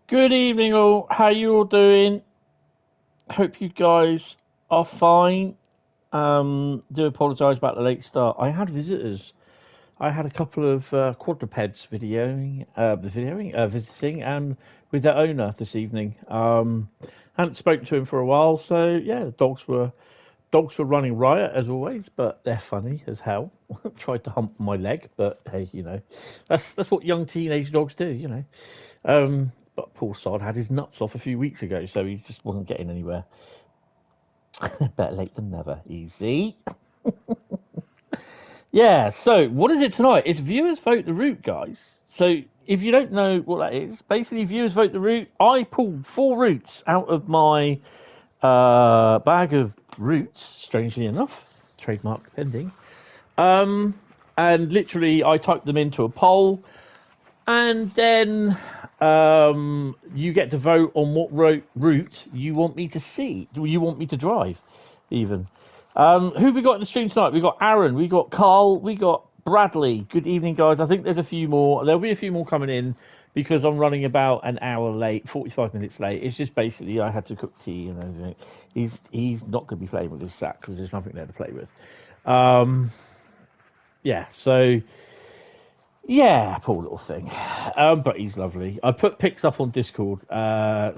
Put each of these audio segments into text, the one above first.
Good evening, all. How you all doing? Hope you guys are fine. Do apologise about the late start. I had visitors. I had a couple of quadrupeds visiting, and with their owner this evening. Hadn't spoken to him for a while, so yeah, the dogs were running riot as always, but they're funny as hell. Tried to hump my leg, but hey, that's what young teenage dogs do. But poor sod had his nuts off a few weeks ago, so he just wasn't getting anywhere. Better late than never. Easy. Yeah, so what is it tonight? It's Viewers Vote the Route, guys. So if you don't know what that is, basically Viewers Vote the Route. I pulled four routes out of my bag of routes, strangely enough, trademark pending. Um, and literally I typed them into a poll, and then you get to vote on what route you want me to see, you want me to drive, even. Who we got in the stream tonight? We got Aaron, we got Carl, we got Bradley. Good evening, guys. I think there's a few more. There'll be a few more coming in because I'm running about an hour late, 45 minutes late. It's just basically I had to cook tea and everything. He's not going to be playing with his sack because there's nothing there to play with. Yeah, so yeah, poor little thing. But he's lovely. I put pics up on Discord.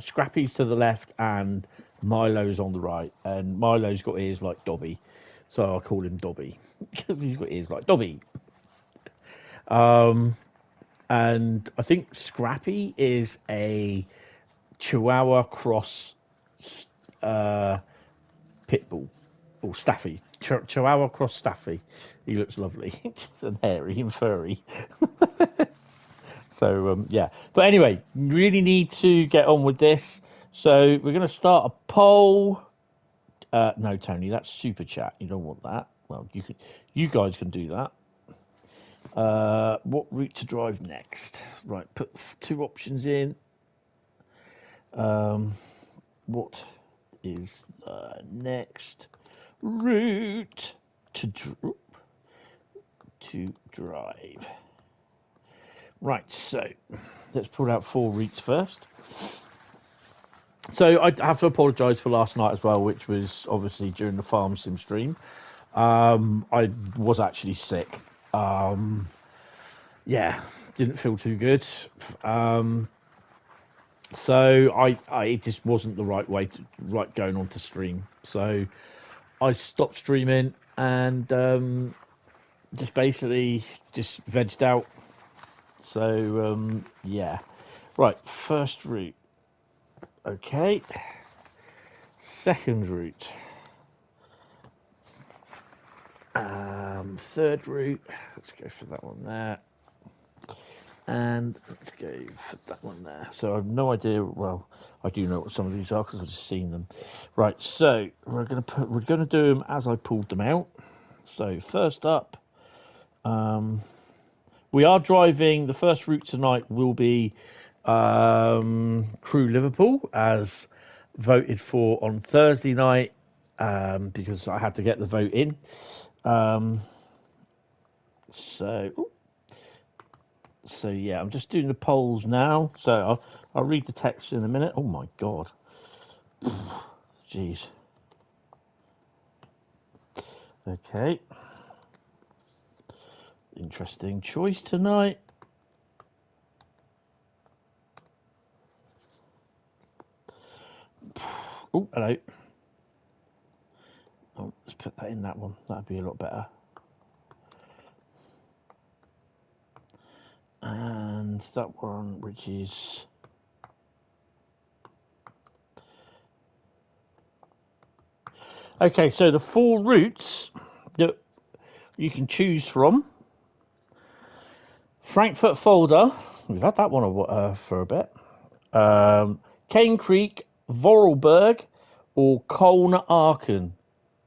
Scrappy's to the left and Milo's on the right. And Milo's got ears like Dobby. So I call him Dobby. Because he's got ears like Dobby. And I think Scrappy is a Chihuahua cross pit bull. Or Staffy. Chihuahua cross Staffy. He looks lovely. And hairy and furry. So yeah, but anyway, really need to get on with this. So we're going to start a poll. No, Tony, that's super chat. You don't want that. Well, you guys can do that. What route to drive next? Right, put two options in. What is the next route to drive? Right, so let's pull out four routes first. So I have to apologise for last night as well, which was obviously during the farm sim stream. I was actually sick. Yeah, didn't feel too good. So I it just wasn't the right way to going on to stream. So I stopped streaming and just basically just vegged out. So yeah, right. First route. Okay. Second route. Third route. Let's go for that one there. And let's go for that one there. So I have no idea. Well, I do know what some of these are because I've just seen them. Right. So we're gonna do them as I pulled them out. So first up, we are driving. The first route tonight will be Crewe Liverpool, as voted for on Thursday night, because I had to get the vote in. So yeah, I'm just doing the polls now. So I'll read the text in a minute. Oh my god, jeez. Okay, interesting choice tonight. Oh, hello. Oh, let's put that in that one. That'd be a lot better. And that one, which is okay. So the four routes that you can choose from: Frankfurt Fulda. We've had that one for a bit. Cane Creek, Vorarlberg, or Colne Aachen.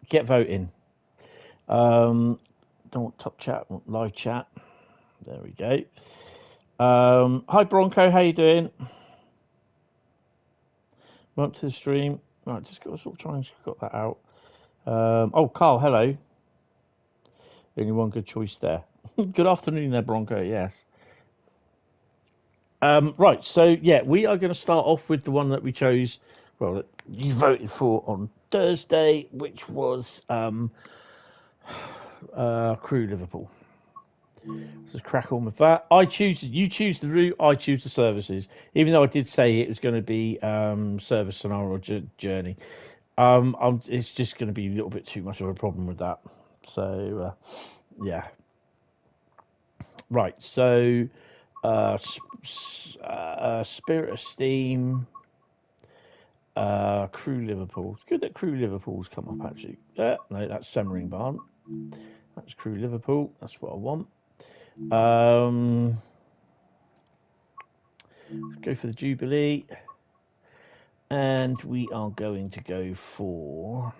Get voting. Don't want top chat, want live chat. There we go. Hi Bronco, how you doing? Welcome to the stream. Right, just got to sort of try and got that out. Oh, Carl, hello. Only one good choice there. Good afternoon there, Bronco. Yes. Right, so yeah, we are going to start off with the one that we chose, well, that you voted for on Thursday, which was Crewe Liverpool. Let's crack on with that. You choose the route, I choose the services. Even though I did say it was going to be service scenario journey, it's just going to be a little bit too much of a problem with that. So yeah, right. So Spirit of Steam, Crewe Liverpool. It's good that Crewe Liverpool's come up actually. No, that's Main-Spessart-Bahn. That's Crewe Liverpool. That's what I want. Let's go for the Jubilee, and we are going to go for.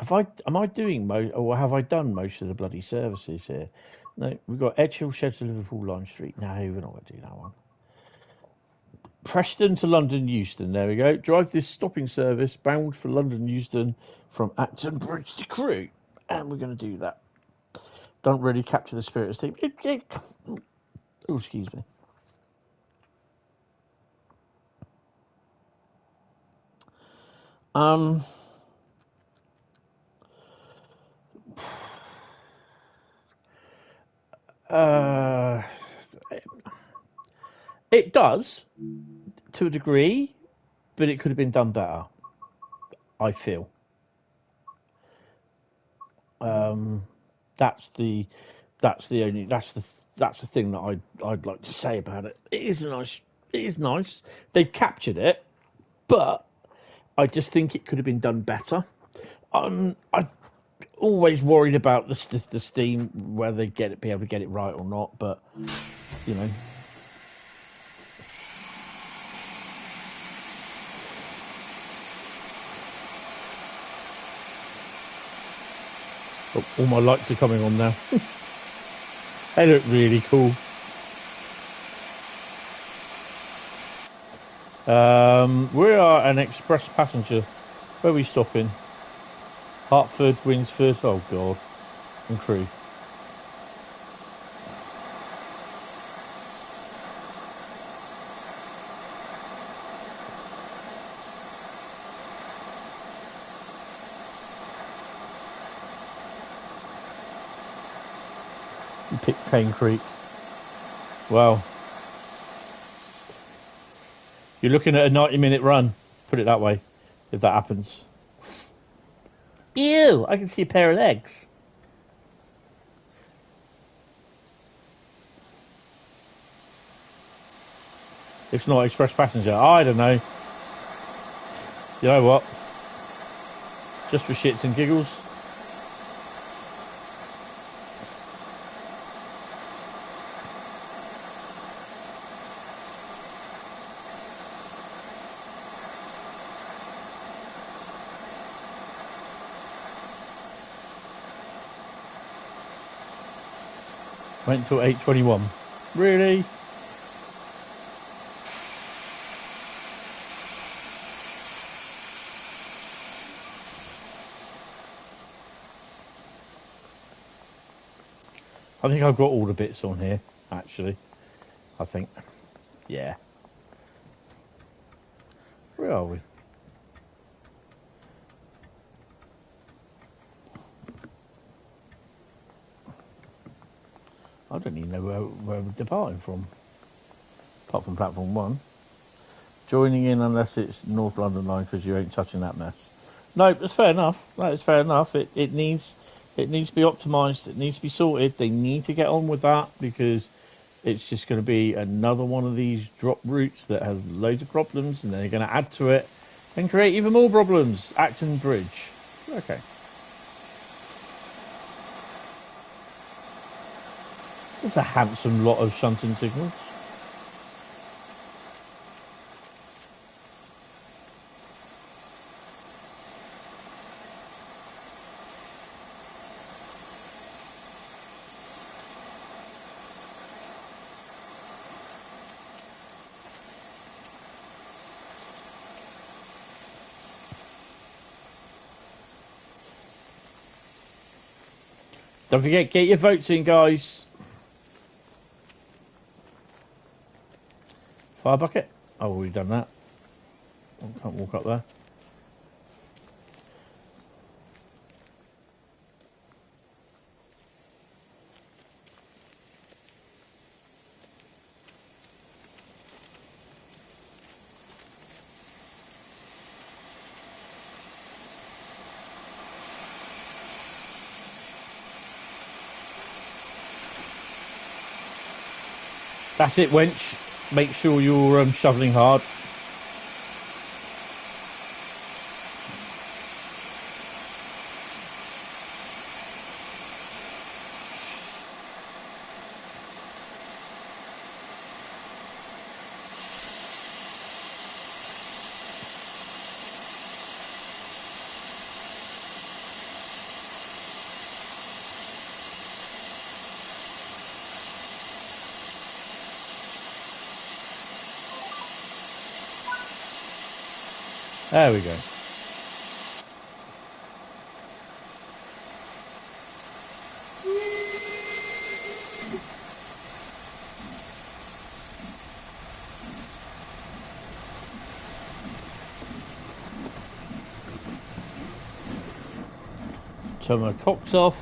Am I doing or have I done most of the bloody services here? No, we've got Edge Hill Sheds to Liverpool Lime Street. No, we're not going to do that one. Preston to London Euston. There we go. Drive this stopping service bound for London Euston from Acton Bridge to Crewe, and we're going to do that. Don't really capture the spirit of Steam. Oh, excuse me. It does to a degree, but it could have been done better. I feel. That's the thing that I'd like to say about it. It is nice. They've captured it, but I just think it could have been done better. I always worried about the Steam, whether they be able to get it right or not, but you know. Oh, all my lights are coming on now. They look really cool. We are an express passenger. Where are we stopping? Hertford, Winsford, oh God, and Crewe. You picked Cane Creek. Well, you're looking at a 90-minute run, put it that way, if that happens. Ew, I can see a pair of legs. It's not express passenger. I don't know. You know what? Just for shits and giggles. Went till 8:21. Really? I think I've got all the bits on here, actually. I think. Yeah. Where are we? I don't even know where we're departing from. Apart from platform 1. Joining in unless it's North London line because you ain't touching that mess. No, that's fair enough. That is fair enough. It needs to be optimised. It needs to be sorted. They need to get on with that because it's just going to be another one of these drop routes that has loads of problems, and they're going to add to it and create even more problems. Acton Bridge. Okay. There's a handsome lot of shunting signals. Don't forget, get your votes in, guys. Fire bucket. Oh, we've done that. I can't walk up there. That's it, wench. Make sure you're shoveling hard. There we go. Turn my cocks off.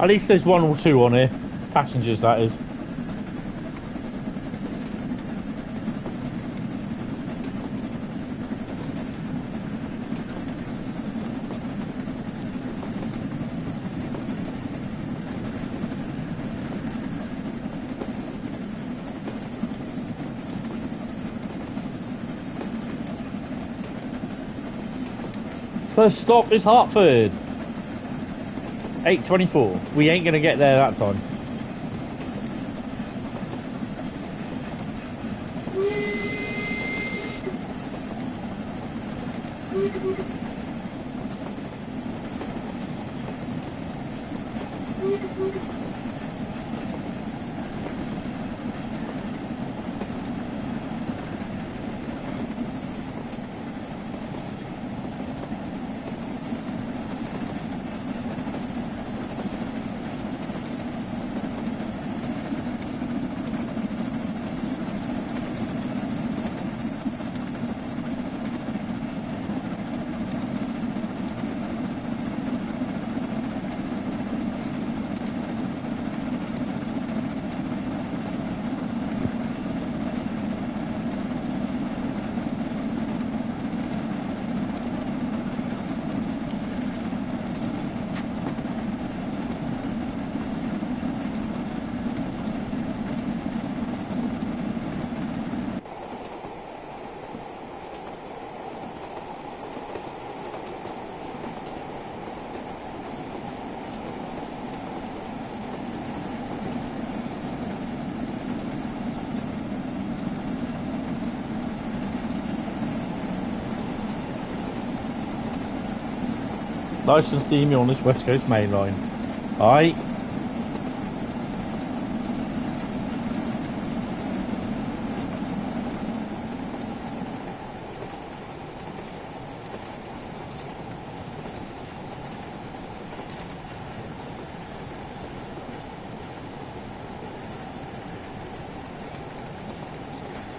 At least there's one or two on here. Passengers, that is. First stop is Hartford. 8:24. We ain't gonna get there that time. Nice and steamy on this West Coast main line. Aye.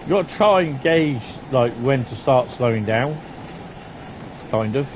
You got to try and gauge like when to start slowing down, kind of.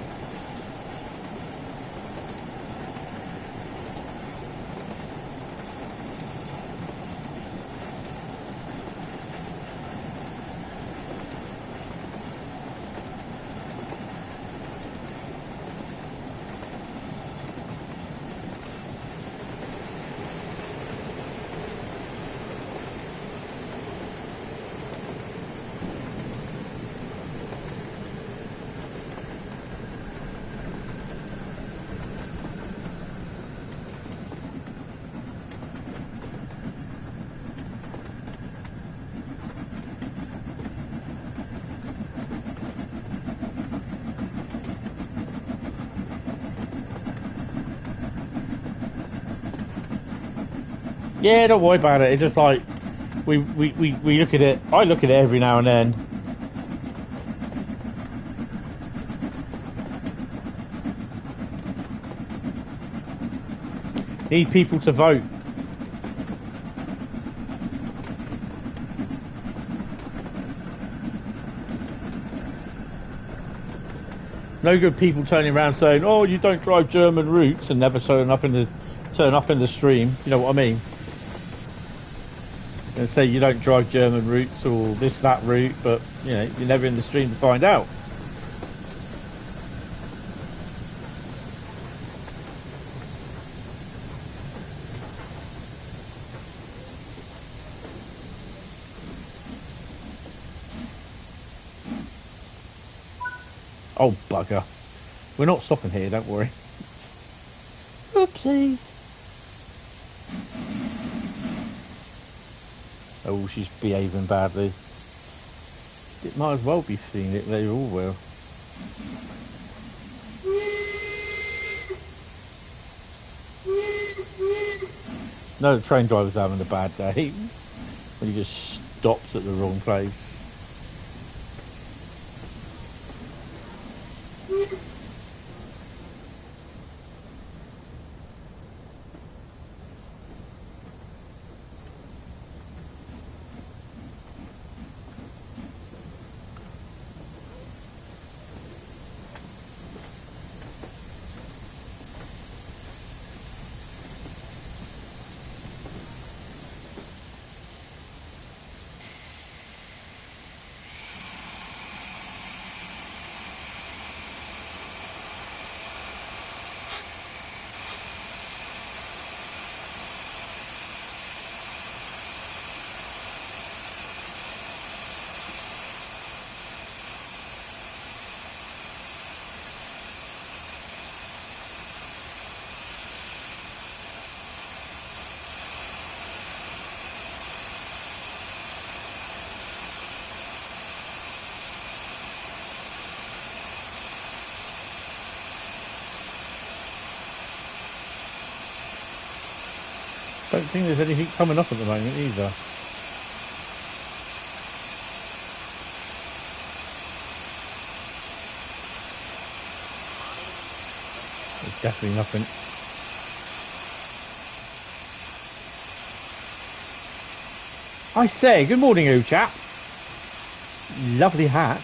Yeah, don't worry about it. It's just like we look at it. I look at it every now and then. Need people to vote. No good people turning around saying, "Oh, you don't drive German routes," and never turn up in the stream. You know what I mean? And say you don't drive German routes or that route, but you know you're never in the stream to find out. Oh bugger! We're not stopping here. Don't worry. Oopsie. Oh, she's behaving badly. It might as well be seeing it. They all will. No, the train driver's having a bad day when he just stops at the wrong place. Don't think there's anything coming up at the moment either. There's definitely nothing. I say, good morning, old chap. Lovely hat.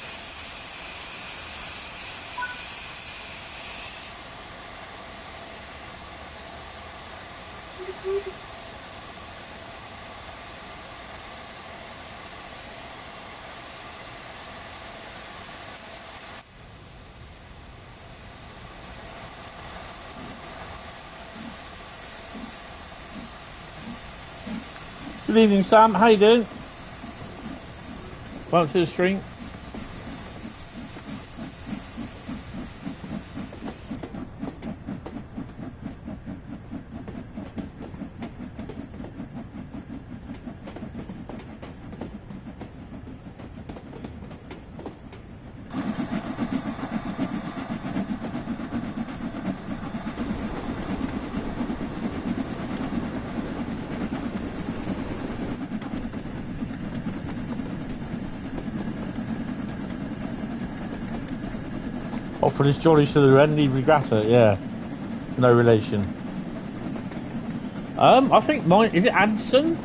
Good evening, Sam. How you doing? Welcome to the stream. For this jolly to the Renly Regatta, yeah. No relation. I think mine, is it Anson?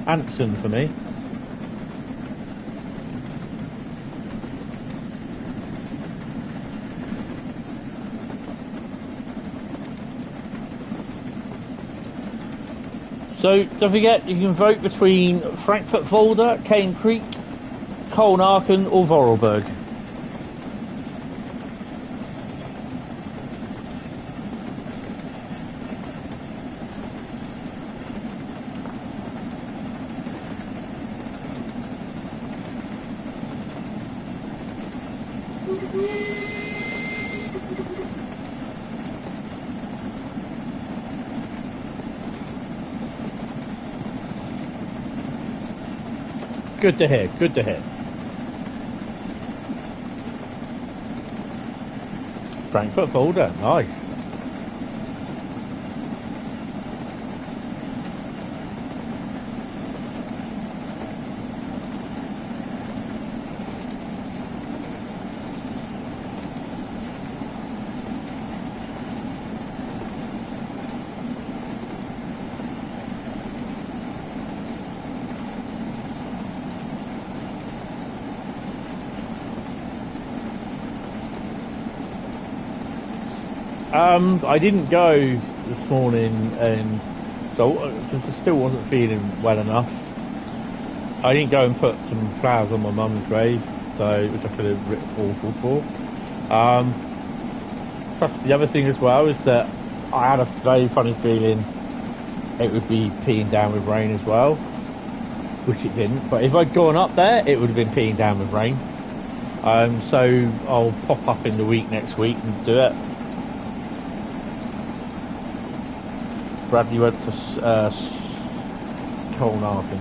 Anson for me. So, don't forget, you can vote between Frankfurt Fulda, Cane Creek, Colnarken or Vorarlberg. Good to hear, good to hear. Frankfurt Fulda, nice. I didn't go this morning, and so just still wasn't feeling well enough. I didn't go and put some flowers on my mum's grave, so which I feel a bit awful for. Plus, the other thing as well is that I had a very funny feeling it would be peeing down with rain as well, which it didn't. But if I'd gone up there, it would have been peeing down with rain. So I'll pop up in the week next week and do it. Bradley went for Colnarkin.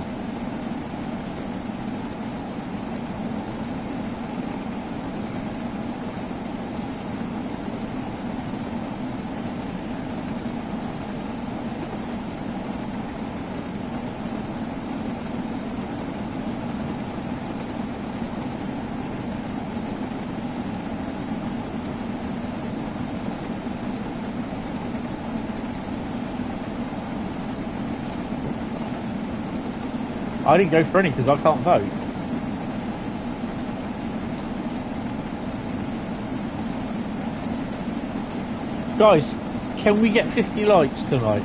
I didn't go for any because I can't vote. Guys, can we get 50 likes tonight?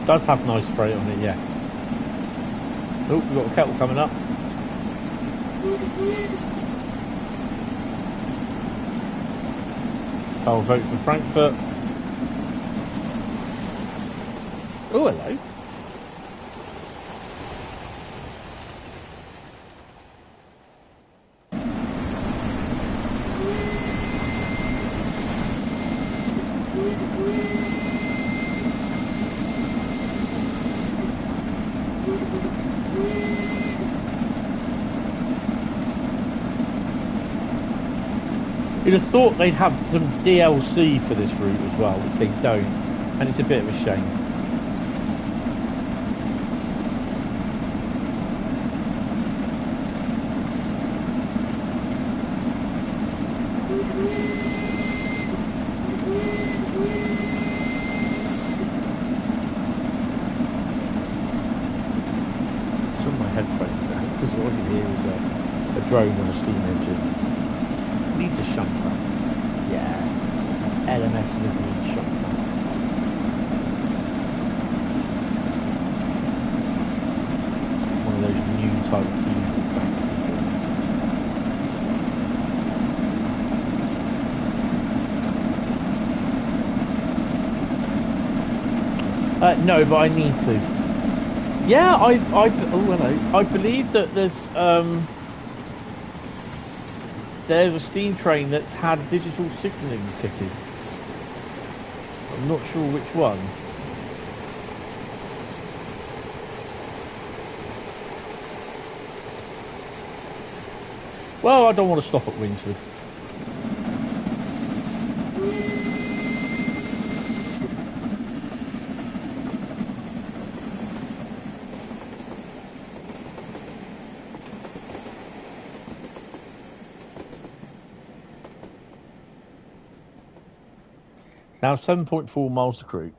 Does have nice freight on it, yes. Oh, we've got a kettle coming up. I'll vote for Frankfurt. Oh, hello. You'd have thought they'd have some DLC for this route as well, which they don't, and it's a bit of a shame. It's on my headphones now, because all you hear is a drone on a steam engine. Needs a shunter. Yeah. LMS needs shunter. One of those new type of diesel things. No, but I need to. Yeah, oh hello. I believe that there's a steam train that's had digital signalling fitted. I'm not sure which one. Well, I don't want to stop at Winsford. Now 7.4 miles to Crewe.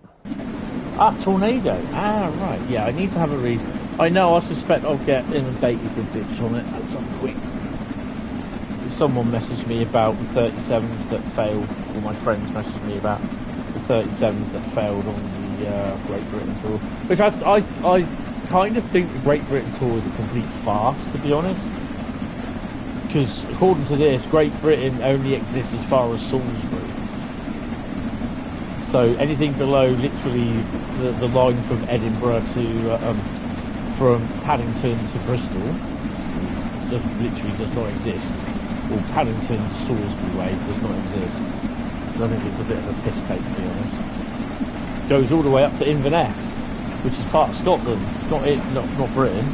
Ah, Tornado. Ah, right. Yeah, I need to have a read. I know, I suspect I'll get inundated with bits on it at some point. Someone messaged me about the 37s that failed, or my friends messaged me about the 37s that failed on the Great Britain Tour. Which I kind of think the Great Britain Tour is a complete farce, to be honest. Because according to this, Great Britain only exists as far as Salisbury. So anything below literally the line from Edinburgh to from Paddington to Bristol just literally does not exist. Or Paddington to Salisbury way does not exist. I think it's a bit of a piss take, to be honest. Goes all the way up to Inverness, which is part of Scotland, not Britain.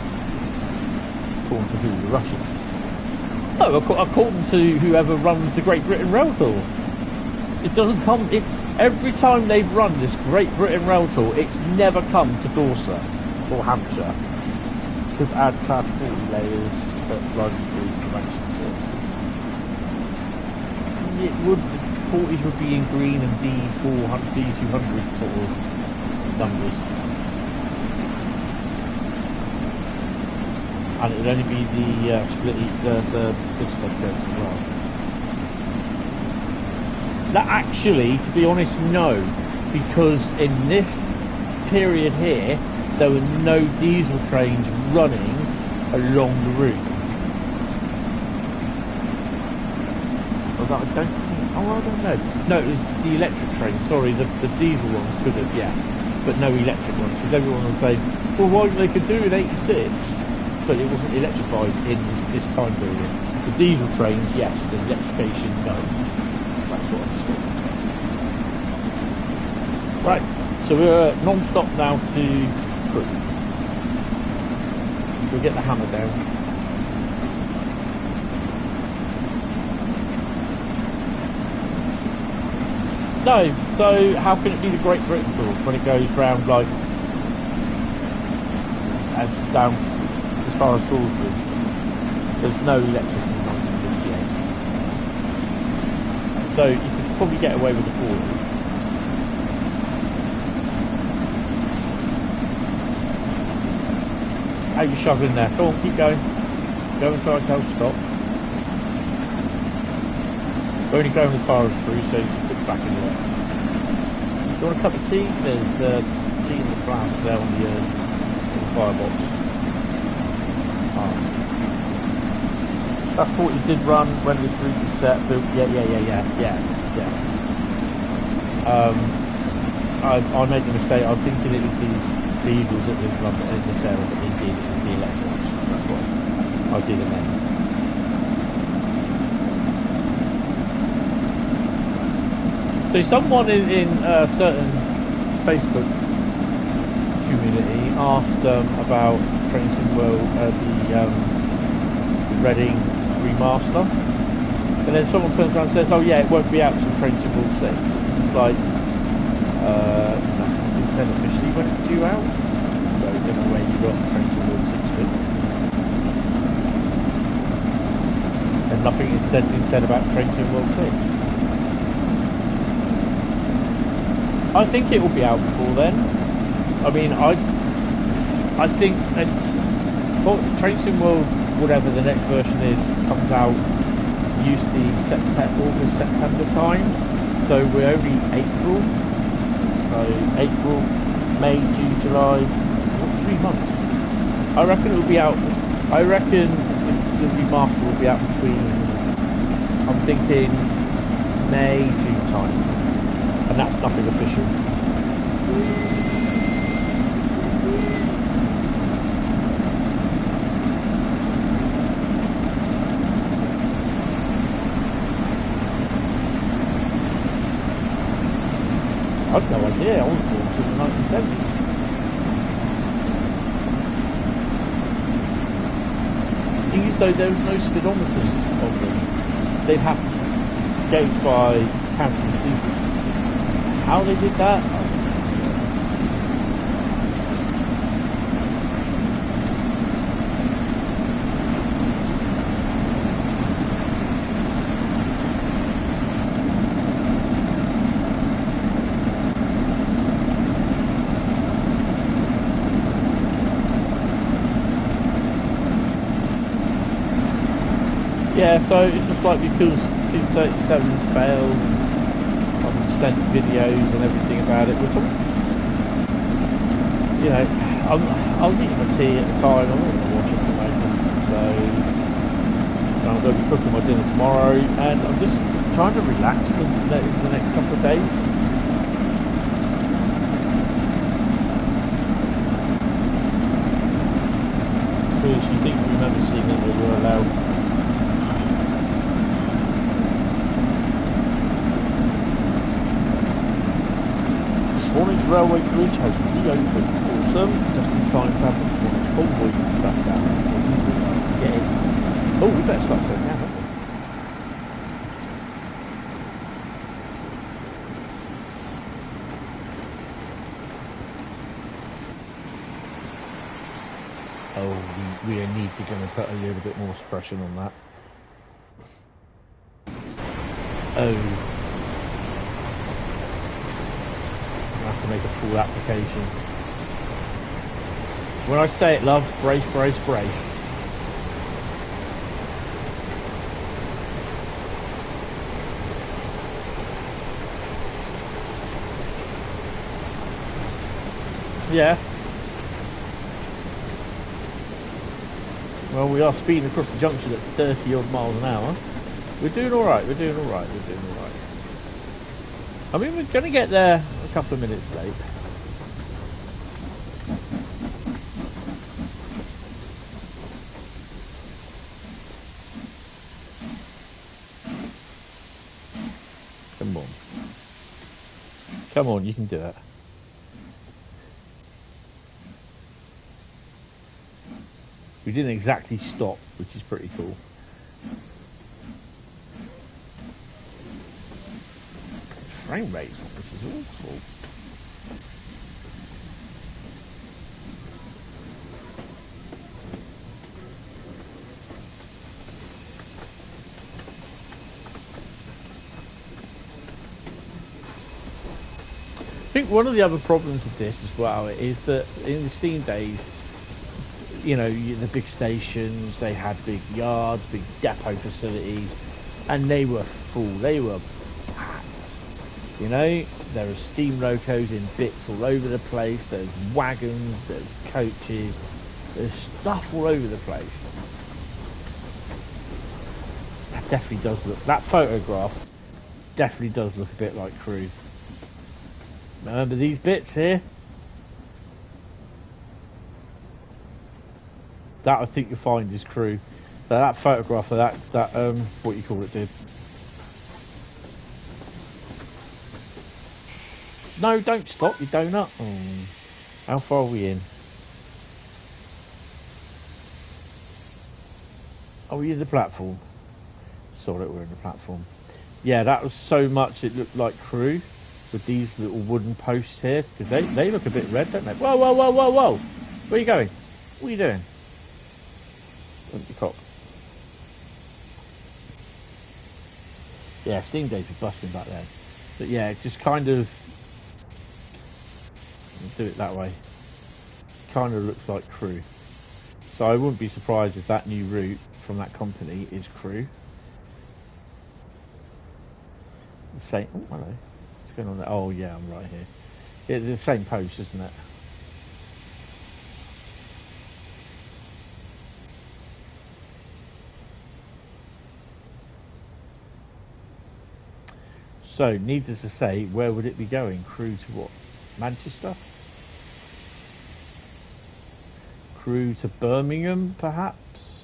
According to who? The Russians. No, according to whoever runs the Great Britain Rail Tour. It doesn't come. It's every time they've run this Great Britain Rail Tour, it's never come to Dorset or Hampshire. Could add class 40 layers that runs through for Manchester services. it would, 40s would be in green and D400, D200 sort of numbers. And it would only be the split, the discount codes as well. That actually, to be honest, no, because in this period here, there were no diesel trains running along the route. Although I don't think, oh, I don't know. No, it was the electric trains, sorry, the diesel ones could have, yes, but no electric ones, because everyone was saying, well, why they could do in 86, but it wasn't electrified in this time period. The diesel trains, yes, the electrification, no. That's what I just got to say. Right, so we're non-stop now to Crewe. We'll get the hammer down. No, so how can it be the Great Britain tour when it goes round like as down as far as Salisbury? There's no electric in 1958. So you could probably get away with the 40. How are you shoveling there? Go on, keep going. Go and try to tell stop. We're only going as far as Crewe, so just put back in the way. Do you want a cup of tea? There's tea in the flask there on the firebox. Oh. That's what you did run when this route was set. But yeah. I made the mistake. I was thinking it was the diesels that did run in this area, but indeed it was the electrics. That's what I did amend. So someone in a certain Facebook community asked about Train Sim World, the Reading remaster, and then someone turns around and says, "Oh yeah, it won't be out till Train Sim World 6." It's like that's not been said officially when it's due out, so I don't know where you got Train Sim World 6 to. And nothing is been said about Train Sim World 6. I think it will be out before then. I mean, I think it's Train Sim World, whatever the next version is, comes out usually August, September time. So we're only April. So April, May, June, July, 3 months. I reckon it will be out. I reckon the remaster will be out between, I'm thinking, May, June time. And that's nothing official. I've no idea. I was born in the 1970s. These, though, there was no speedometers on them. They'd have to gauge by counting sleepers. How they did that? Yeah, so it's just like because 237's failed, I've sent videos and everything about it, which I'm, you know, I was eating my tea at the time, I'm not going to watch it at the moment, so I'm going to be cooking my dinner tomorrow, and I'm just trying to relax the next couple of days. Because you think you remember seeing that they were allowed. Railway bridge has reopened. Awesome. Just in time to have the smallest convoy and stuff down. Get it. Oh, we better start slowing down, haven't we? Oh, we need to going to put a little bit more suppression on that. I'm gonna have to make a full application. When I say it, love, brace, brace, brace. Yeah. Well, we are speeding across the junction at 30 odd miles an hour. We're doing alright, we're doing alright, we're doing alright. I mean, we're going to get there a couple of minutes late. Come on. Come on, you can do it. We didn't exactly stop, which is pretty cool. Frame rates on this is awful. I think one of the other problems with this as well is that in the Steam days, you know, the big stations, they had big yards, big depot facilities, and they were full, they were packed. You know, there were steam locos in bits all over the place, there's wagons, there's coaches, there's stuff all over the place. That definitely does look, that photograph definitely does look a bit like Crewe. Remember these bits here? That I think you'll find is Crewe. That photograph of that what you call it did. No, don't stop, you donut. Oh, how far are we in? Are we in the platform? Saw that we're in the platform. Yeah, that was so much it looked like Crewe with these little wooden posts here, because they look a bit red, don't they? Whoa, whoa, whoa, whoa, whoa! Where are you going? What are you doing? Don't be cop. Yeah, Steam days were busting back then. But yeah, just kind of do it that way. Kind of looks like Crewe. So I wouldn't be surprised if that new route from that company is Crewe. The same. Oh, hello. What's going on there? Oh yeah, I'm right here. Yeah, the same post, isn't it? So, needless to say, where would it be going? Crewe to what? Manchester? Crewe to Birmingham, perhaps?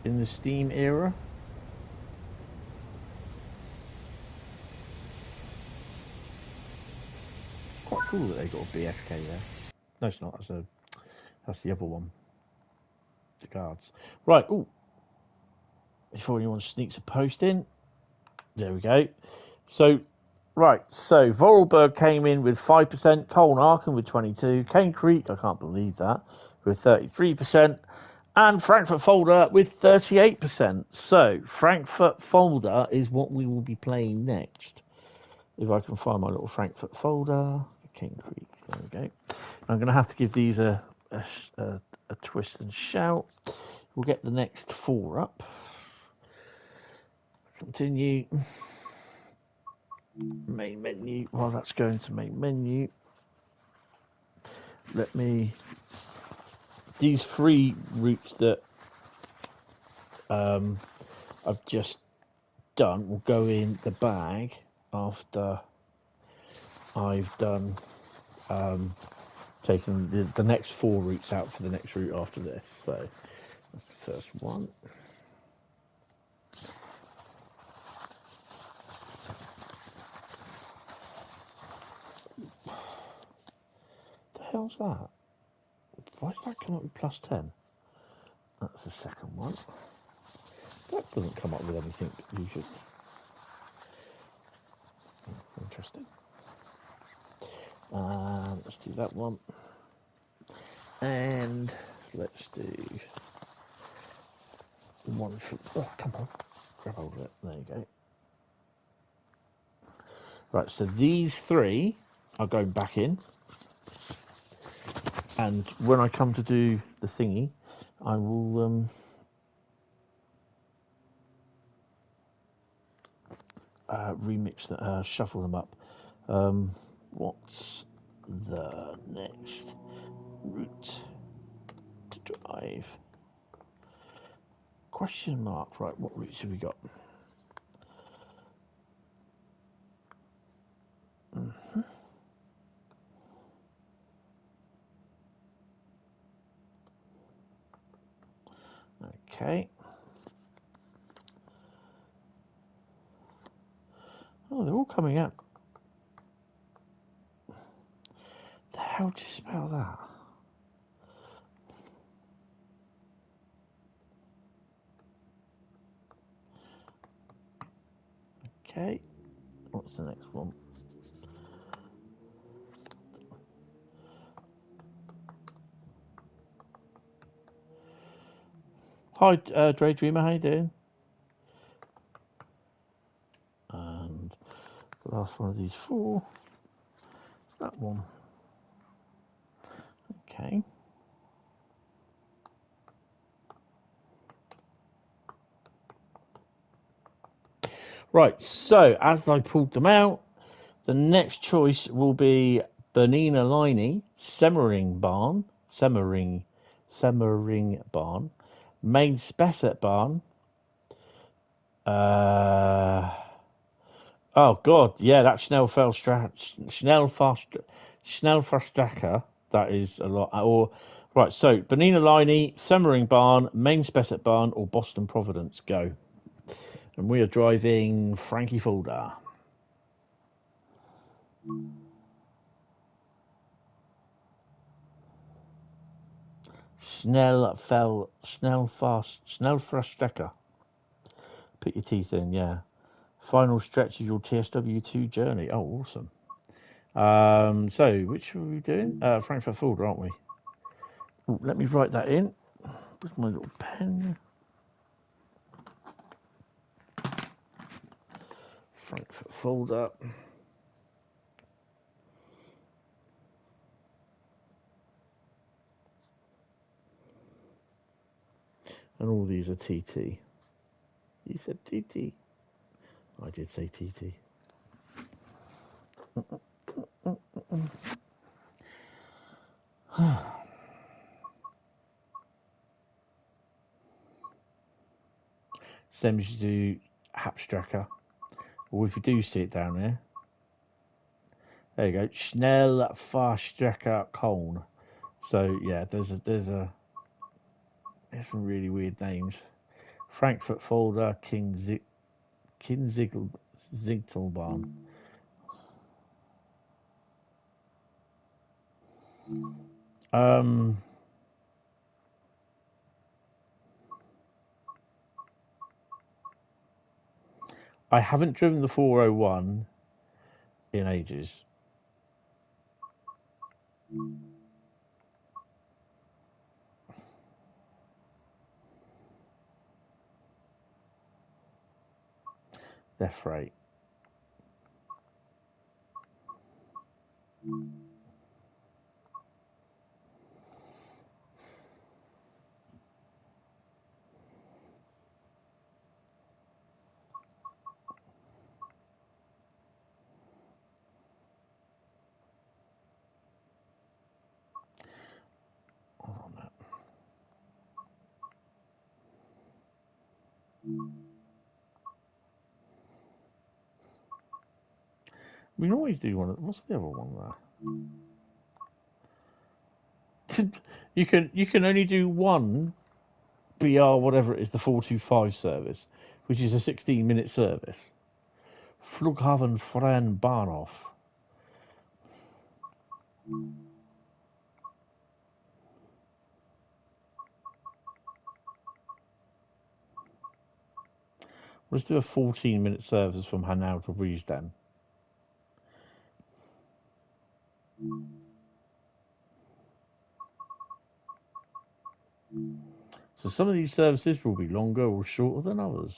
In the Steam era? Quite cool that they got a BSK there. No, it's not. That's the other one. The guards. Right, ooh. Before anyone sneaks a post in. There we go. So, right, so Vorarlberg came in with 5%, Colnarken with 22%, Cane Creek, I can't believe that, with 33%, and Frankfurt Fulda with 38%. So, Frankfurt Fulda is what we will be playing next. If I can find my little Frankfurt Fulda, Cane Creek, there we go. I'm going to have to give these a twist and shout. We'll get the next 4 up. Continue. Main menu. While that's going to main menu, let me. These 3 routes that I've just done will go in the bag after I've done taken the next 4 routes out for the next route after this. So that's the first one. The hell's that? Why does that come up with +10? That's the second one. That doesn't come up with anything usually. Interesting. Let's do that one. And let's do one for. Oh, come on. Grab hold of it. There you go. Right, so these three are going back in. And when I come to do the thingy, I will remix, shuffle them up. What's the next route to drive? Question mark. Right, what routes have we got? Okay. Oh, they're all coming out. The hell do you spell that? Okay. What's the next one? Hi, Dre Dreamer, how you doing? And the last one of these four. That one. Okay. Right, so as I pulled them out, the next choice will be Bernina Liney, Semmering-Bahn, Main-Spessart-Bahn. Oh God, yeah, that Schnellfahrstrecke. That is a lot. Or right, so Bernina Liney, Semmering-Bahn, Main-Spessart-Bahn, or Boston Providence. Go. And we are driving Frankfurt Fulda. Schnellfahrstrecke. Put your teeth in, yeah. Final stretch of your TSW2 journey. Oh, awesome. So, which are we doing? Frankfurt Fulda, aren't we? Ooh, let me write that in. Where's my little pen? Frankfurt Fulda. And all these are TT. You said TT. I did say TT. Same as you do Hapstracker. Or if you do see it down there. There you go. Schnellfahrstrecke Köln. So yeah, there's some really weird names. Frankfurt Fulda, Kinzigtelbahn. I haven't driven the 401 in ages. They're freight. Hold on that. We can always do one. What's the other one there? you can only do one BR whatever it is, the 425 service, which is a 16-minute service. Flughafen Freien Bahnhof. Let's do a 14-minute service from Hanau to Wiesbaden. So some of these services will be longer or shorter than others.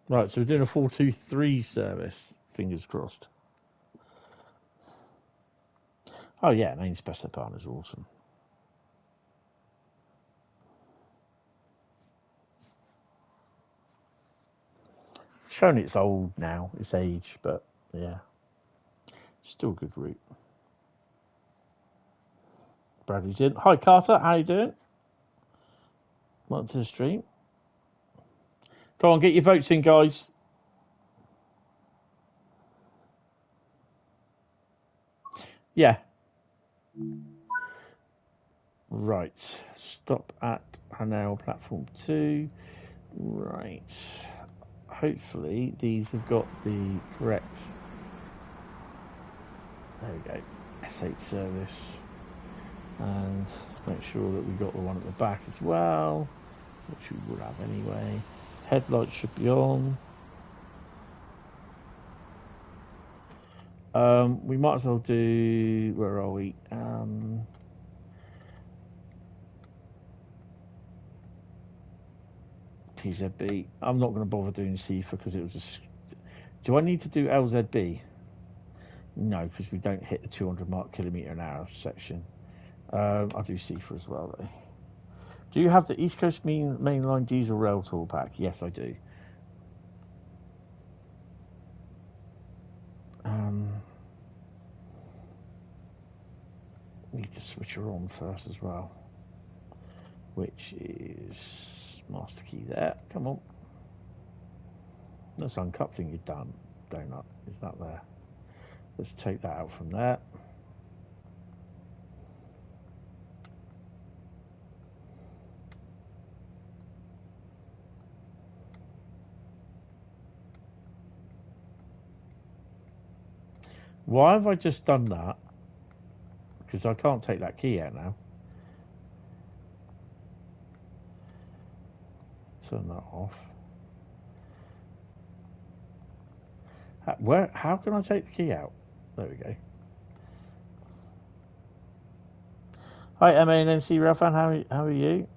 Right, so we're doing a 423 service. Fingers crossed. Oh yeah, Main-Spessart-Bahn is awesome. Shown it's old now, it's age, but yeah, still a good route. Bradley's in. Hi Carter, how you doing? Welcome to the stream. Go on, get your votes in, guys. Yeah. Right. Stop at Anyow platform 2. Right. Hopefully these have got the correct. There we go. S8 service. And make sure that we got the one at the back as well, which we would have anyway. Headlights should be on. We might as well do. Where are we? TZB. I'm not going to bother doing CIFA because it was just. Do I need to do LZB? No, because we don't hit the 200 kilometre an hour section. I'll do CIFA as well though. Do you have the East Coast Mainline Diesel Rail Tour pack? Yes, I do. Need to switch her on first as well, which is master key there. Come on. That's uncoupling you done. Donut. Is that there? Let's take that out from there. Why have I just done that? Because I can't take that key out now. Turn that off. How can I take the key out? There we go. Hi, MANC Ralphan, how are you?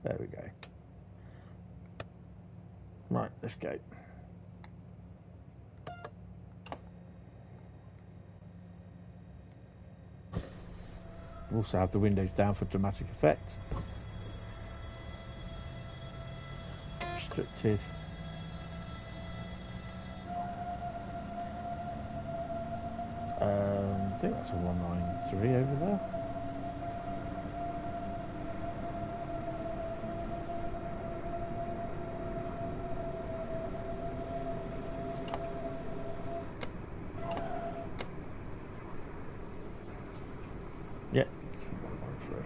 There we go. Right, let's go. We also have the windows down for dramatic effect. Restricted. I think that's a 193 over there. Yeah, it's 193.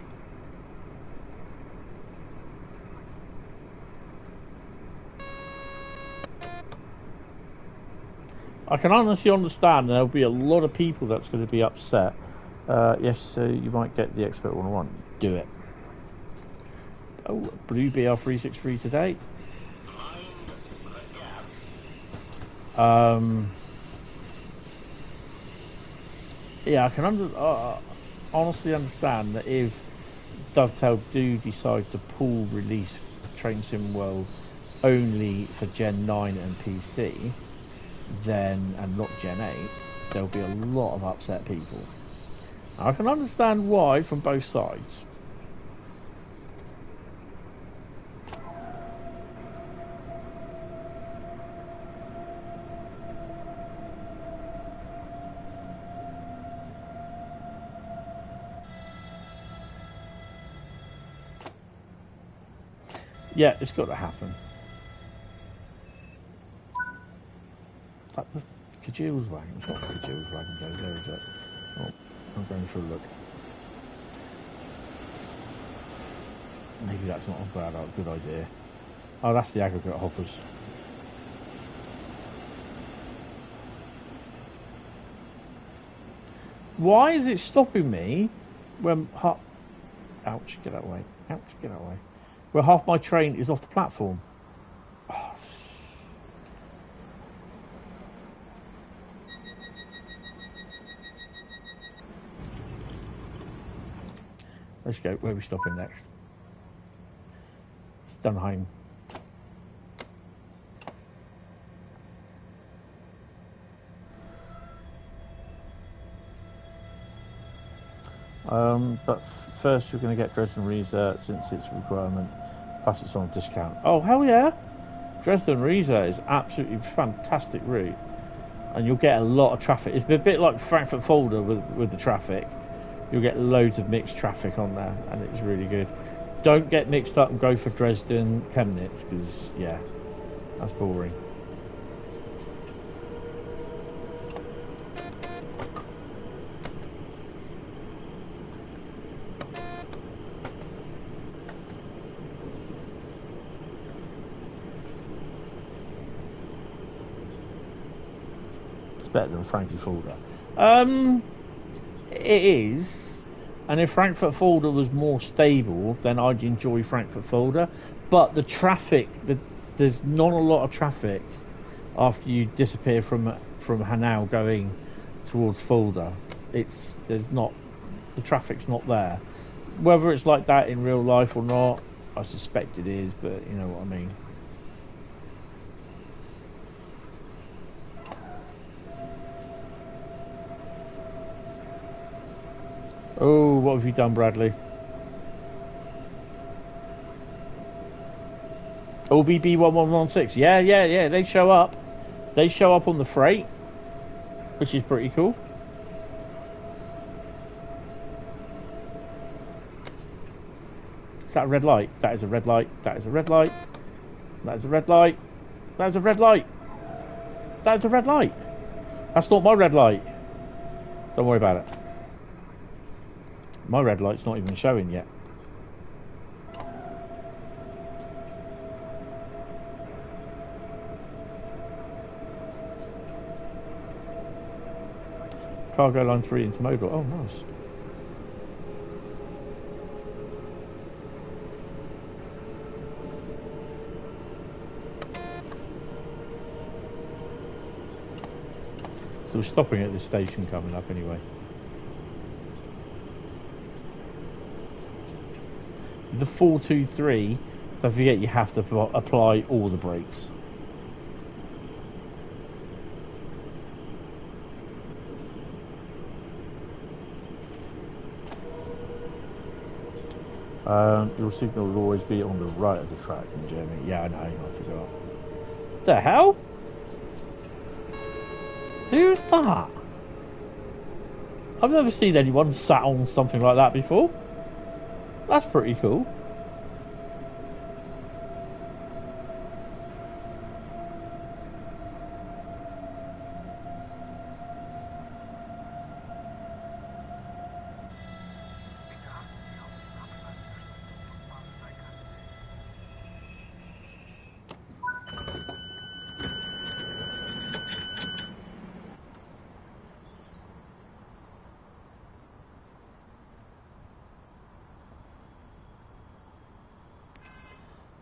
I can honestly understand there'll be a lot of people that's going to be upset. Yes, so you might get the Expert 101. Do it. Oh, Blue BR363 today. Yeah, I can honestly understand that if Dovetail do decide to pull release Train Sim World only for Gen 9 and PC, then, and not Gen 8, there'll be a lot of upset people. I can understand why from both sides. Yeah, it's got to happen. Is that the Kajil's wagon? It's not the Kajil's wagon goes there, is it? Oh, I'm going for a look. Maybe that's not a good idea. Oh, that's the aggregate hoppers. Why is it stopping me when... Ouch, get that way. Ouch, get that way. Where half my train is off the platform. Oh. Let's go. Where are we stopping next? Stunheim. But first you're going to get Dresden Riese since it's a requirement. Plus it's on a discount. Oh, hell yeah! Dresden Riese is absolutely fantastic route. And you'll get a lot of traffic. It's a bit like Frankfurt Fulda with the traffic. You'll get loads of mixed traffic on there, and it's really good. Don't get mixed up and go for Dresden Chemnitz, because, yeah, that's boring. Better than Frankfurt Fulda. It is, and if Frankfurt Fulda was more stable, then I'd enjoy Frankfurt Fulda. But the traffic, there's not a lot of traffic after you disappear from Anyow going towards Fulda. The traffic's not there. Whether it's like that in real life or not, I suspect it is, but you know what I mean. Oh, what have you done, Bradley? OBB 1116. Yeah. They show up. They show up on the freight, which is pretty cool. Is that a red light? That is a red light. That is a red light. That is a red light. That is a red light. That is a red light. That's not my red light. Don't worry about it. My red light's not even showing yet. Cargo line 3 intermodal. Oh, nice. So we're stopping at this station coming up anyway. The 423, don't forget you have to apply all the brakes. Your signal will always be on the right of the track in Germany. Yeah, I know, I forgot. The hell? Who's that? I've never seen anyone sat on something like that before. That's pretty cool.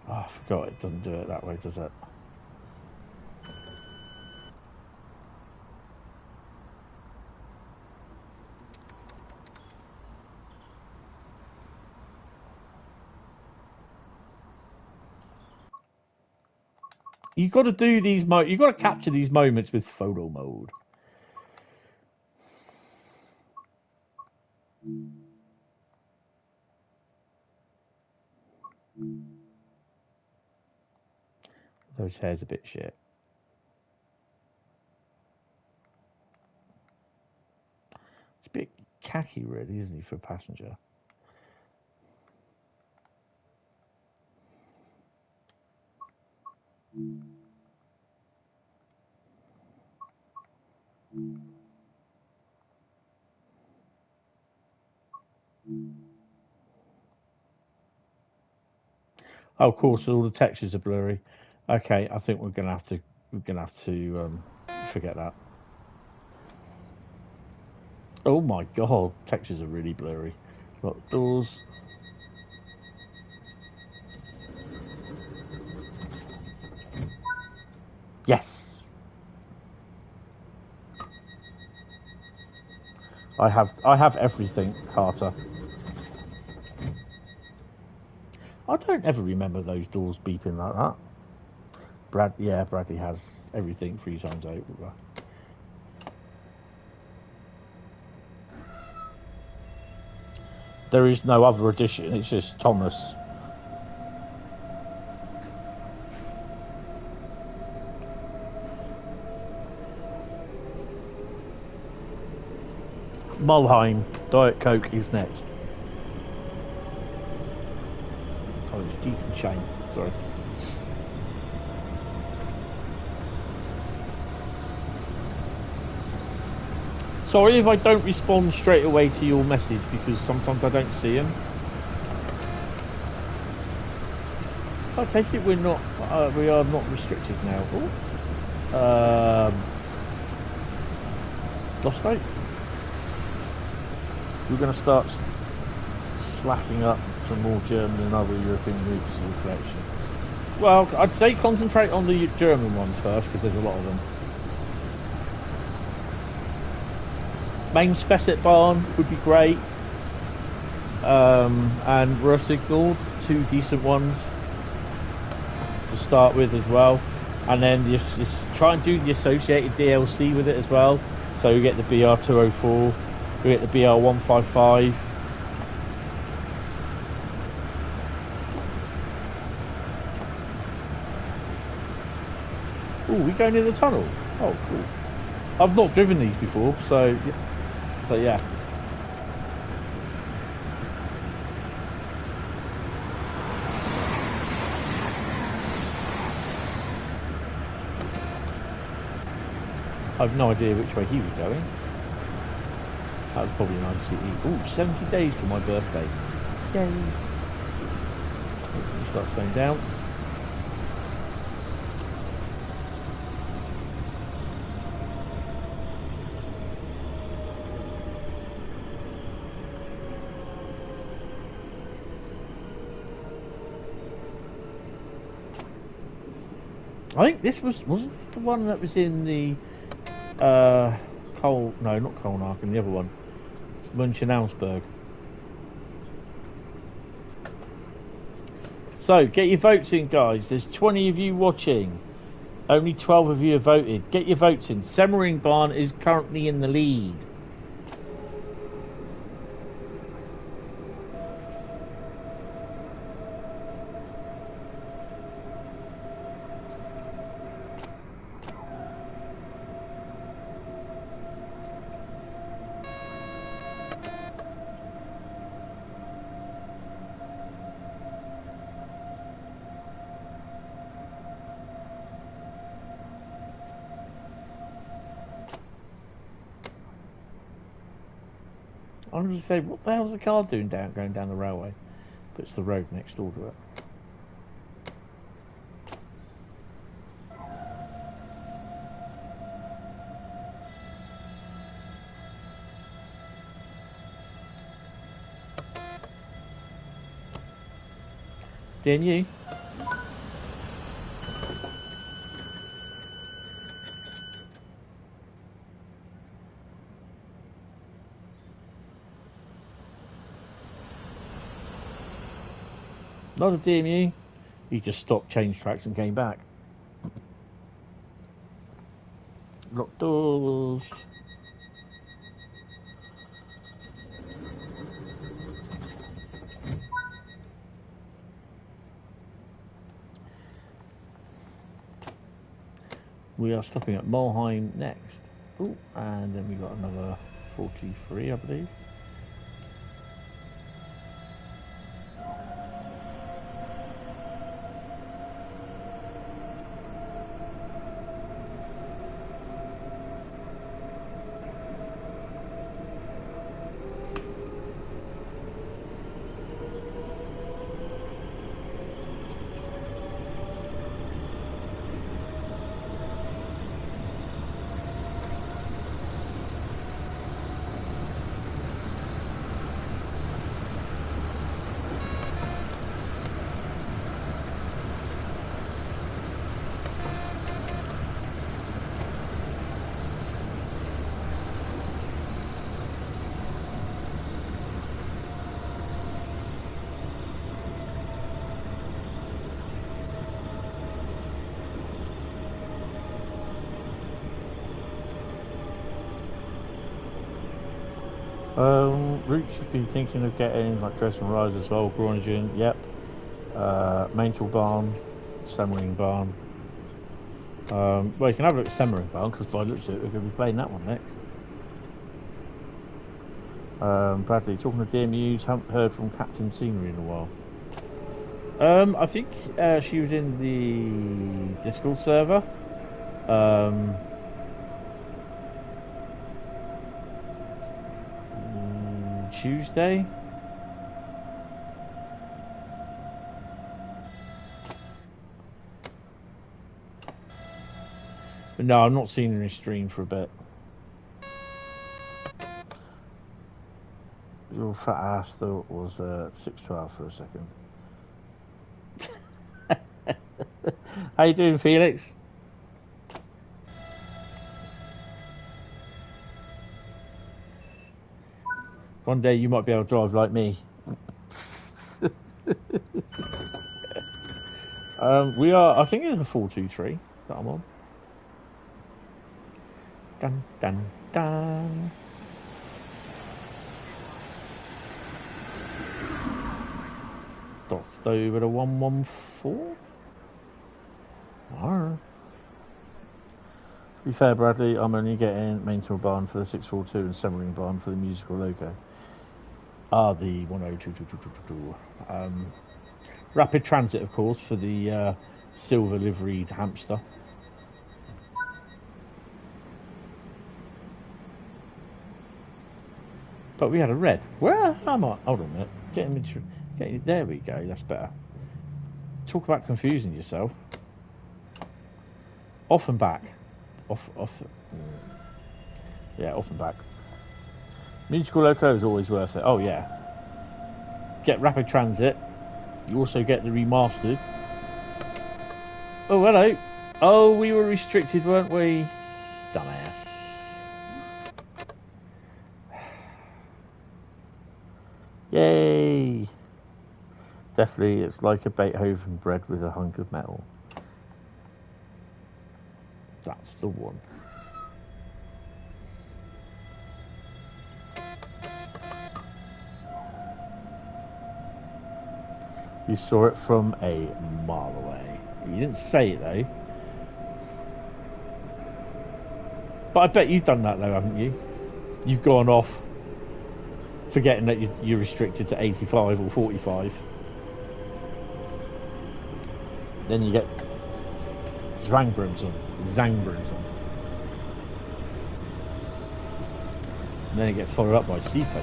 Oh, I forgot it doesn't do it that way, does it? You've got to do these you've got to capture these moments with photo mode. Those hair's a bit shit. It's a bit khaki, really, isn't he, for a passenger? Oh, of course, all the textures are blurry. Okay, I think we're gonna have to forget that. Oh my god, textures are really blurry. Lock doors. Yes. I have everything, Carter. I don't ever remember those doors beeping like that. Bradley has everything 3 times over. There is no other addition, it's just Thomas. Mulheim, Diet Coke is next. Oh, it's Jeet and Shane, sorry. Sorry if I don't respond straight away to your message, because sometimes I don't see them. I take it we are not restricted now. Dostate. We're going to start slacking up some more German and other European routes in the collection. Well, I'd say concentrate on the German ones first, because there's a lot of them. Main-Spessart-Bahn would be great, and Röstignord, 2 decent ones to start with as well, and then just try and do the associated DLC with it as well. So you get the BR204, you get the BR155. Oh, we going in the tunnel? Oh, cool. I've not driven these before, so yeah. I've no idea which way he was going. That was probably an ICE. Ooh, 70 days for my birthday. Yay. Let me start slowing down. I think this was the one that was in the not Colnarken, the other one, München-Augsburg. So get your votes in, guys. There's 20 of you watching. Only 12 of you have voted. Get your votes in. Semmeringbahn is currently in the lead. I'm going to say, what the hell's the car doing going down the railway? But it's the road next door to it. Didn't you? Not a DMU. He just stopped, changed tracks and came back. Locked doors. We are stopping at Mulheim next. Oh, and then we got another 43, I believe. Routes you've been thinking of getting, like Dresden Rise as well, Groningen, yep. Main-Spessart-Bahn, Semmering-Bahn. Well, you can have a look at Semmering-Bahn, because by the looks of it, we're going to be playing that one next. Bradley, talking to DMUs, haven't heard from Captain Scenery in a while. I think she was in the Discord server. Tuesday. But no, I'm not seeing her in stream for a bit. Your fat ass thought was 612 for a second. How you doing, Felix? One day you might be able to drive like me. We are, I think it's a 423 that I'm on. Dun dun dun. Dots over to 114. Arr. To be fair, Bradley, I'm only getting Main-Spessart-Bahn for the 642 and Semmering-Bahn for the musical loco. The 1022222. Rapid Transit, of course, for the silver liveried hamster. But we had a red. Where am I? Hold on a minute. There we go. That's better. Talk about confusing yourself. Off and back. Off. Yeah, off and back. Musical loco is always worth it. Oh yeah. Get Rapid Transit. You also get the remastered. Oh hello. Oh, we were restricted, weren't we? Dumbass. Yay! Definitely, it's like a Beethoven bread with a hunk of metal. That's the one. You saw it from a mile away. You didn't say it though. But I bet you've done that though, haven't you? You've gone off, forgetting that you're restricted to 85 or 45. Then you get Zangbrumsen. And then it gets followed up by Sifa.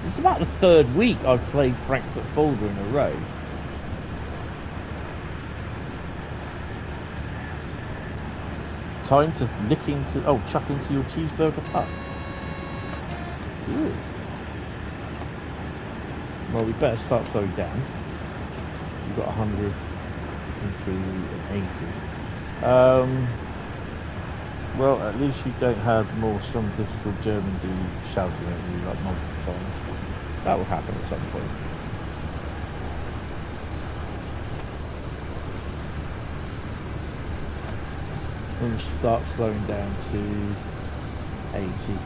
It's about the third week I've played Frankfurt Fulda in a row. Time to chuck into your cheeseburger puff. Ooh. Well, we better start slowing down. You've got 100 into an 80. Well, at least you don't have some digital German dude shouting at you like multiple times. That will happen at some point. We'll start slowing down to 80.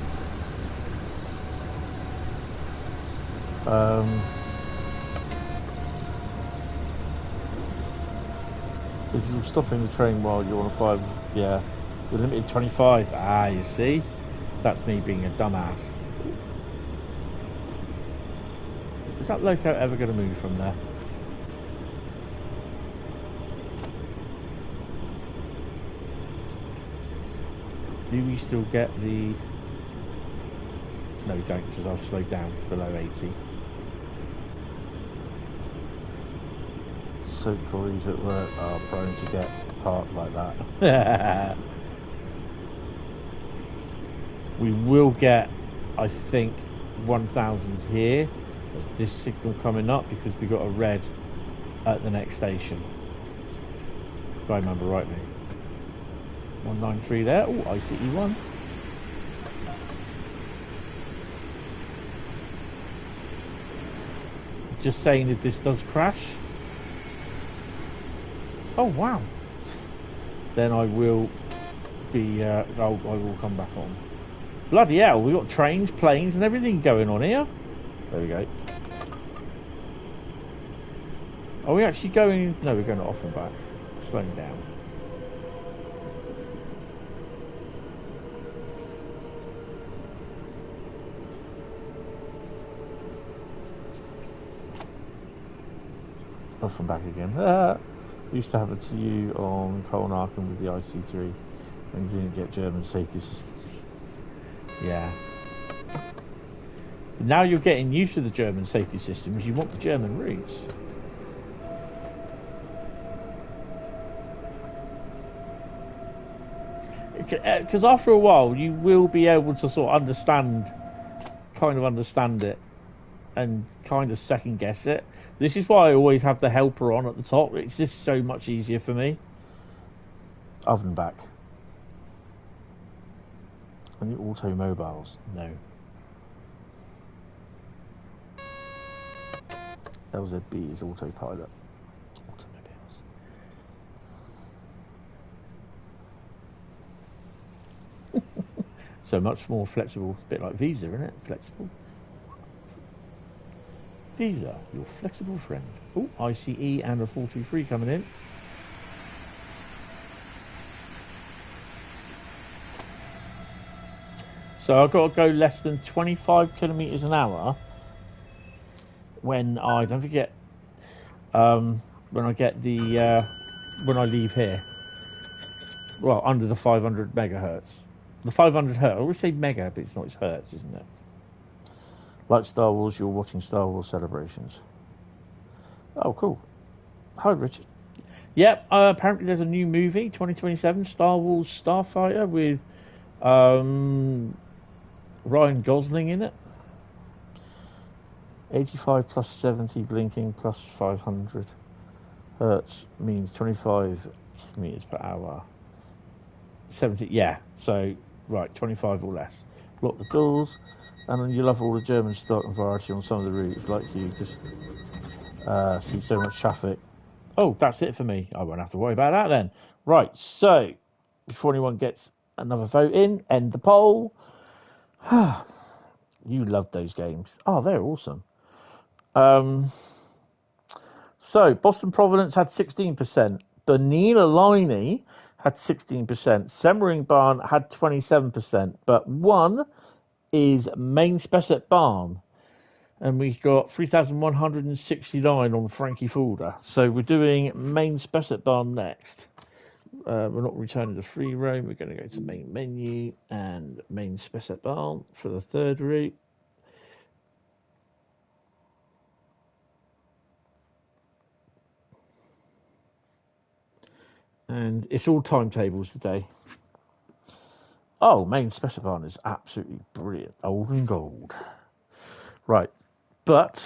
If you're stopping the train while you're on a 5, yeah, we're limited 25. Ah, you see? That's me being a dumbass. Is that loco ever going to move from there? Do we still get the... No, we don't, because I've slowed down below 80. Soap toys at work are prone to get parked like that. We will get, I think, 1,000 here. This signal coming up because we got a red at the next station. If I remember rightly. 193 there. Oh, ICE1. Just saying if this does crash. Oh wow. Then I will be. I will come back on. Bloody hell! We've got trains, planes, and everything going on here. There we go. Are we actually going? No, we're going off and back. Slowing down. Off and back again. Used to happen to you on Colnarken with the IC3 when you didn't get German safety systems. Yeah. But now you're getting used to the German safety systems. You want the German routes. Because after a while, you will be able to sort of understand it, and kind of second guess it. This is why I always have the helper on at the top. It's just so much easier for me. Oven back. Any automobiles? No. LZB is autopilot. Automobiles. So much more flexible. A bit like Visa, isn't it? Flexible. Visa, your flexible friend. Oh, ICE and a 423 coming in. So I've got to go less than 25 kilometers an hour when I don't forget when I get the when I leave here. Well, under the 500 megahertz. The 500 hertz. I always say mega, but it's not. It's hertz, isn't it? Like Star Wars, you're watching Star Wars Celebrations. Oh, cool. Hi, Richard. Yep, apparently there's a new movie, 2027, Star Wars Starfighter, with Ryan Gosling in it. 85 plus 70 blinking plus 500 hertz means 25 meters per hour. 70, yeah, so, right, 25 or less. Block the doors. And then you'll have all the German stock and variety on some of the routes, like you just see so much traffic. Oh, that's it for me. I won't have to worry about that then. Right, so before anyone gets another vote in, end the poll. You love those games. Oh, they're awesome. So Boston Providence had 16%. Bernina Liney had 16%. Semmering-Bahn had 27%. But one is Main-Spessart-Bahn, and we've got 3,169 on Frankfurt Fulda. So we're doing Main-Spessart-Bahn next. We're not returning to free roam. We're going to go to main menu and Main-Spessart-Bahn for the third route. And it's all timetables today. Oh, Main-Spessart-Bahn is absolutely brilliant. Old and gold. Right. But,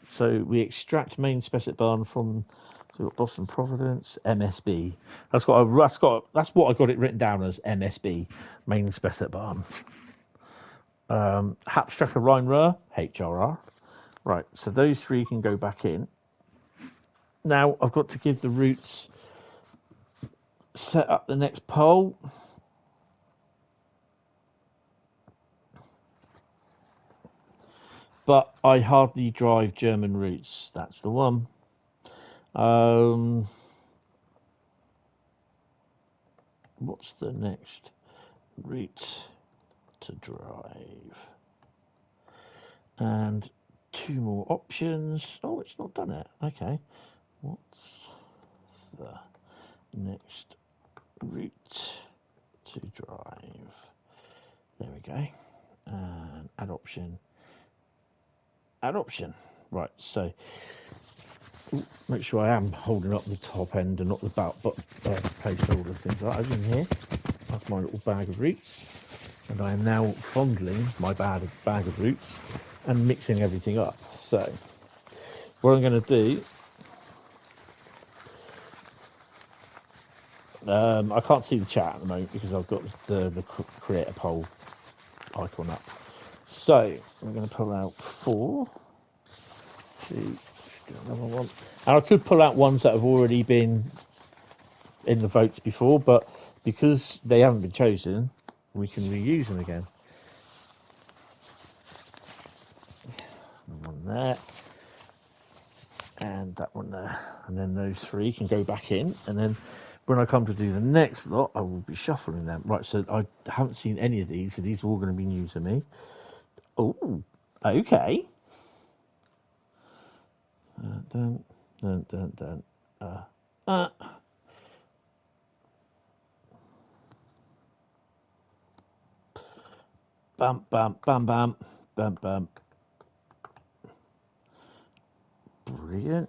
so we extract Main-Spessart-Bahn from, so we've got Boston Providence, MSB. That's what I got it written down as, MSB, Main-Spessart-Bahn. Hapstracker Rheinruhr, HRR. Right, so those three can go back in. Now I've got to give the routes, set up the next poll. But I hardly drive German routes. That's the one. What's the next route to drive? And two more options. Oh, it's not done it. Okay. What's the next route to drive? There we go. And add option. Add option. Right, so make sure I am holding up the top end and not the placeholder things like that. Over in here, that's my little bag of roots, and I am now fondling my bag of roots and mixing everything up. So what I'm going to do I can't see the chat at the moment because I've got the create a poll icon up. So we're going to pull out 4. See, still another one. And I could pull out ones that have already been in the votes before, but because they haven't been chosen, we can reuse them again. One there, and that one there, and then those 3 can go back in, and then when I come to do the next lot, I will be shuffling them. Right, so I haven't seen any of these, so these are all going to be new to me. Oh, okay. Dun, dun, dun, dun. Bam, bam, bam, bam, bam, bam. Brilliant.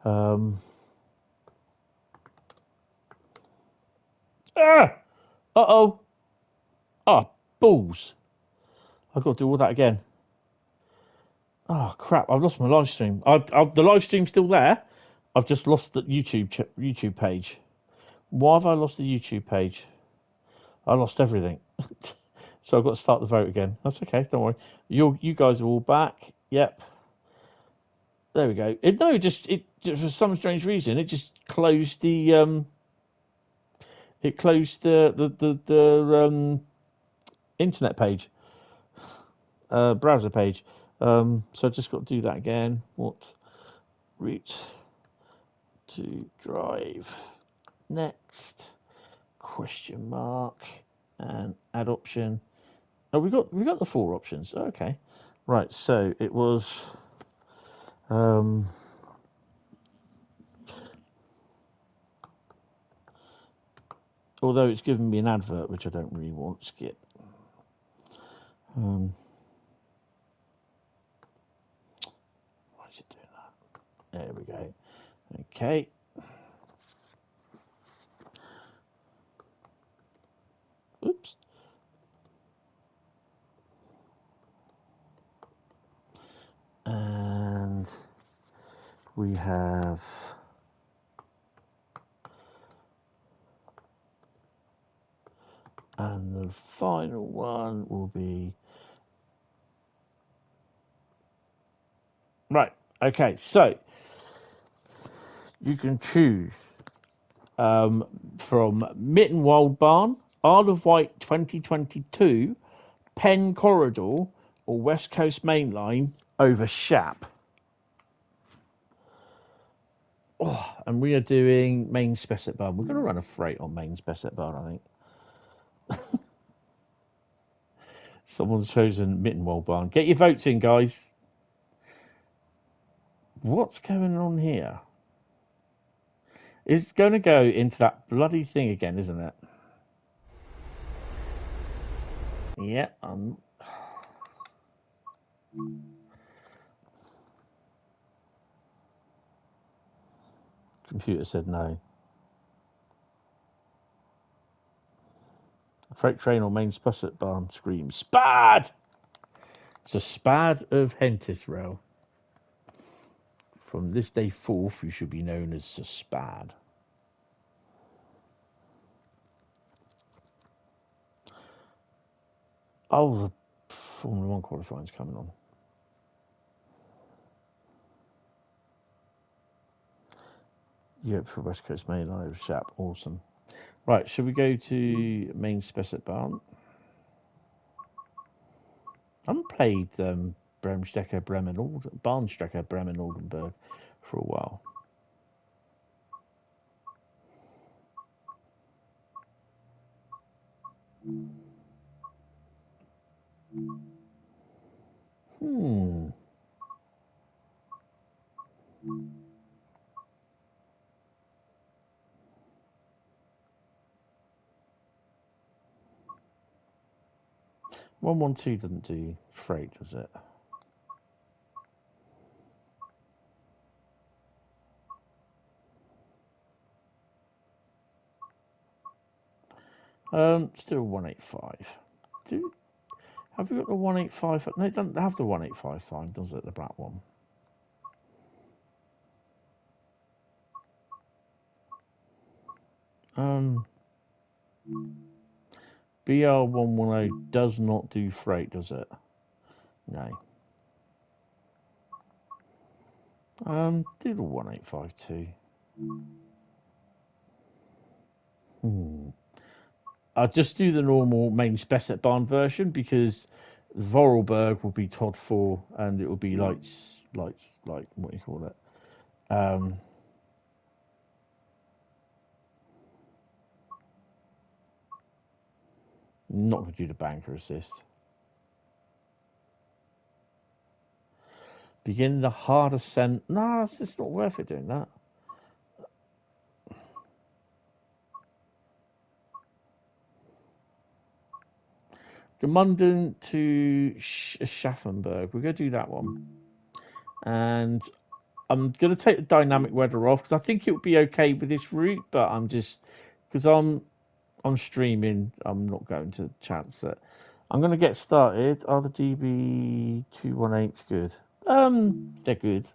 Uh-oh. Oh, balls. I've got to do all that again. Oh, crap. I've lost my live stream. The live stream's still there. I've just lost the YouTube page. Why have I lost the YouTube page? I lost everything. So I've got to start the vote again. That's okay. Don't worry. You guys are all back. Yep. There we go. Just for some strange reason, it just closed the internet page, browser page. So I just got to do that again. What route to drive next? Question mark and add option. Oh, we got the 4 options. Okay, right. So it was. Although it's given me an advert, which I don't really want. Skip. Why is it doing that? There we go. Okay. Oops. And we have and the final one will be right. Okay, so you can choose from Main-Spessart-Bahn, Isle of Wight 2022, Penn Corridor, or West Coast Main Line over Shap. Oh, and we are doing Main-Spessart-Bahn. We're going to run a freight on Main-Spessart-Bahn, I think. Someone's chosen Main-Spessart-Bahn. Get your votes in, guys. What's going on here? It's going to go into that bloody thing again, isn't it? Yeah. Computer said no. A freight train or Main-Spessart-Bahn screams SPAD! It's a SPAD of Hentis rail. From this day forth, you should be known as a SPAD. Oh, the Formula 1 qualifying's coming on. Europe for West Coast Main Line over Shap. Awesome. Right, should we go to Main-Spessart-Bahn? I haven't played Bahnstrecke Bremen-Oldenburg for a while. One 112 doesn't do freight, does it? Still 185. Have we got the 185? No, it doesn't have the 1855, does it? The black one. BR110 does not do freight, does it? No. Do the 1852. I'll just do the normal Main-Spessart-Bahn version because Vorarlberg will be Todd 4 and it will be like what do you call it? Not going to do the banker assist. Begin the hard ascent. No, it's just not worth it doing that. Gemünden to Schaffenburg. We're going to do that one. And I'm going to take the dynamic weather off because I think it would be okay with this route, but I'm just because I'm streaming. I'm not going to chance it. I'm going to get started. Are the DB218s good? They're good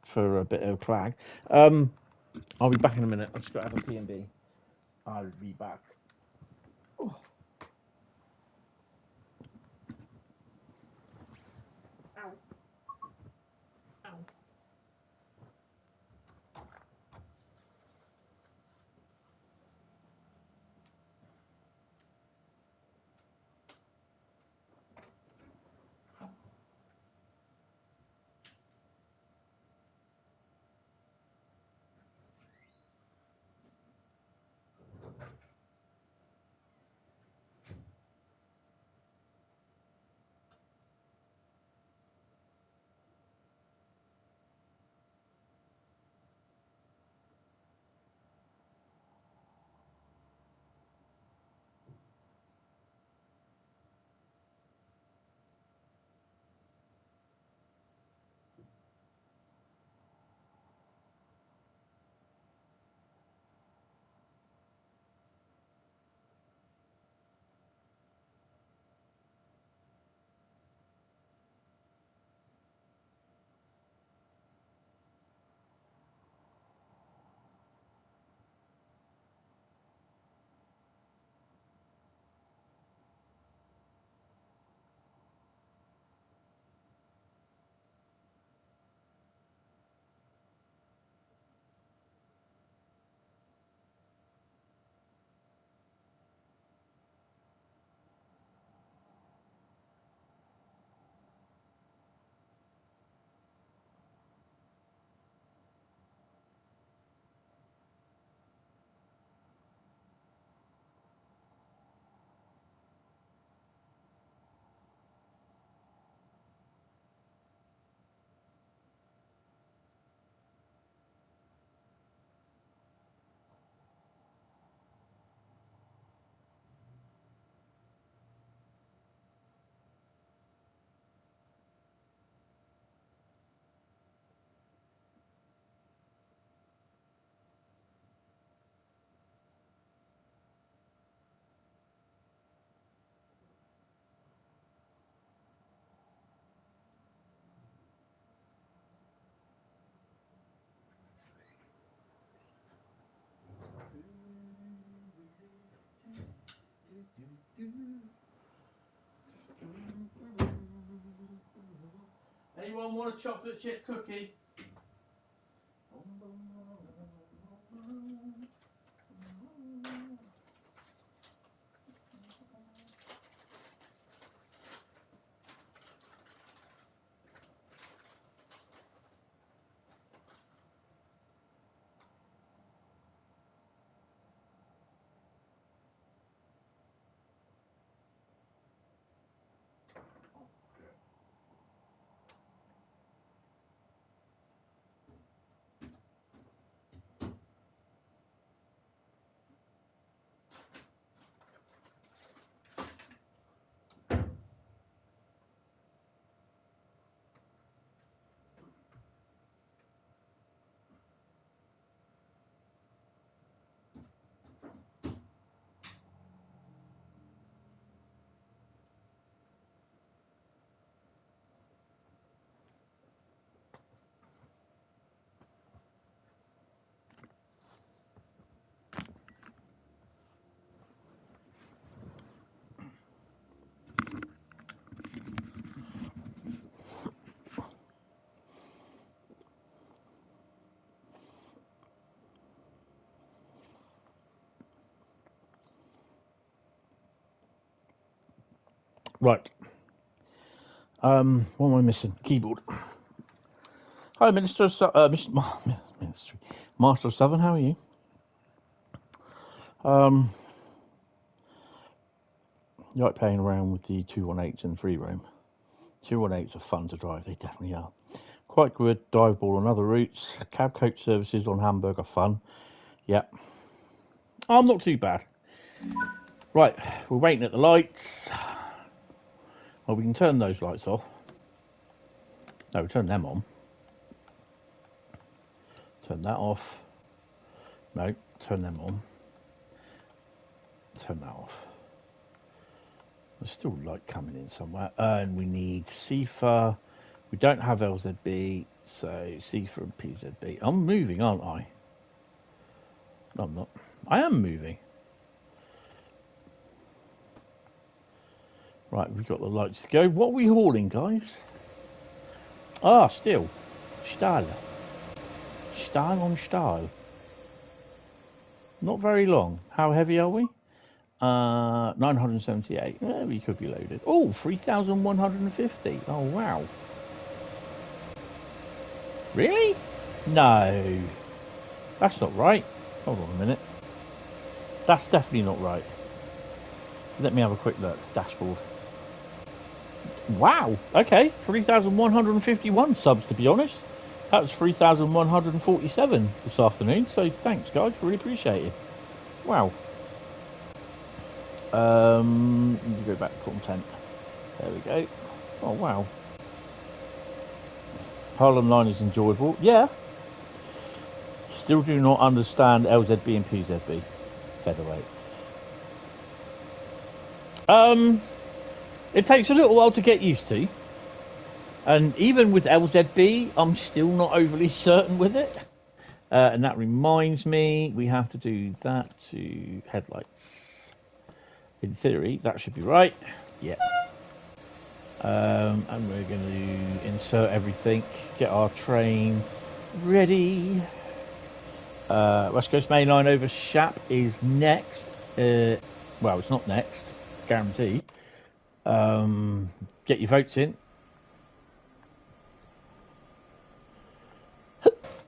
for a bit of clag. I'll be back in a minute. I've just got to have a P&B. I'll be back. Oh. Ow. Ow. Anyone want a chocolate chip cookie? Right. What am I missing? Keyboard. Hi, Minister of Ministry. Master of Southern, how are you? You like playing around with the 218s and free roam. 218s are fun to drive, they definitely are. Quite good, dive ball on other routes. Cab coach services on Hamburg are fun. Yeah. I'm not too bad. Right, we're waiting at the lights. Well, we can turn those lights off. No, turn them on. Turn that off. No, turn them on. Turn that off. There's still light coming in somewhere. And we need CIFA. We don't have LZB, so CIFA and PZB. I'm moving, aren't I? No, I'm not. I am moving. Right, we've got the lights to go. What are we hauling, guys? Ah, steel. Stahl. Stahl on Stahl. Not very long. How heavy are we? 978. We could be loaded. Oh, 3,150. Oh, wow. Really? No. That's not right. Hold on a minute. That's definitely not right. Let me have a quick look. Dashboard. Wow. Okay. 3,151 subs, to be honest. That was 3,147 this afternoon. So thanks, guys. Really appreciate it. Wow. Let me go back to content. There we go. Oh, wow. Harlem Line is enjoyable. Yeah. Still do not understand LZB and PZB. Featherweight. It takes a little while to get used to. And even with LZB, I'm still not overly certain with it. And that reminds me, we have to do that to headlights. In theory, that should be right. Yeah. And we're going to insert everything, get our train ready. West Coast Main Line over Shap is next. Well, it's not next, guaranteed. Get your votes in.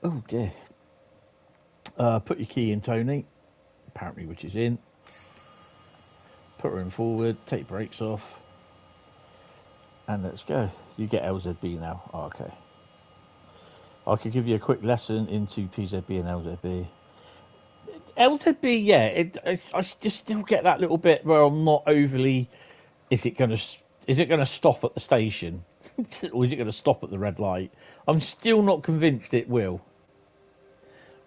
Oh dear. Put your key in, Tony. Apparently, which is in. Put her in forward. Take brakes off. And let's go. You get LZB now. Oh, okay. I could give you a quick lesson into PZB and LZB. LZB, yeah. I just still get that little bit where I'm not overly. Is it going to stop at the station, or is it going to stop at the red light? I'm still not convinced it will.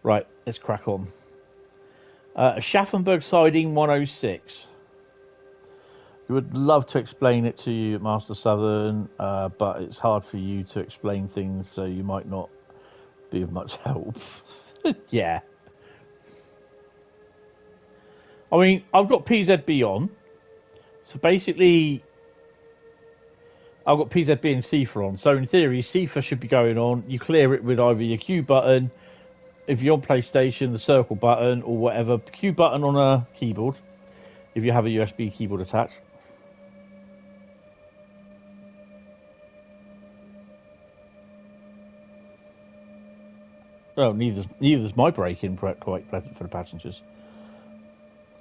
Right, let's crack on. Schaffenburg siding 106. We would love to explain it to you, Master Southern, but it's hard for you to explain things, so you might not be of much help. Yeah. I mean, I've got PZB on. So basically, I've got PZB and CIFA on. So in theory, CIFA should be going on. You clear it with either your Q button, if you're on PlayStation, the circle button, or whatever. Q button on a keyboard, if you have a USB keyboard attached. Oh, neither's my braking quite pleasant for the passengers.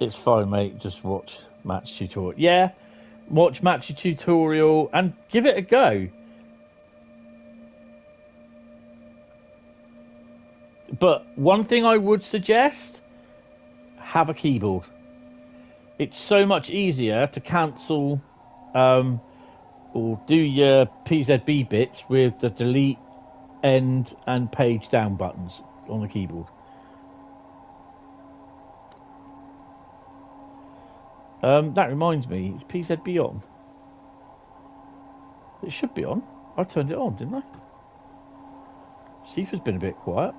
It's fine, mate. Just watch match tutorial. Yeah, watch match tutorial and give it a go. But one thing I would suggest, have a keyboard. It's so much easier to cancel or do your PZB bits with the delete, end and page down buttons on the keyboard. That reminds me, is PZB on? It should be on. I turned it on, didn't I? CIFA's been a bit quiet.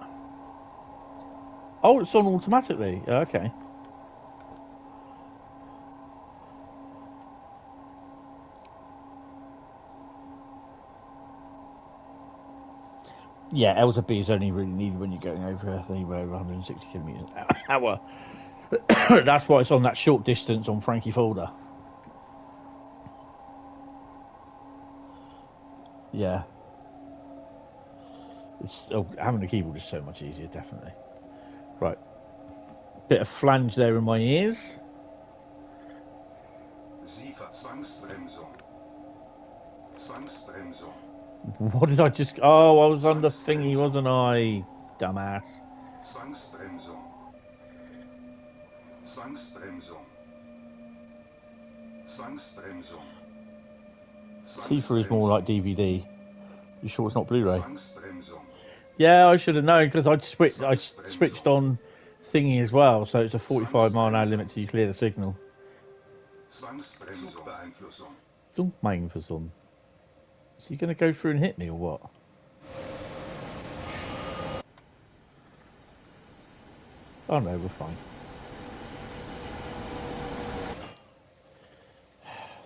Oh, it's on automatically. Okay. Yeah, LZB is only really needed when you're going over anywhere 160 kilometres an hour. That's why it's on that short distance on Frankfurt Fulda. Yeah. Having a keyboard is so much easier, definitely. Right. Bit of flange there in my ears. What did I just... Oh, I was on the thingy, wasn't I? Dumbass. See-through is more like DVD. You sure it's not Blu-ray? Yeah, I should have known because I switched on thingy as well, so it's a 45-mile-an-hour limit till you clear the signal. Zugbeeinflussung. Is he going to go through and hit me or what? Oh no, we're fine.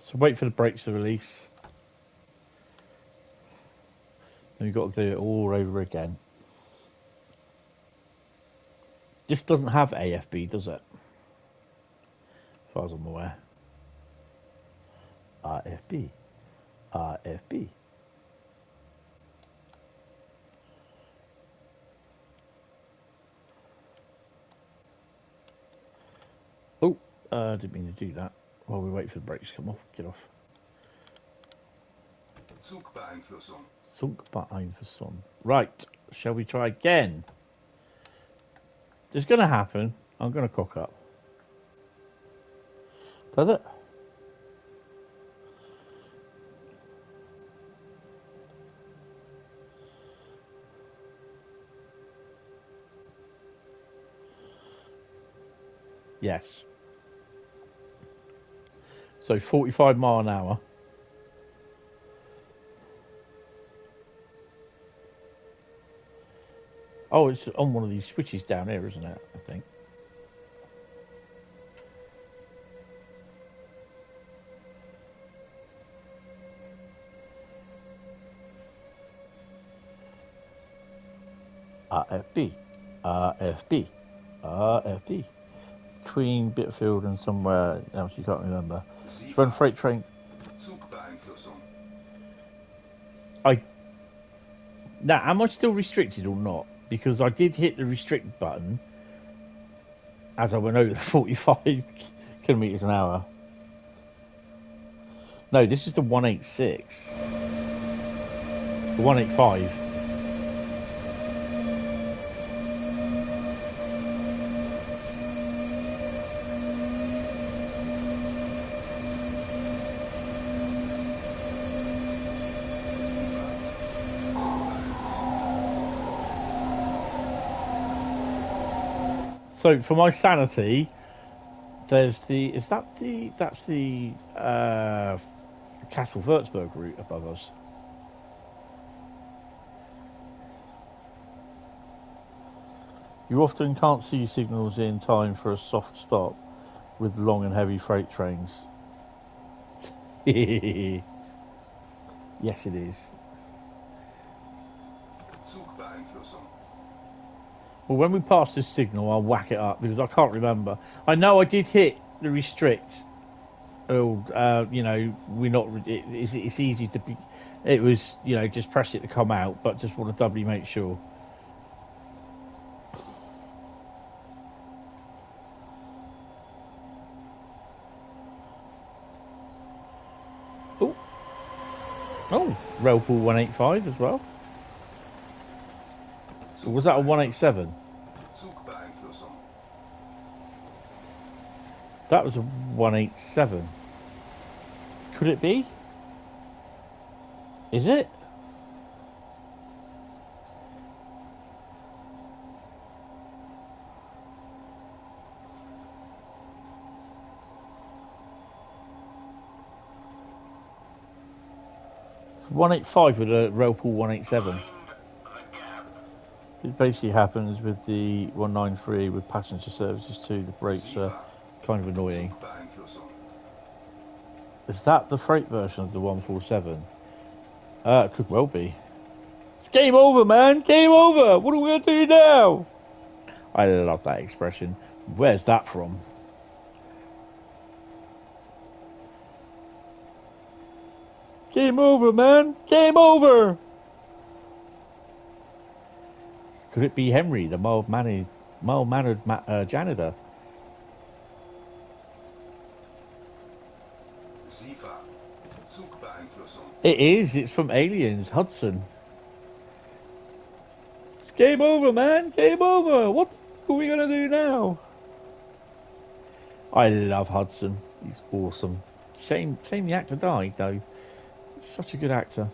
So wait for the brakes to release. Then you've got to do it all over again. This doesn't have AFB, does it? As far as I'm aware. RFB. RFB. Oh, didn't mean to do that. While we wait for the brakes to come off. Get off. Zugbeeinflussung. Right, shall we try again? This is going to happen. I'm going to cock up. Does it? Yes. So 45 mile an hour. Oh, it's on one of these switches down here, isn't it? I think. RFB. RFB. RFB. Between Bitfield and somewhere else you can't remember. It's when freight train. Now, am I still restricted or not? Because I did hit the restrict button as I went over the 45 kilometers an hour. No, this is the 186. The 185. So for my sanity, there's that's the Castle Würzburg route above us. You often can't see signals in time for a soft stop with long and heavy freight trains. Yes, it is. Well, when we pass this signal, I'll whack it up because I can't remember. I know I did hit the restrict. Oh, you know, we're not. It's easy to be. It was, you know, just press it to come out, but just want to doubly make sure. Oh, Railpool 185 as well. Or was that a 187? That was a 187. Could it be? Is it? It's 185 with a Railpool 187. It basically happens with the 193 with passenger services too. The brakes are kind of annoying. Is that the freight version of the 147? It could well be. It's game over, man! Game over! What are we going to do now? I love that expression. Where's that from? Game over, man. Game over. Could it be Henry, the mild-mannered janitor? It is. It's from Aliens. Hudson. It's game over, man. Game over. What are we gonna do now? I love Hudson. He's awesome. Shame the actor died though. He's such a good actor.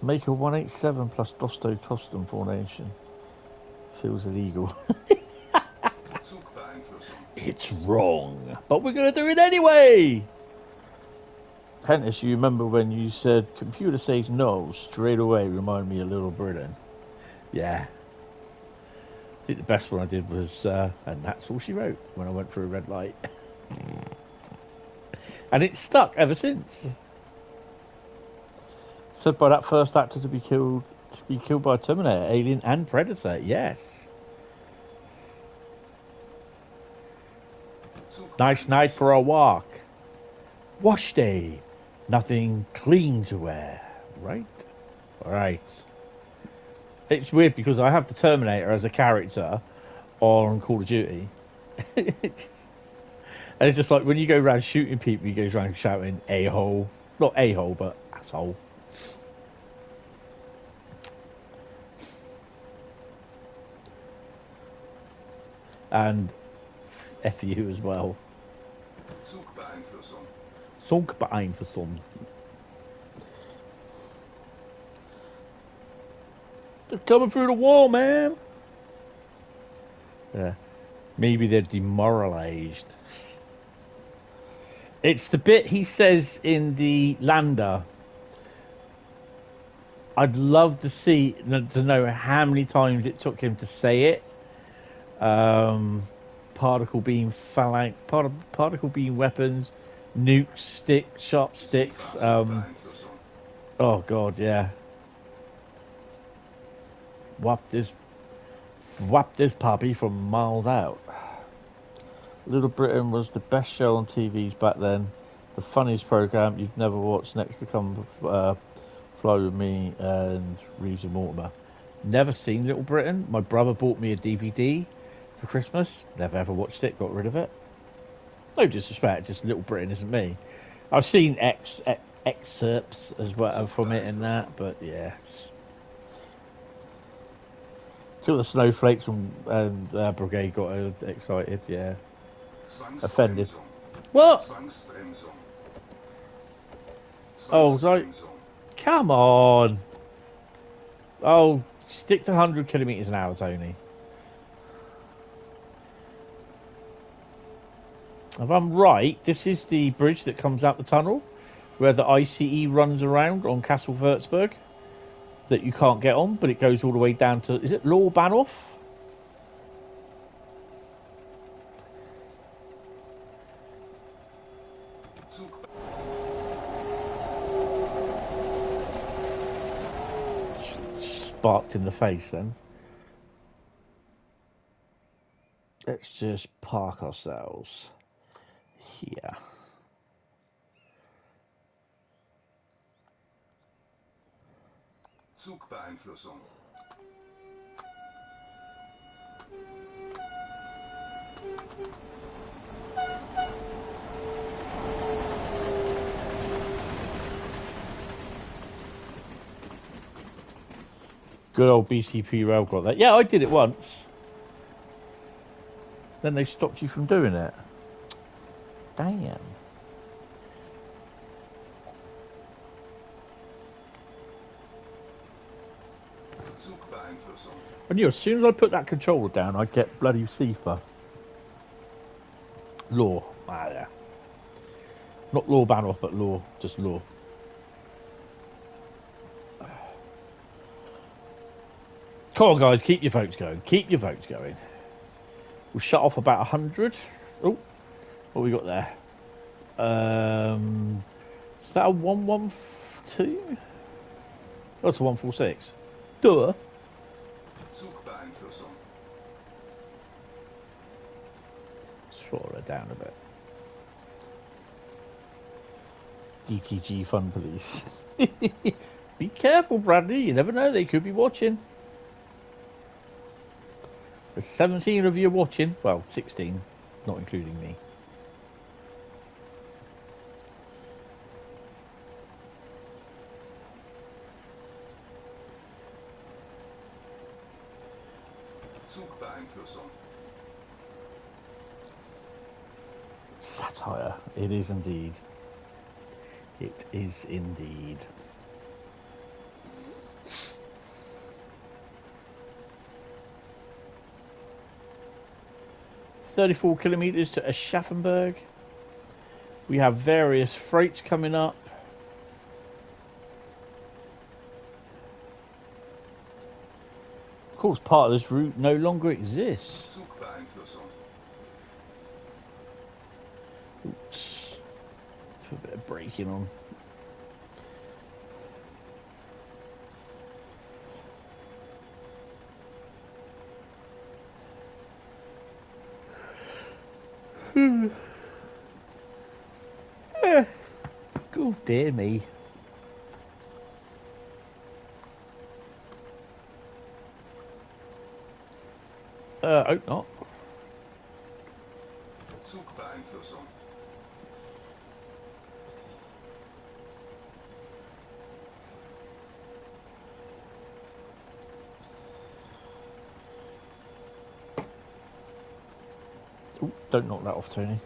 Make a 187 plus Dostotoston formation. Feels illegal. It's wrong, but we're gonna do it anyway. Hentis, you remember when you said computer says no straight away? Remind me of Little Britain. Yeah. I think the best one I did was, and that's all she wrote when I went through a red light. And it's stuck ever since. Said by that first actor to be killed by a Terminator, Alien, and Predator. Yes. Nice night for a walk. Wash day. Nothing clean to wear. Right? Right. It's weird because I have the Terminator as a character on Call of Duty. And it's just like when you go around shooting people, you go around shouting a-hole. Not a-hole, but asshole. And F you as well. Zugbeeinflussung. They're coming through the wall, man. Yeah. Maybe they're demoralized. It's the bit he says in the lander. I'd love to know how many times it took him to say it. Particle beam phalanx, particle beam weapons, nukes, sharp sticks. Oh god, yeah. Whap this puppy from miles out. Little Britain was the best show on TVs back then. The funniest program you've never watched. Next to come, Fly With Me and Reeves and Mortimer. Never seen Little Britain. My brother bought me a DVD for Christmas. Never ever watched it. Got rid of it. No disrespect, just Little Britain isn't me. I've seen excerpts as well from it and that, but yeah. Till the snowflakes and Brigade got excited, yeah. Offended. What? Oh, so come on. Oh, stick to 100 kilometers an hour, Tony. If I'm right, this is the bridge that comes out the tunnel where the ICE runs around on Castle Würzburg that you can't get on, but it goes all the way down to, is it Law Bahnhof? Sparked in the face then. Let's just park ourselves here. Zugbeeinflussung. Good old BCP rail got that. Yeah, I did it once. Then they stopped you from doing it. Damn. I knew as soon as I put that controller down, I'd get bloody FIFA. Law. Ah, yeah. Not Law Bahnhof, but Law. Just Law. Come on, guys. Keep your votes going. Keep your votes going. We'll shut off about 100. Oh, what we got there? Is that a 112? That's a 146. Duh. that down a bit. DTG Fun Police. Be careful, Bradley. You never know. They could be watching. There's 17 of you watching. Well, 16, not including me. Satire. It is indeed. It is indeed. "34 kilometres to Aschaffenburg. We have various freights coming up. Of course, part of this route no longer exists. Oops. Put a bit of braking on. God dear me. Hope not. Ooh, don't knock that off, Tony.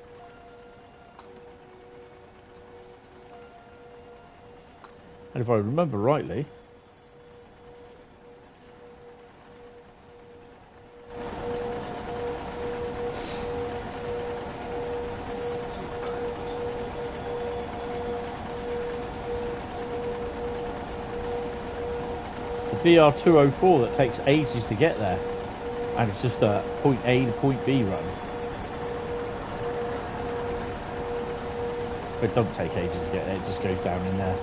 And if I remember rightly, the BR204 that takes ages to get there, and it's just a point A to point B run. But it doesn't take ages to get there, it just goes down in there.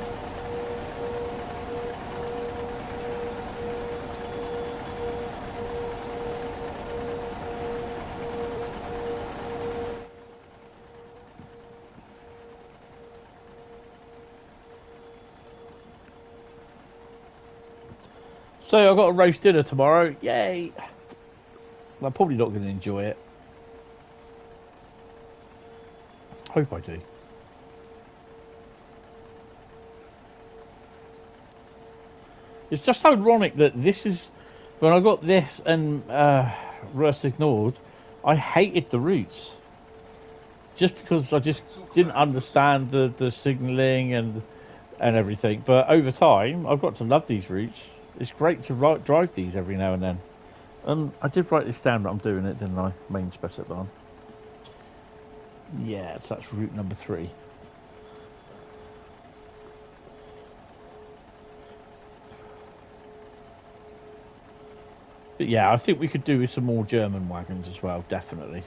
So I've got a roast dinner tomorrow. Yay! I'm probably not going to enjoy it. Hope I do. It's just ironic that this is... When I got this and Rust ignored, I hated the routes. Just because I just didn't understand the signalling and everything. But over time, I've got to love these routes. It's great to drive these every now and then. I did write this down, but I'm doing it, didn't I? Main-Spessart-Bahn. Yeah, so that's route number 3. But yeah, I think we could do with some more German wagons as well, definitely.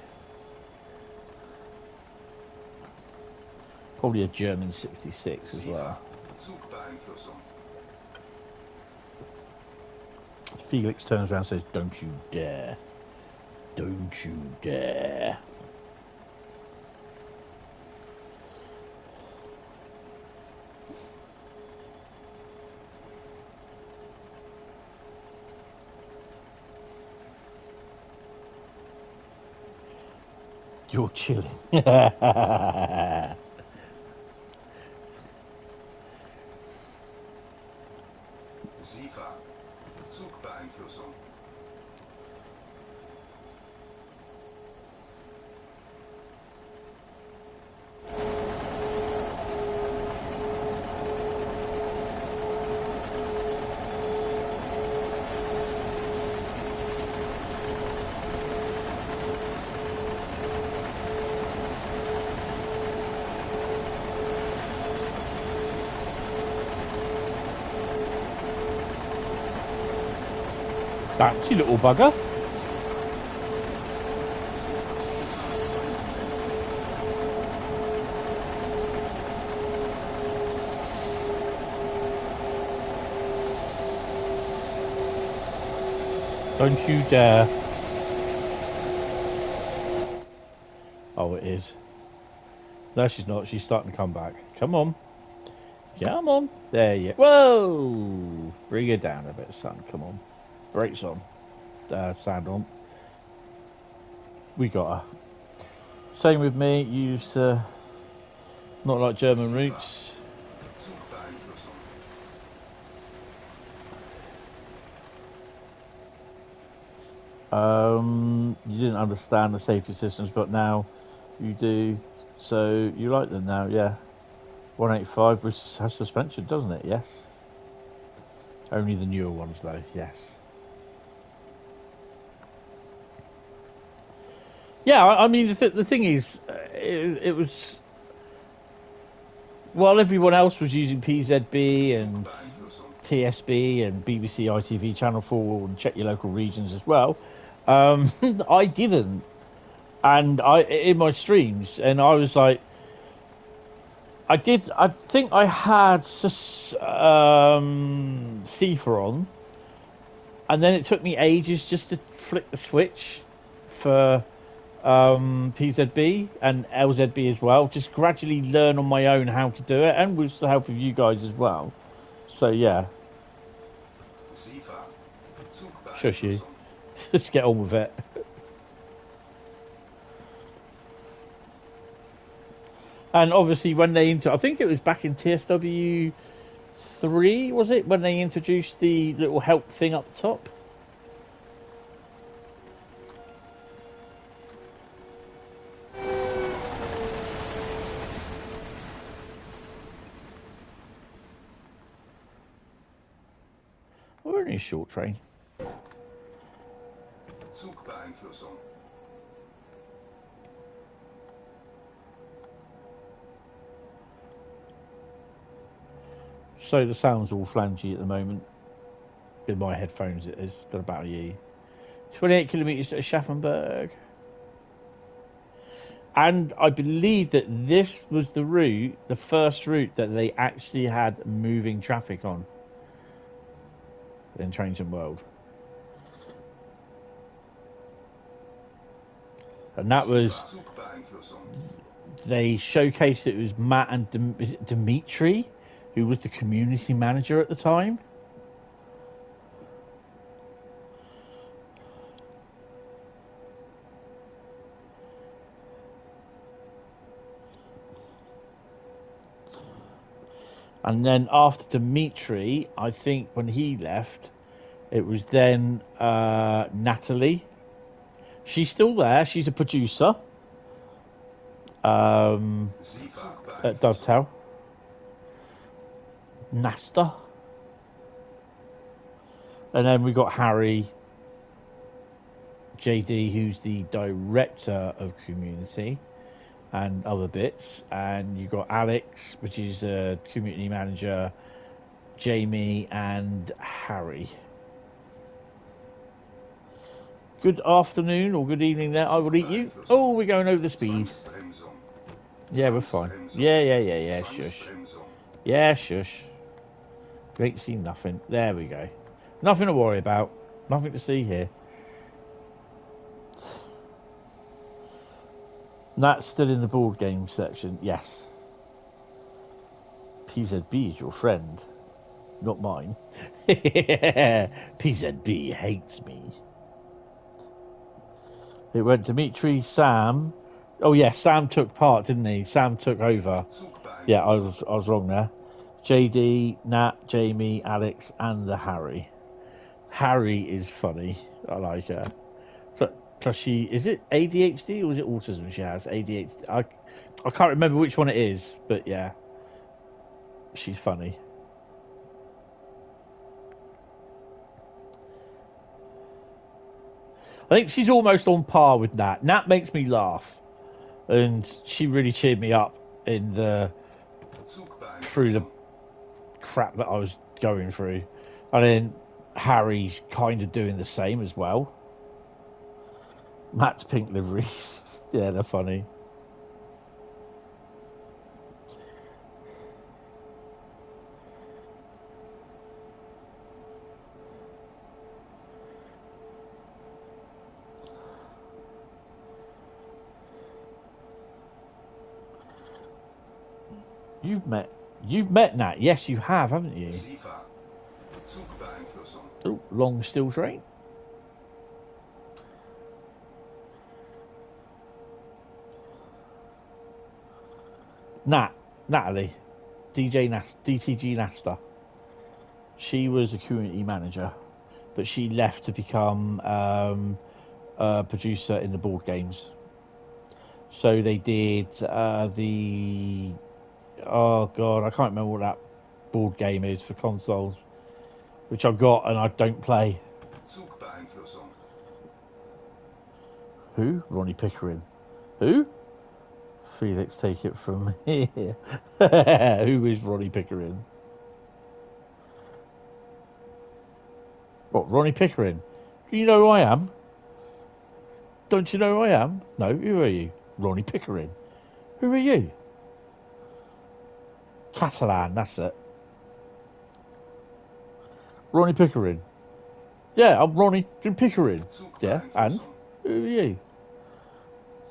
Probably a German 66 as well. Felix turns around and says, "Don't you dare. Don't you dare." You're chilling. That's your little bugger. Don't you dare. Oh, it is. No, she's not. She's starting to come back. Come on. Come on. There you go. Whoa! Bring her down a bit, son. Come on. Brakes on. Sand on. We got her. Same with me. Use not like German routes. You didn't understand the safety systems, but now you do. So you like them now, yeah. 185 has suspension, doesn't it? Yes. Only the newer ones, though. Yes. Yeah, I mean, the thing is, it was while everyone else was using PZB and TSB and BBC ITV Channel 4 and check your local regions as well. I didn't, and I in my streams, and I was like, I did. I think I had CIFA on, and then it took me ages just to flick the switch for PZB and LZB as well. Just gradually learn on my own how to do it, and with the help of you guys as well. So yeah. Shush you. Just get on with it. And obviously, when they I think it was back in TSW 3, was it, when they introduced the little help thing up the top? We're only a short train. So the sound's all flangy at the moment. In my headphones it is. Don't know about you. 28 kilometres to Schaffenburg. And I believe that this was the route, the first route that they actually had moving traffic on in Trains and World. And that was, they showcased it was Matt and is it Dimitri, who was the community manager at the time. And then after Dimitri, I think when he left, it was then Natalie. She's still there. She's a producer at Dovetail. Nasta. And then we got Harry JD, who's the director of community and other bits. And you got Alex, which is a community manager, Jamie and Harry. Good afternoon or good evening there. I will eat you. Oh, we're going over the speed. Yeah, we're fine. Yeah. Shush. Yeah, shush. You ain't seen nothing. There we go. Nothing to worry about. Nothing to see here. That's still in the board game section. Yes. PZB is your friend. Not mine. PZB hates me. It went Dimitri, Sam. Oh yeah, Sam took part, didn't he? Sam took over. Yeah, I was wrong there. JD, Nat, Jamie, Alex, and the Harry. Harry is funny. I like her. Plus she, is it ADHD or is it autism she has? ADHD. I can't remember which one it is, but yeah. She's funny. I think she's almost on par with Nat. Nat makes me laugh. And she really cheered me up in through the crap that I was going through. And then Harry's kind of doing the same as well. Matt's pink liveries. Yeah, they're funny. You've met Nat. Yes, you have, haven't you? Oh, long steel train. Natalie, DTG Nasta. She was a community manager, but she left to become a producer in the board games. So they did oh god, I can't remember what that board game is for consoles, which I've got and I don't play. Who? Ronnie Pickering. Who? Felix, take it from here. Who is Ronnie Pickering? What, Ronnie Pickering? Do you know who I am? Don't you know who I am? No, who are you? Ronnie Pickering. Who are you? Catalan, that's it. Ronnie Pickering. Yeah, I'm Ronnie Pickering. Yeah, and? Who are you?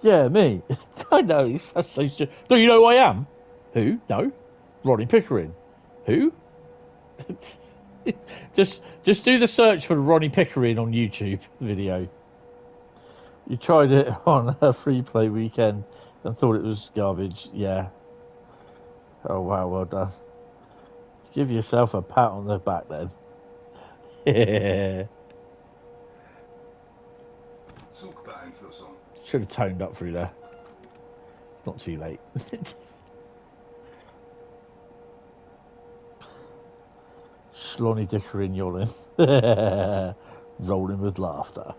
Yeah, me. I know, that's so stupid. Do you know who I am? Who? No. Ronnie Pickering. Who? just do the search for Ronnie Pickering on YouTube video. You tried it on a free play weekend and thought it was garbage. Yeah. Oh wow, well done. Give yourself a pat on the back then. Yeah. Should have toned up through there. It's not too late. Schlonny Dickering yawning. Rolling with laughter.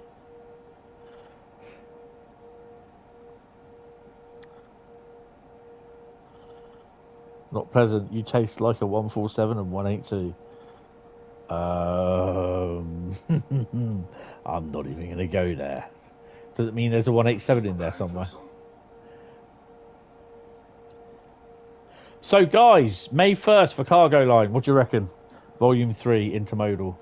Not pleasant. You taste like a 147 and 182. I'm not even going to go there. Does it mean there's a 187 in there somewhere? So, guys, May 1st for Cargo Line. What do you reckon? Volume 3, Intermodal.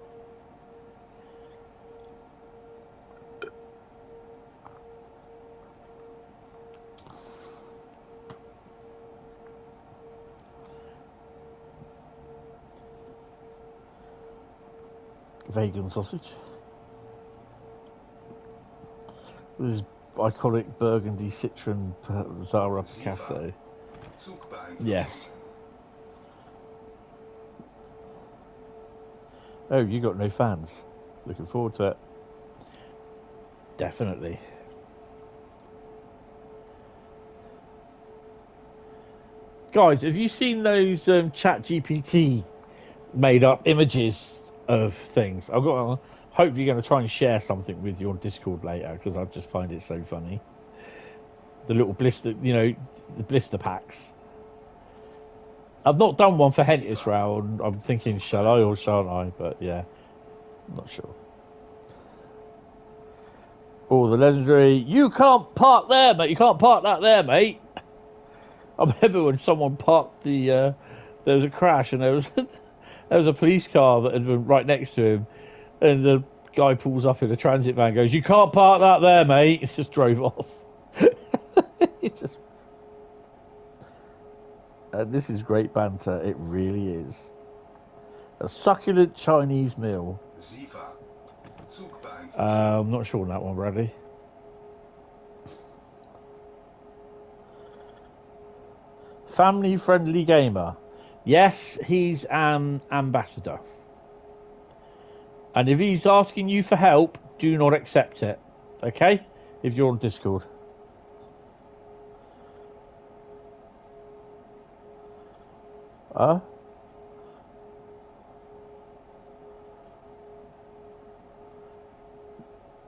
Vegan sausage. This is iconic burgundy citron Zara Picasso. Yes. Oh, you got no fans. Looking forward to it. Definitely. Guys, have you seen those Chat GPT made up images of things? Hope you're going to try and share something with you on Discord later, because I just find it so funny. The little blister, the blister packs. I've not done one for Hentis round. I'm thinking, shall I or shan't I? But yeah, I'm not sure. Oh, the legendary, you can't park there, mate. You can't park that there, mate. I remember when someone parked there was a crash and there was a police car that had been right next to him, and the guy pulls up in a transit van and goes, you can't park that there, mate. It just drove off. This is great banter. It really is. A succulent Chinese meal. I'm not sure on that one, Bradley. Family-friendly gamer. Yes, he's an ambassador. And if he's asking you for help, do not accept it. Okay? If you're on Discord.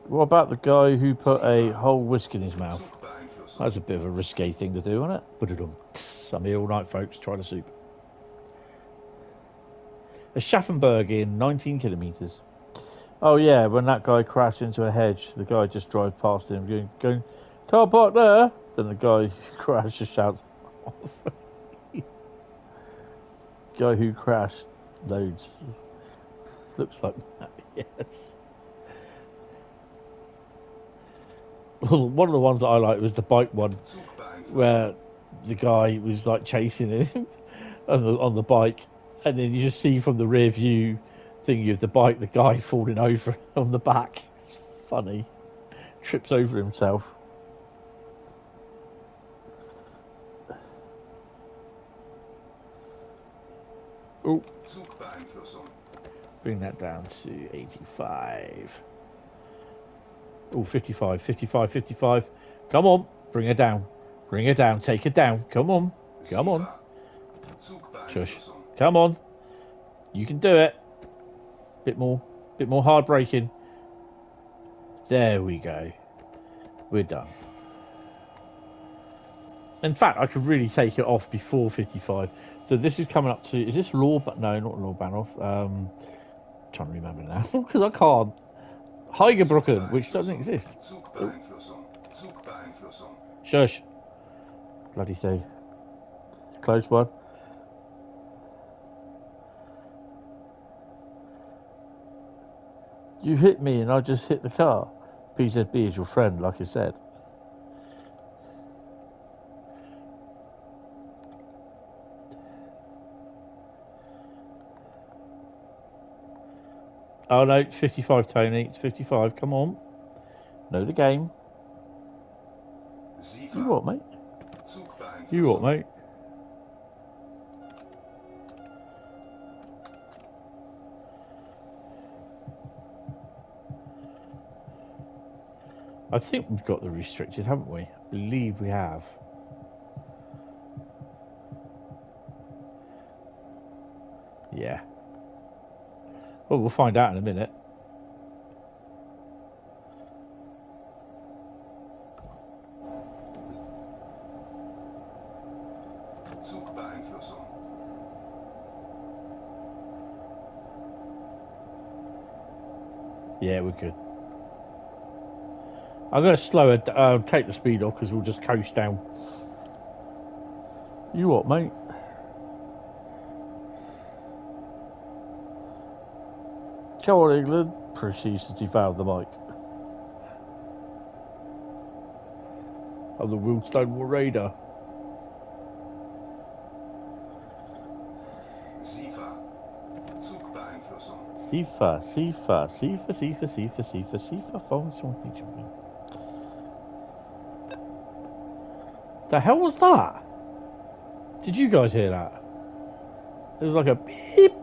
What about the guy who put a whole whisk in his mouth? That's a bit of a risque thing to do, isn't it? But I'm here all night, folks. Try the soup. A Schaffenberg in 19 kilometres. Oh yeah, when that guy crashed into a hedge, the guy just drove past him, going, car park there. Then the guy who crashed just shouts, guy who crashed loads. Looks like that, yes. One of the ones that I liked was the bike one, where the guy was like chasing him, on the bike, and then you just see from the rear view thingy of the bike the guy falling over on the back. It's funny. Trips over himself. Oh. Bring that down to 85. Oh, 55, 55, 55. Come on, bring her down. Bring her down, take her down. Come on, come on. Shush. Come on. You can do it. Bit more hard braking. There we go. We're done. In fact, I could really take it off before 55. So this is coming up to... Is this Law... No, not Law Bahnhof. Trying to remember now. Because I can't. Heigerbrücken, which doesn't exist. Oh. Shush. Bloody thing. Close one. You hit me and I just hit the car. PZB is your friend, like I said. Oh no, it's 55, Tony. It's 55. Come on. Know the game. You what, mate? You what, mate? I think we've got the restricted, haven't we? I believe we have. Yeah. Well, we'll find out in a minute. Yeah, we're good. I'm going to slow it, take the speed off because we'll just coast down. You what, mate? Come on, England. Proceeds to devour the mic. I'm the Wildstone War Raider. Sifa, Function. The hell was that? Did you guys hear that? It was like a beep.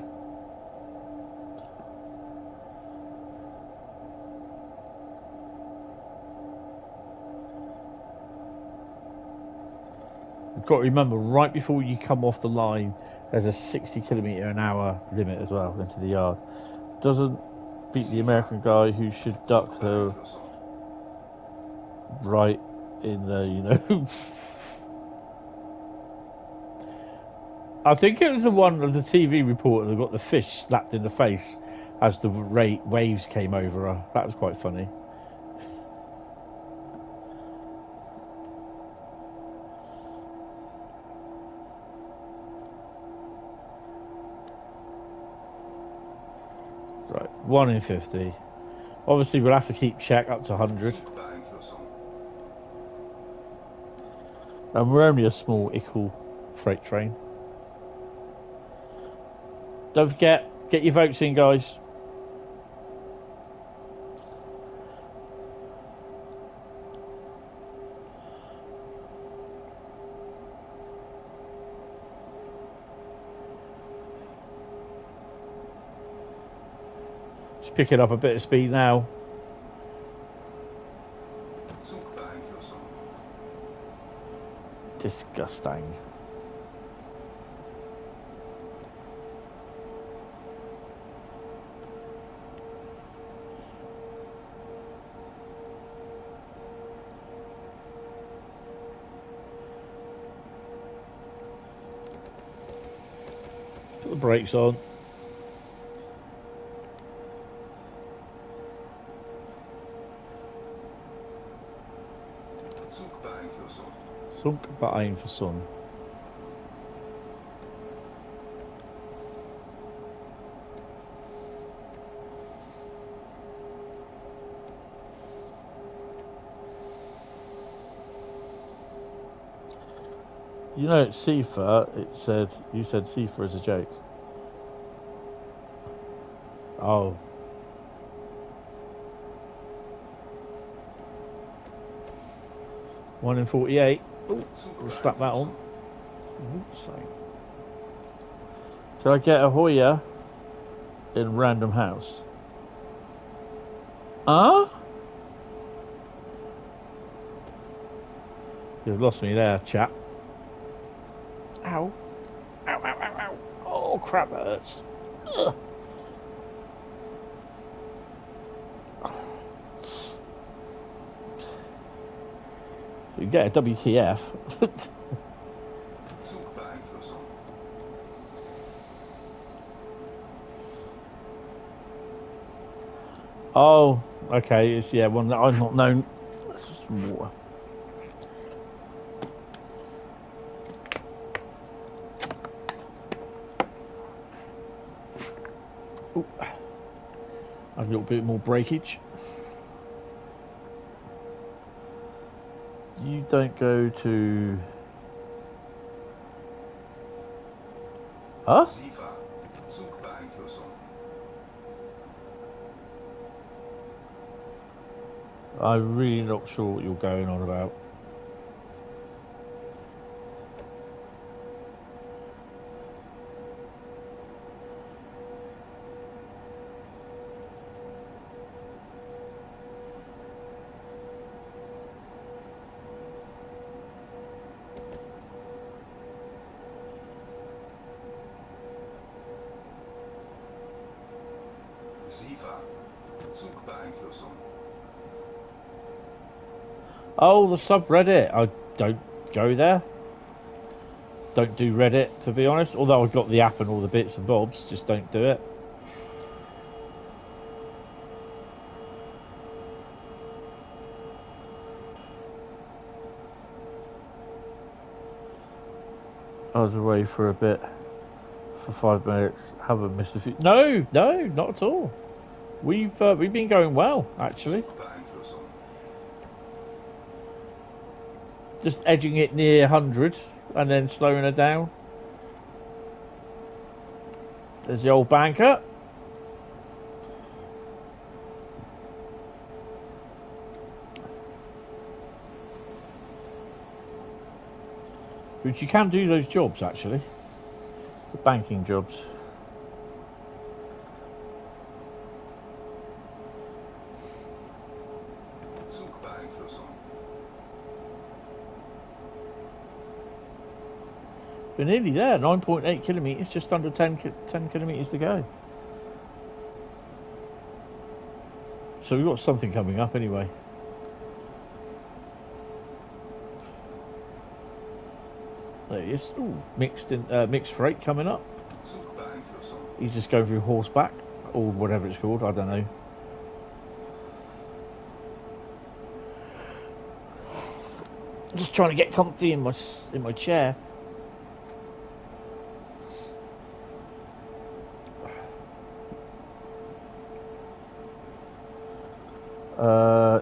You've got to remember, right before you come off the line, there's a 60 km/h limit as well into the yard. Doesn't beat the American guy who should duck the right in the, you know. I think it was the one of the TV reporter that got the fish slapped in the face as the waves came over her. That was quite funny. Right, 1 in 50. Obviously, we'll have to keep check up to 100. And we're only a small equal freight train. Don't forget, get your votes in, guys. Just picking up a bit of speed now. Disgusting. Put the brakes on. Zugbein for Sun. You know, it's Sifa. You said Sifa as a joke. Oh. One in 48. Ooh, we'll slap that on. Can I get a Hoya in random house? Huh? You've lost me there, chap. Ow. Ow, ow, ow, ow. Oh, crap, that hurts. Ugh. You can get a WTF. Oh, okay. It's one that I've not known. Ooh. A little bit more breakage. You don't go to... Huh? I'm really not sure what you're going on about. Oh, the subreddit. I don't go there. Don't do Reddit, to be honest. Although I've got the app and all the bits and bobs, just don't do it. I was away for a bit, for 5 minutes. Haven't missed a few. No, not at all. We've been going well, actually. Just edging it near 100 and then slowing her down. There's the old banker. Which you can do those jobs, actually. The banking jobs. We're nearly there, 9.8 kilometres, just under 10 kilometres to go. So we've got something coming up anyway. There he is. Ooh, mixed freight coming up. He's just going through horseback, or whatever it's called, I don't know. I'm just trying to get comfy in my chair.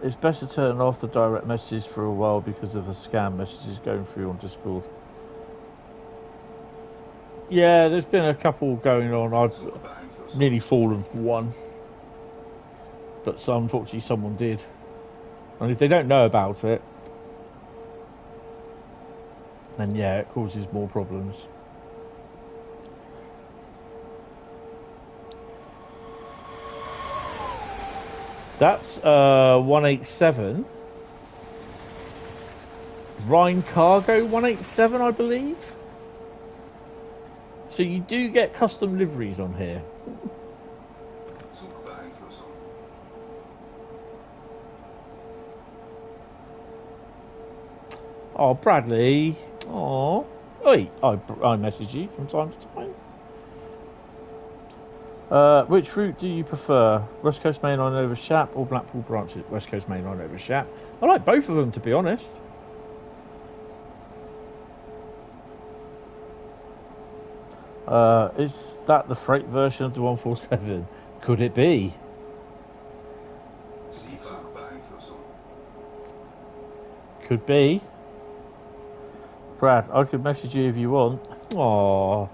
It's better to turn off the direct messages for a while because of the scam messages going through on Discord. Yeah, there's been a couple going on. I've nearly fallen for one. But unfortunately someone did. And if they don't know about it, then yeah, it causes more problems. That's 187. Rhine Cargo 187, I believe. So you do get custom liveries on here. Oh, Bradley. Oh, oi, I message you from time to time. Which route do you prefer? West Coast Main Line over Shap or Blackpool Branch West Coast Main Line over Shap? I like both of them, to be honest. Is that the freight version of the 147? Could it be? Could be. Brad, I could message you if you want. Aww.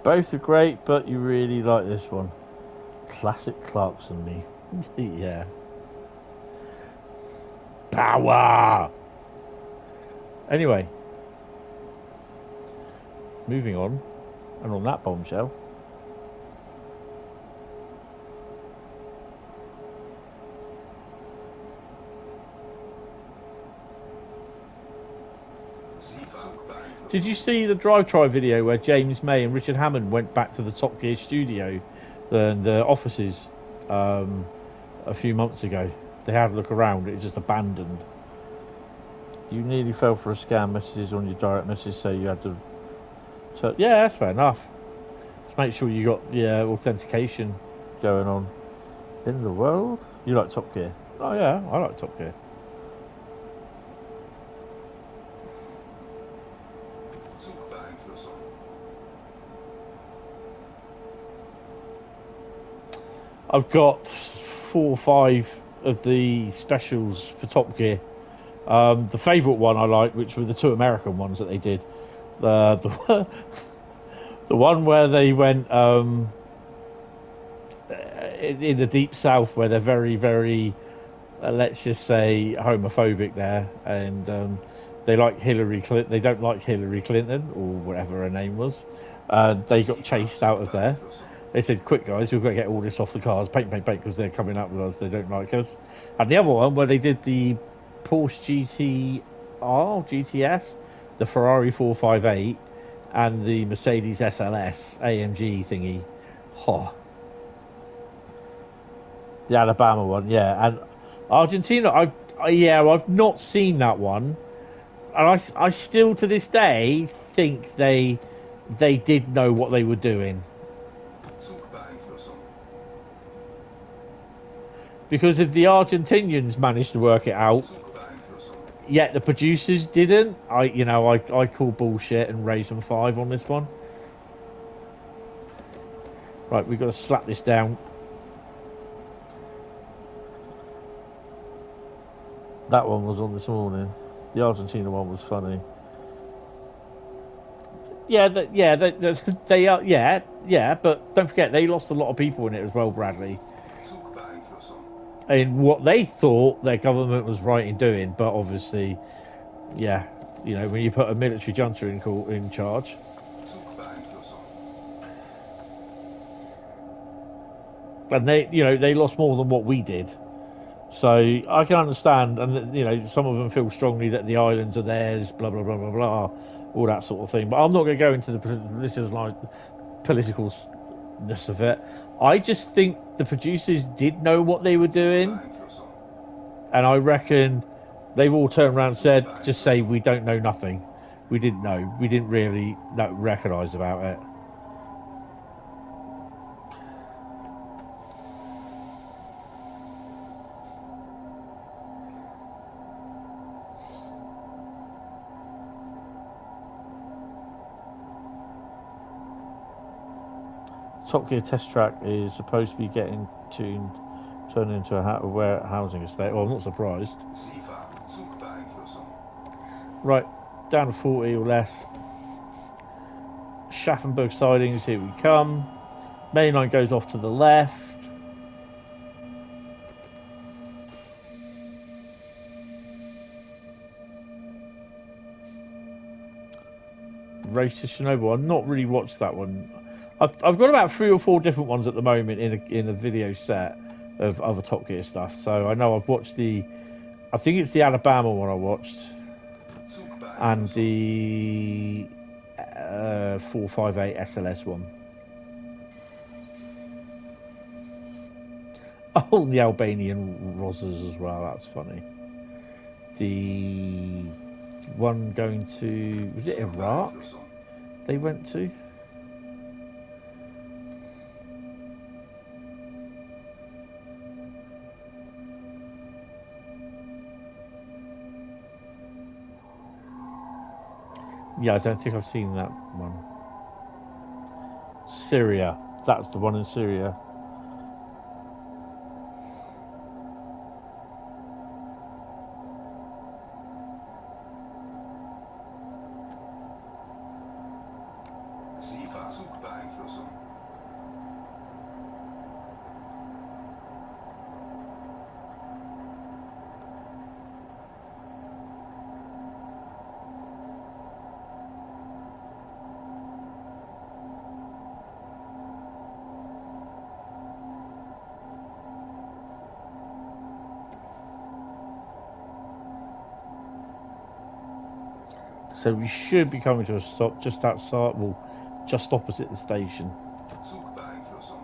Both are great, but you really like this one. Classic Clarkson me. Yeah. Power! Anyway. Moving on. And on that bombshell. Did you see the Drive Try video where James May and Richard Hammond went back to the Top Gear studio and the offices a few months ago? They had a look around, it was just abandoned. You nearly fell for a scam messages on your direct message, so you had to... yeah, that's fair enough. Just make sure you got authentication going on. In the world? You like Top Gear? Oh yeah, I like Top Gear. I've got 4 or 5 of the specials for Top Gear. The favourite one I like, which were the 2 American ones that they did. The one where they went in the deep south, where they're very, very, let's just say, homophobic there, and they like Hillary Clinton. They don't like Hillary Clinton or whatever her name was. They got chased out of there. They said, "Quick, guys, we've got to get all this off the cars, paint, because they're coming up with us. They don't like us." And the other one where they did the Porsche GTS, the Ferrari 458, and the Mercedes SLS AMG thingy. Oh. The Alabama one, yeah. And Argentina, I've not seen that one. And I still, to this day, think they did know what they were doing. Because if the Argentinians managed to work it out, yet the producers didn't, I call bullshit and raise them 5 on this one. Right, we've got to slap this down. That one was on this morning. The Argentina one was funny. Yeah, they are. Yeah, but don't forget they lost a lot of people in it as well, Bradley. In what they thought their government was right in doing, but obviously, yeah, when you put a military junta in charge. And they lost more than what we did. So I can understand, and some of them feel strongly that the islands are theirs, blah blah blah blah blah, all that sort of thing. But I'm not going to go into the politicalness of it. I just think the producers did know what they were doing, and I reckon they've all turned around and said, "Just say we don't know nothing. We didn't know. We didn't really recognise about it." Top Gear test track is supposed to be turned into a housing estate. Well, I'm not surprised. Right, down to 40 or less. Schaffenburg sidings, here we come. Main line goes off to the left. Race to Chernobyl. I've not really watched that one. I've got about 3 or 4 different ones at the moment in a video set of other Top Gear stuff. So I know I've watched I think it's the Alabama one I watched, and the 458 SLS one. Oh, the Albanian Rosas as well. That's funny. The one going to, was it Iraq? they went to. Yeah, I don't think I've seen that one. Syria. That's the one in Syria. Zugbeeinflussung. So we should be coming to a stop just outside, well, just opposite the station. Zugbeeinflussung.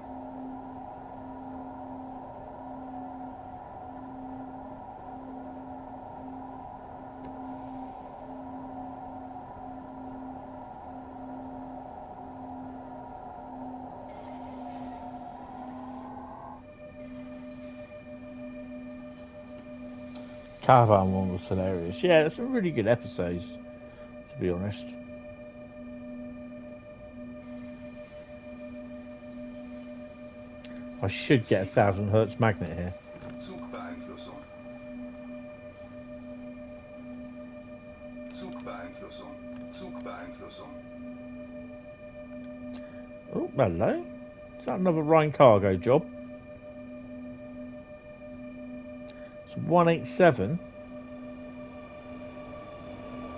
Caravan one was hilarious. Yeah, there's some really good episodes, to be honest. I should get a 1000 hertz magnet here. Zugbeeinflussung. Zugbeeinflussung. Zugbeeinflussung. Oh, hello. Is that another Rhine cargo job? It's 187.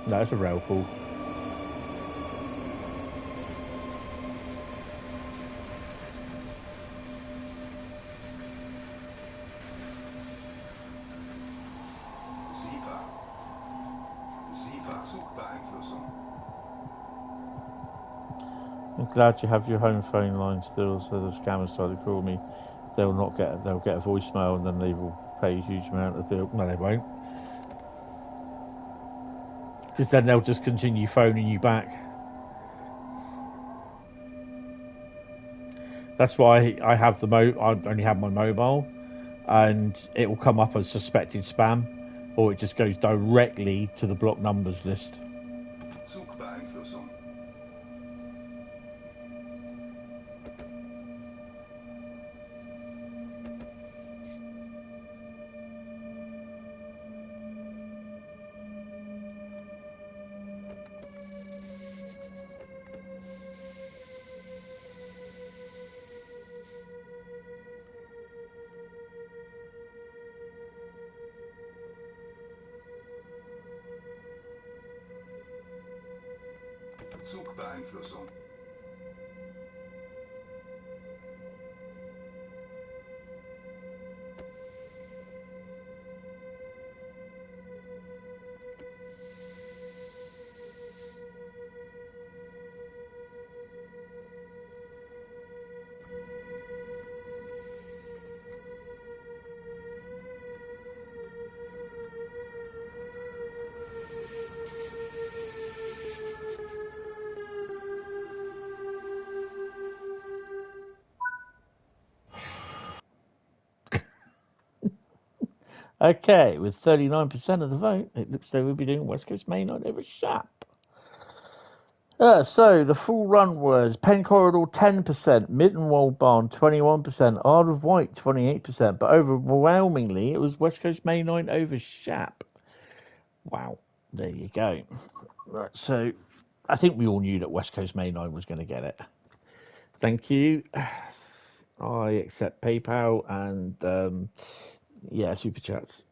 No, it's a rail call. Zugbeeinflussung. I'm glad you have your home phone line still, so the scammers try to call me. They'll get a voicemail and then they will pay a huge amount of bill. No, they won't. Because then they'll just continue phoning you back. That's why I have I only have my mobile, and it will come up as suspected spam, or it just goes directly to the block numbers list. Zugbeeinflussung. Zugbeeinflussung. Okay, with 39% of the vote, it looks like we'll be doing West Coast Main Line over Shap. So the full run was Penn Corridor 10%, Mittenwald Barn 21%, Isle of Wight 28%, but overwhelmingly it was West Coast Main Line over Shap. Wow, there you go. Right, so I think we all knew that West Coast Main Line was going to get it. Thank you. I accept PayPal and yeah, super chats.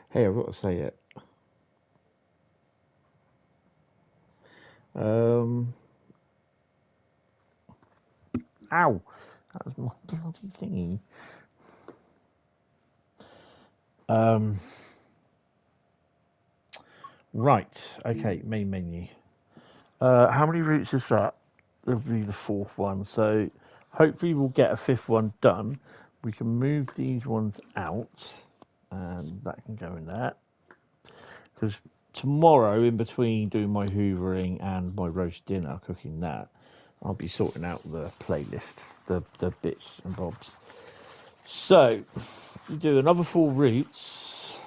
Hey, I've got to say it. Ow! That was my bloody thingy. Right. Okay. Main menu. How many routes is that? That'll be the fourth one. So hopefully we'll get a fifth one done. We can move these ones out, and that can go in there. Because tomorrow, in between doing my hoovering and my roast dinner, cooking that, I'll be sorting out the playlist, the bits and bobs. So, you do another 4 routes.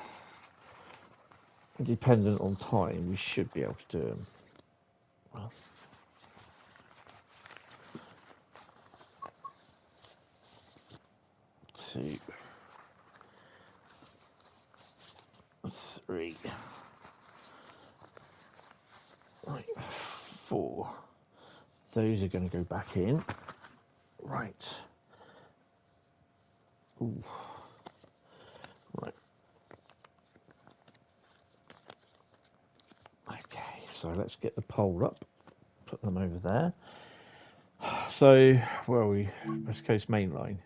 Dependent on time, we should be able to do them. Well, 2, 3, right, 4. Those are going to go back in. Right. Ooh. Right. Okay, so let's get the pole up. Put them over there. So, where are we? West Coast Main Line.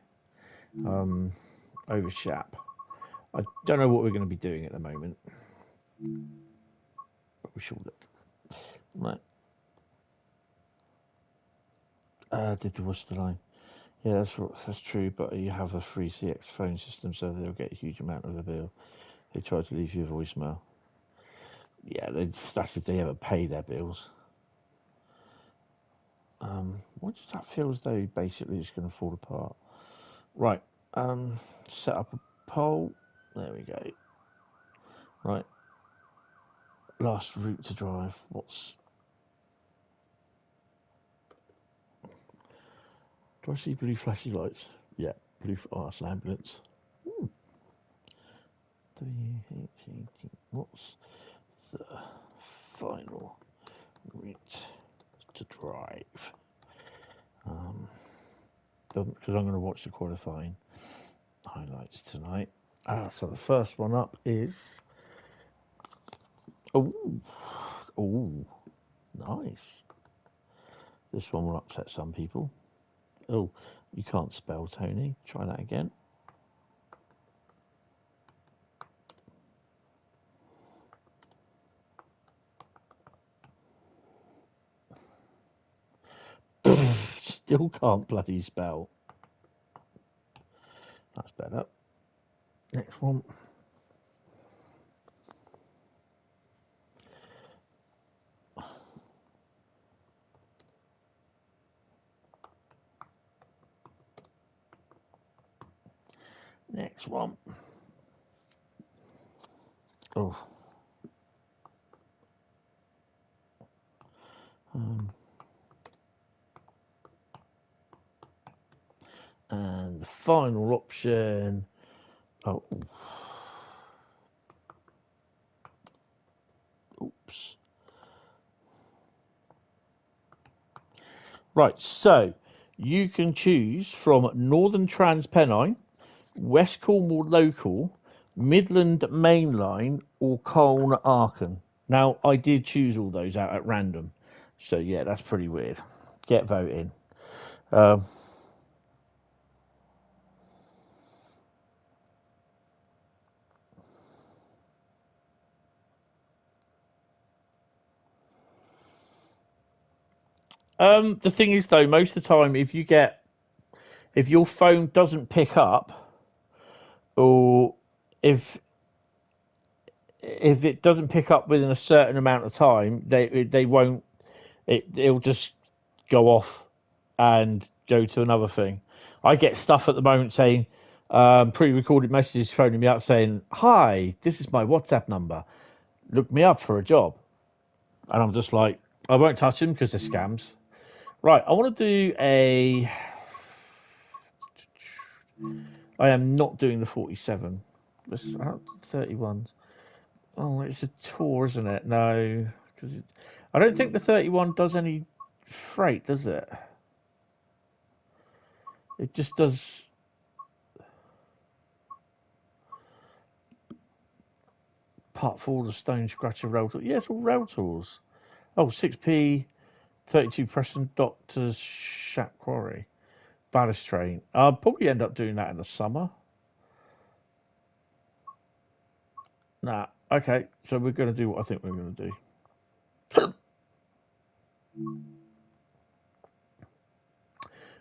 Over Shap. I don't know what we're going to be doing at the moment, but we shall look. Right. Did the Worcester line? Yeah, that's true. But you have a free CX phone system, so they'll get a huge amount of the bill. They try to leave you a voicemail. Yeah, that's if they ever pay their bills. Why does that feel as though basically it's going to fall apart? Right. Set up a poll. There we go. Right. Last route to drive. Do I see blue flashy lights? Yeah, blue. Oh, that's an ambulance. Ooh. What's the final route to drive? Because I'm going to watch the qualifying highlights tonight. So the first one up is. Oh, nice. This one will upset some people. Oh, you can't spell, Tony. Try that again. Still can't bloody spell. That's better. Next one. Next one. Oh. And the final option. Oh. Oops. Right, so you can choose from Northern Transpennine, West Cornwall Local, Midland Main Line, or Colne Aachen. Now, I did choose all those out at random. So, yeah, that's pretty weird. Get voting. The thing is, though, most of the time, if your phone doesn't pick up, or if it doesn't pick up within a certain amount of time, they won't. It'll just go off and go to another thing. I get stuff at the moment saying pre-recorded messages phoning me up saying, "Hi, this is my WhatsApp number. Look me up for a job," and I'm just like, I won't touch them because they're scams. Right, I want to do a. I am not doing the 47. Let's 31s. Oh, it's a tour, isn't it? No, because I don't think the 31 does any freight, does it? It just does. Part forward of Stone Scratcher rail tours. Yeah, it's all rail tours. Oh, 6p, 32 Preston Doctors Shap Quarry. Ballast train. I'll probably end up doing that in the summer. Nah, okay, so we're going to do what I think we're going to do.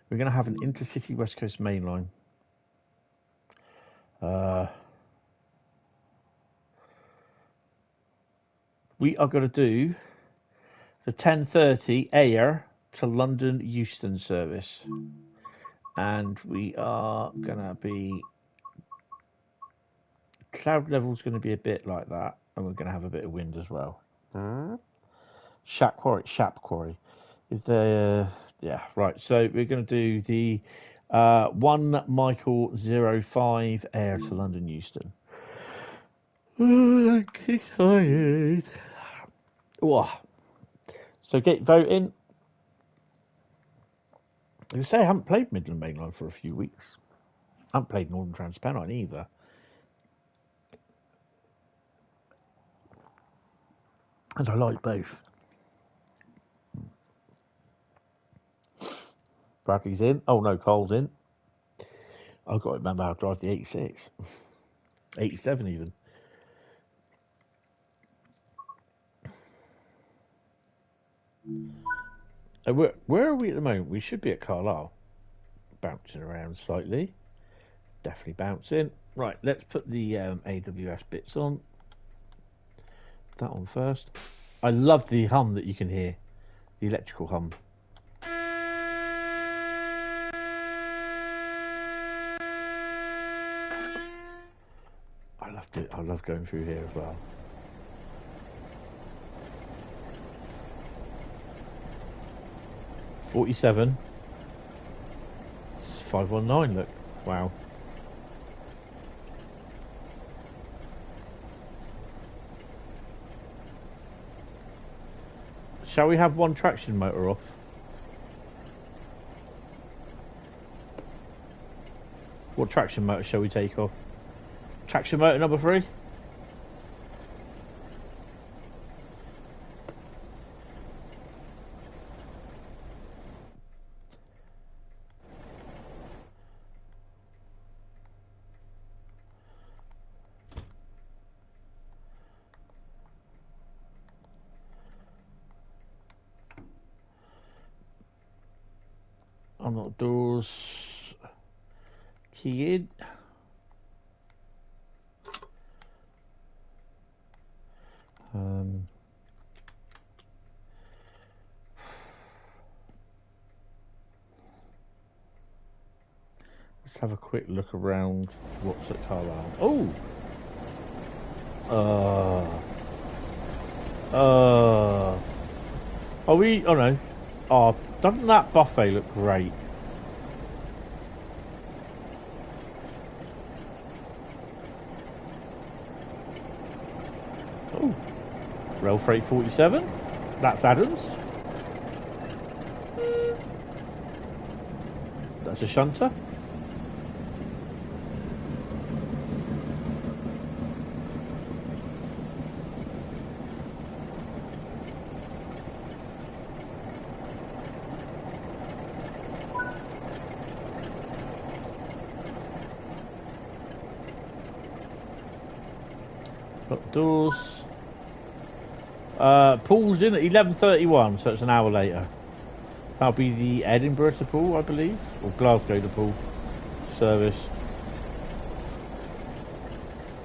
We're going to have an intercity West Coast Main Line. we are going to do the 10:30 air to London Euston service, and we are going to be cloud level's going to be a bit like that, and we're going to have a bit of wind as well. Shap Quarry. Is there? Yeah, right. So we're going to do the 1 Michael 05 air to London Euston. Oh, I'm excited. Oh. So get voting. You say I haven't played Midland Main Line for a few weeks. I haven't played Northern Transpennine either. And I like both. Bradley's in. Oh no, Cole's in. I've got to remember how to drive the 86. 87 even. Where are we at the moment? We should be at Carlisle. Bouncing around slightly. Definitely bouncing. Right, let's put the AWS bits on. That one first. I love the hum that you can hear. The electrical hum. I love going through here as well. $47. It's 519. Look, wow. Shall we have one traction motor off? What traction motor shall we take off? Traction motor number 3. Unlock doors. Key in. Let's have a quick look around what's at Carlisle. Oh! Are we... Oh no. Oh, doesn't that buffet look great? Oh. Rail Freight 47. That's Adams. That's a shunter. Got doors. Paul's in at 11:31, so it's an hour later. That'll be the Edinburgh to Poole, I believe, or Glasgow to Poole service.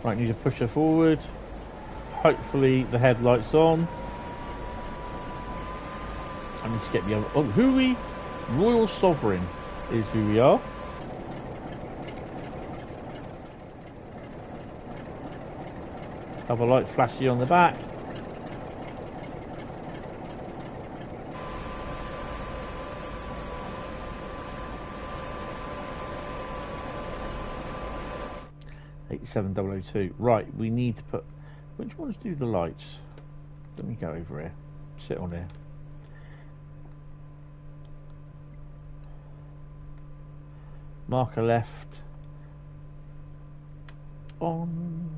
Right, need to push her forward. Hopefully the headlights on. I need to get the other. Oh, who are we? Royal Sovereign is who we are. Have a light flashy on the back. $87,002. Right, we need to put. Which ones do the lights? Let me go over here. Sit on here. Marker left. On.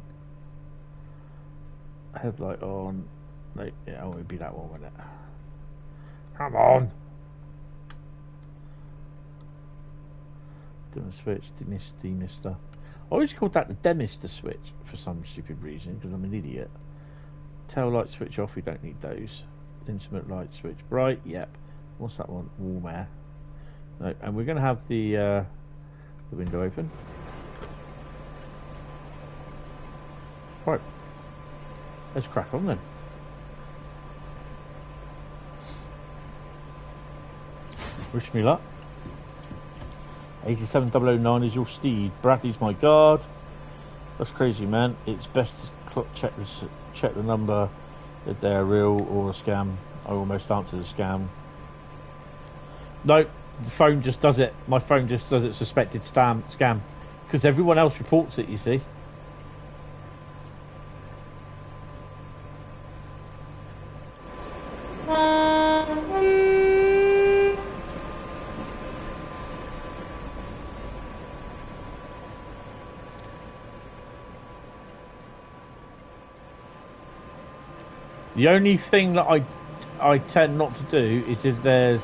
Headlight on. No, yeah, it would be that one, wouldn't it? Come on! Dim switch, demister. I always called that the demister switch for some stupid reason, because I'm an idiot. Tail light switch off, we don't need those. Instrument light switch bright, yep. What's that one? Warm air. No, and we're going to have the window open. Right. Let's crack on then. Wish me luck. 87009 is your steed. Bradley's my guard. That's crazy, man. It's best to check the number if they're real or a scam. I almost answered the scam. No, the phone just does it. My phone just does it. Suspected scam. Because everyone else reports it, you see. The only thing that I tend not to do is if there's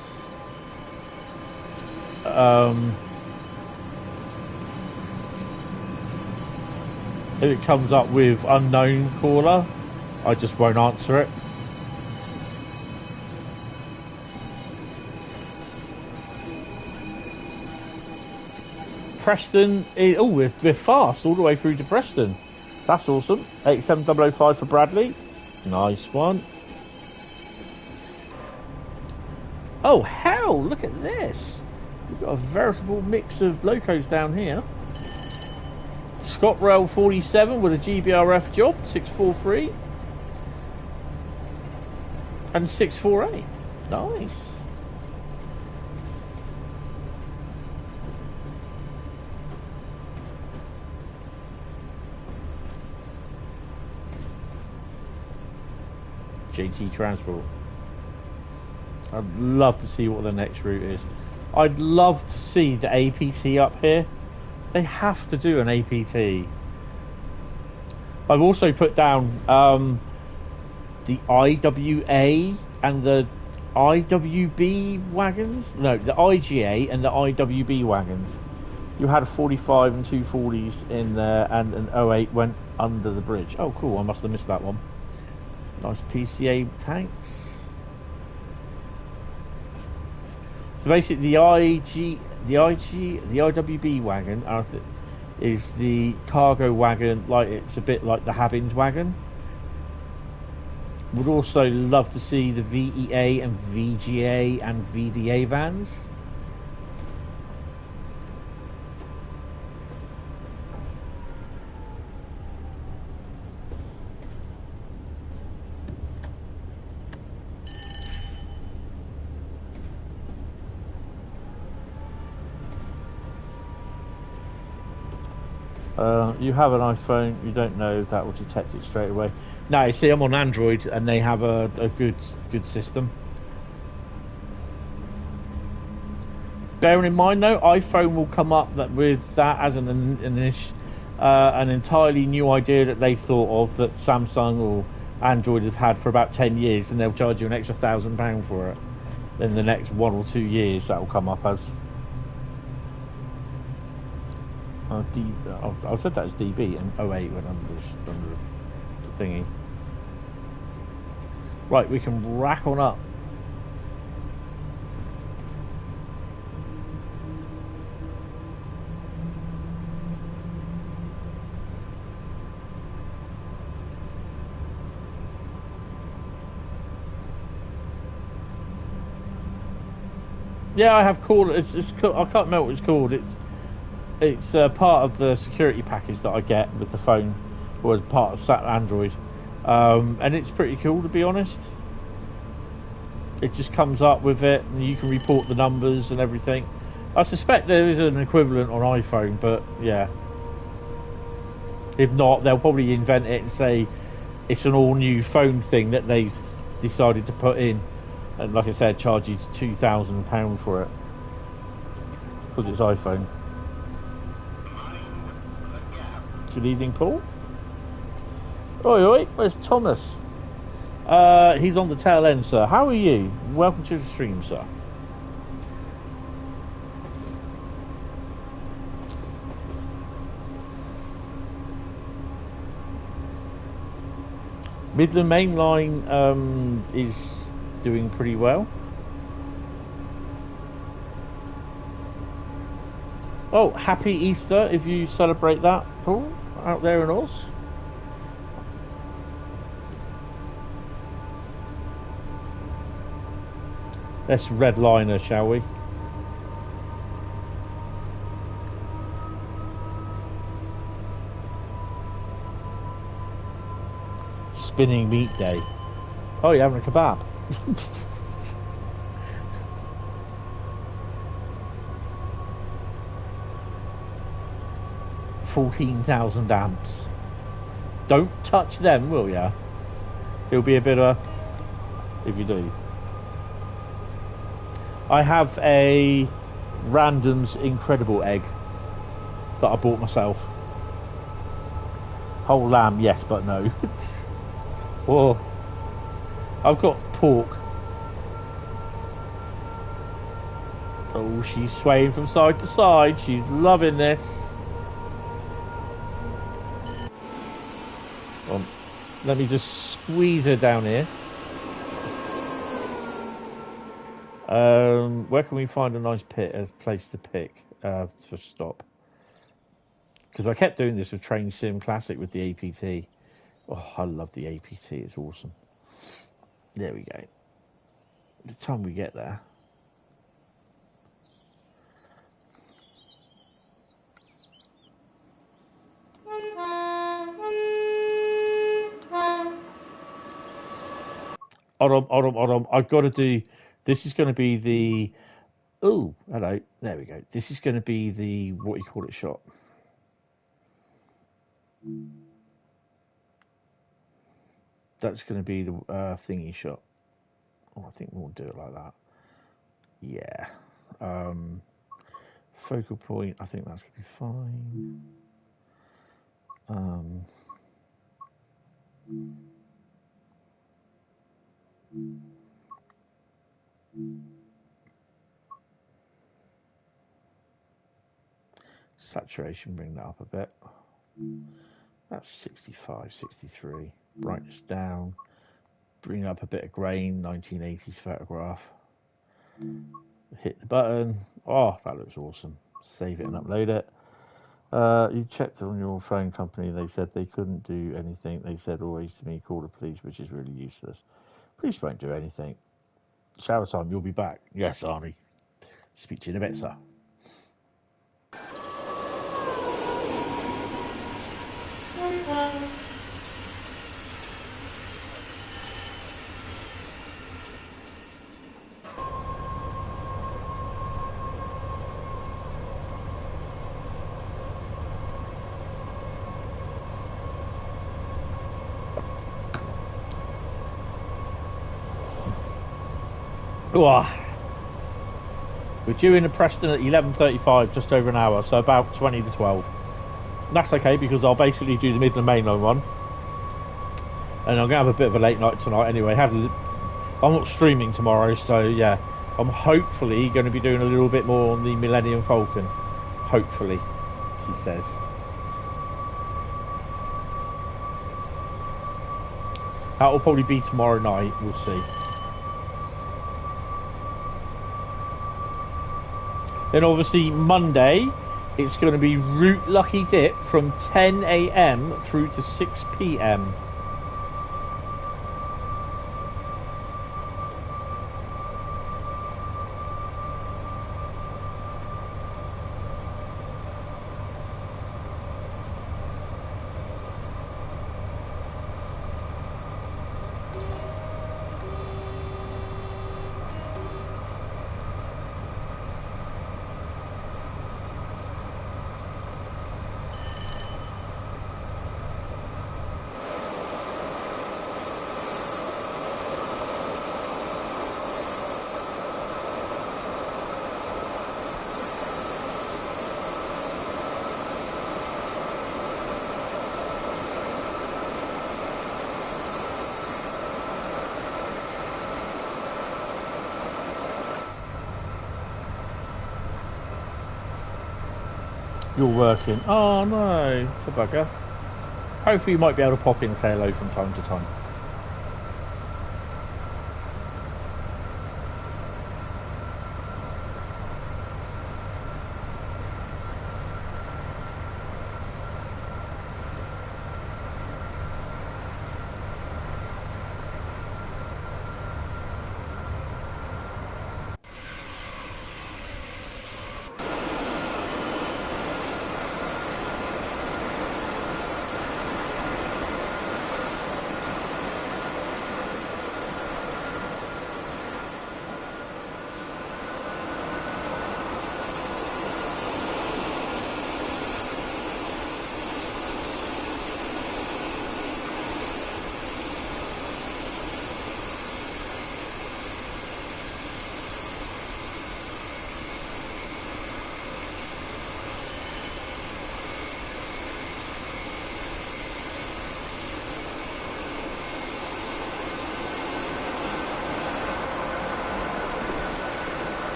if it comes up with unknown caller, I just won't answer it. Preston, we're fast all the way through to Preston. That's awesome. 87005 for Bradley. Nice one. Oh hell, look at this. We've got a veritable mix of locos down here. ScotRail 47 with a GBRF job, 643. And 648. Nice. JT Transport. I'd love to see what the next route is. I'd love to see the APT up here. They have to do an APT. I've also put down the IWA and the IWB wagons. No, the IGA and the IWB wagons. You had a 45 and 240s in there, and an 08 went under the bridge. Oh, cool. I must have missed that one. Nice PCA tanks. So basically, the IWB wagon is the cargo wagon. Like, it's a bit like the Habbins wagon. Would also love to see the VEA and VGA and VDA vans. You have an iPhone, you don't know if that will detect it straight away. No, you see, I'm on Android and they have a good system. Bearing in mind though, iPhone will come up with that as an entirely new idea that they thought of, that Samsung or Android has had for about 10 years, and they'll charge you an extra £1,000 for it. Then the next 1 or 2 years that will come up as I said that as DB, and 08 went under the thingy. Right, we can rack on up. Yeah, I have called it. I can't remember what it's called. It's part of the security package that I get with the phone, or as part of Android, and it's pretty cool, to be honest. It just comes up with it, and you can report the numbers and everything. I suspect there is an equivalent on iPhone, but yeah. If not, they'll probably invent it and say it's an all-new phone thing that they've decided to put in, and like I said, charge you £2,000 for it because it's iPhone. Good evening, Paul. Oi, oi, where's Thomas? He's on the tail end, sir. How are you? Welcome to the stream, sir. Midland Main Line is doing pretty well. Oh, happy Easter if you celebrate that, Paul, out there in Oz. Let's redliner, shall we? spinning meat day. Oh, you're having a kebab. 14,000 amps. Don't touch them, will ya? It'll be a bit of... if you do. I have a Random's Incredible egg that I bought myself. Whole lamb, yes, but no. Or I've got pork. Oh, she's swaying from side to side. She's loving this. Let me just squeeze her down here. Where can we find a nice place to pick for stop? Because I kept doing this with Train Sim Classic with the APT. Oh, I love the APT. It's awesome. There we go. The time we get there. Hold on. I've got to do... This is going to be the... Oh, hello. There we go. This is going to be the... what do you call it shot? That's going to be the thingy shot. Oh, I think we'll do it like that. Yeah. Focal point, I think that's going to be fine. Saturation, bring that up a bit. That's 65, 63. Brightness down. Bring up a bit of grain, 1980s photograph. Hit the button. Oh, that looks awesome. Save it and upload it. You checked on your phone company. They said they couldn't do anything. They said always to me, call the police, which is really useless. Police won't do anything. Shower time, you'll be back. Yes, Arnie. Speak to you in a bit, sir. We're due into Preston at 11:35, just over an hour, so about 20 to 12. That's okay because I'll basically do the Midland Main Line one, and I'm gonna have a bit of a late night tonight anyway. I'm not streaming tomorrow, so yeah, I'm hopefully going to be doing a little bit more on the Millennium Falcon. Hopefully, she says. That will probably be tomorrow night. We'll see. Then obviously Monday, it's going to be Route Lucky Dip from 10 AM through to 6 PM. You're working. Oh no, it's a bugger. Hopefully you might be able to pop in and say hello from time to time.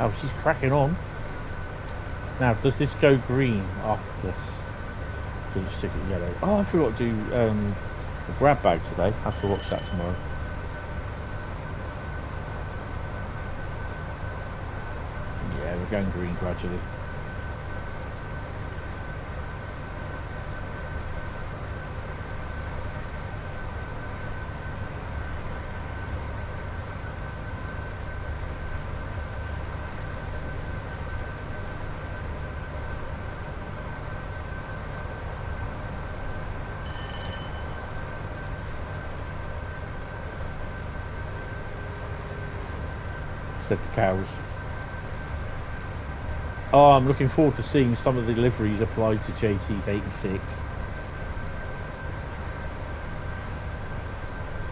Oh, she's cracking on. Now, does this go green after this? Does it stick at yellow? Oh, I forgot to do a grab bag today. I have to watch that tomorrow. Yeah, we're going green gradually. Said the cows. Oh, I'm looking forward to seeing some of the liveries applied to JT's 86.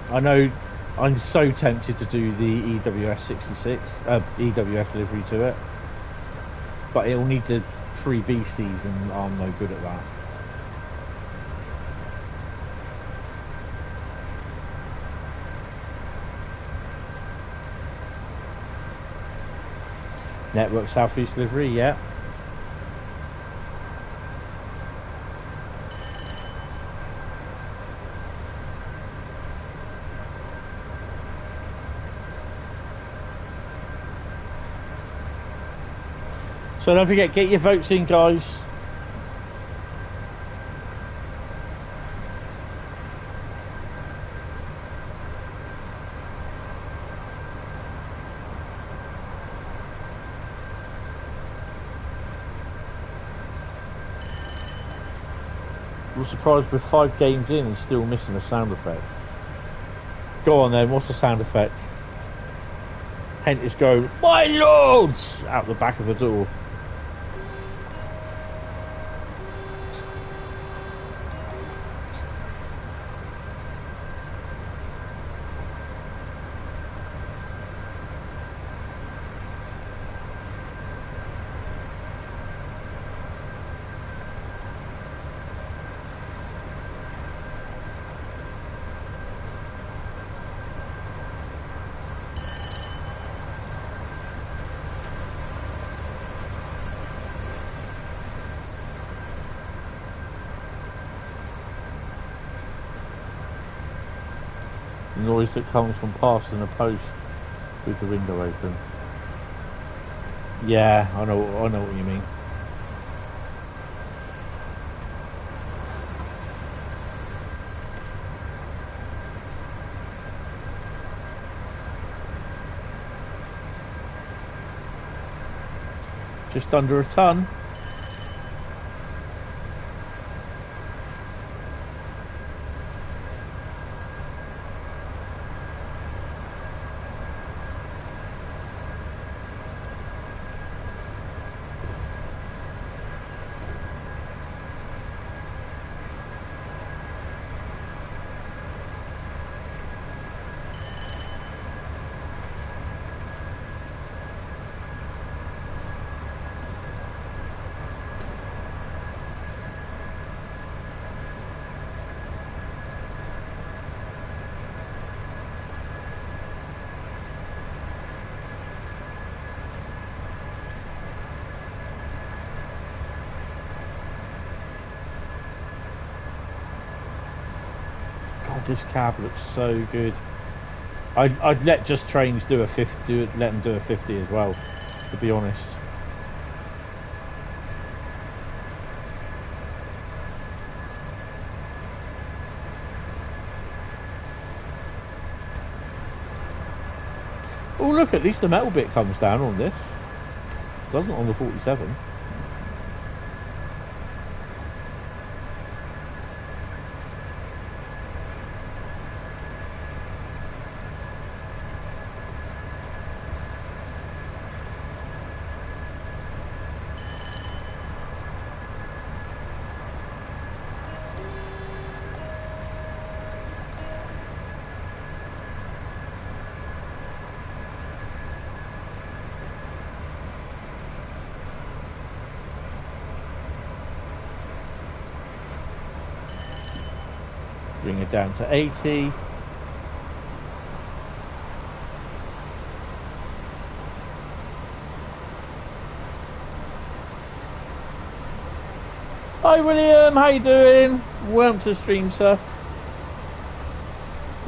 I know I'm so tempted to do the EWS 66, EWS livery to it, but it'll need the 3 beasties and I'm no good at that. Network Southeast livery, yeah. So don't forget, get your votes in, guys. I was surprised with 5 games in and still missing a sound effect. Go on then, what's the sound effect? Hentis go, my lords! Out the back of the door. The noise that comes from passing a post with the window open. Yeah, I know what you mean. Just under a ton. This cab looks so good. I'd let Just Trains do a 50, let them do a 50 as well, to be honest. Oh look, at least the metal bit comes down on this. It doesn't on the 47. Bring it down to 80. Hi William, how you doing? Welcome to the stream, sir.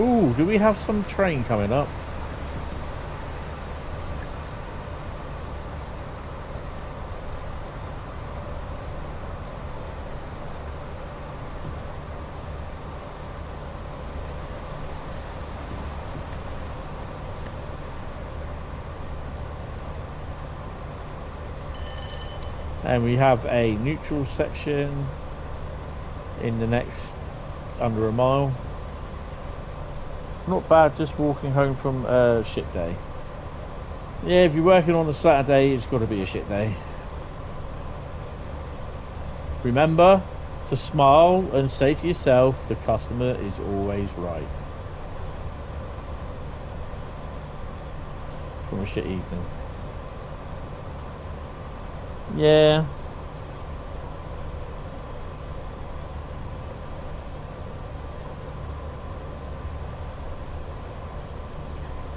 Ooh, do we have some train coming up? And we have a neutral section in the next under a mile. Not bad, just walking home from a shit day. Yeah, if you're working on a Saturday, it's got to be a shit day. Remember to smile and say to yourself, the customer is always right. From a shit evening. Yeah.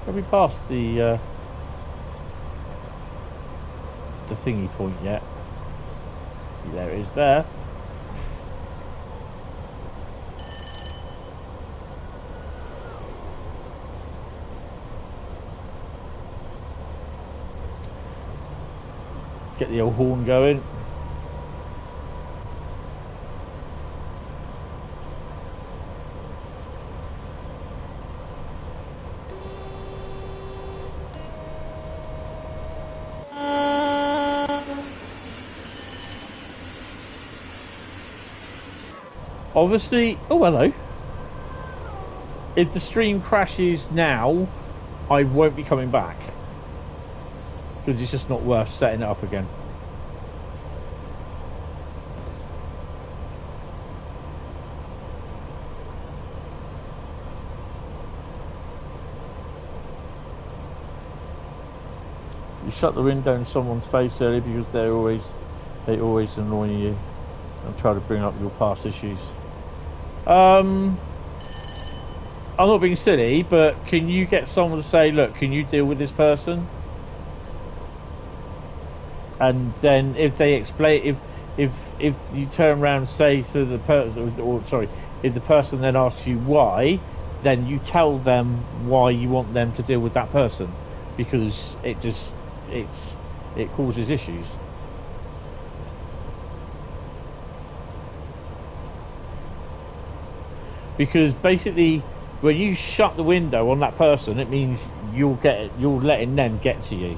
Have we passed the thingy point yet? There it is there. Get the old horn going. Obviously, oh hello. If the stream crashes now, I won't be coming back. Because it's just not worth setting it up again. You shut the window in someone's face early because they always annoy you and try to bring up your past issues. I'm not being silly, but can you get someone to say, look, can you deal with this person? And then if they explain, if you turn around and say to the person, or sorry, if the person then asks you why, then you tell them why you want them to deal with that person, because it causes issues. Because basically, when you shut the window on that person, it means you're letting them get to you.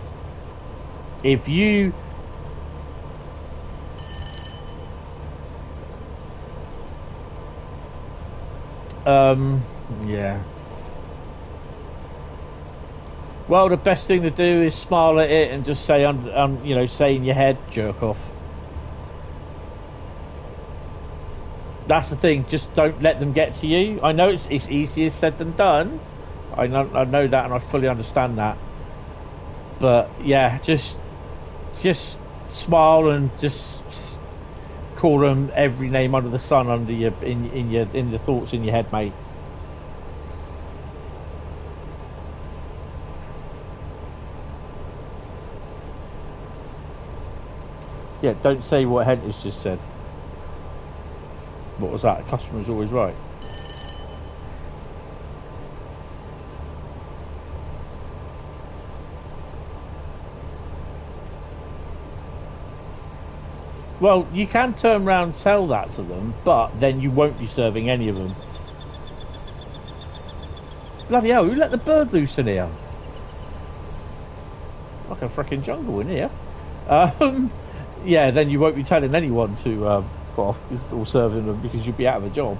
If you yeah. Well, the best thing to do is smile at it and just say, you know, say in your head, jerk off. That's the thing. Just don't let them get to you. I know it's easier said than done. I know that, and I fully understand that. But yeah, just smile and just call them every name under the sun under your in the thoughts in your head, mate. Yeah, don't say what Hentis just said. What was that? The customer's always right. Well, you can turn around and sell that to them, but then you won't be serving any of them. Bloody hell, who let the bird loose in here? Like a freaking jungle in here. Yeah, then you won't be telling anyone to go off or serving them, because you'll be out of a job.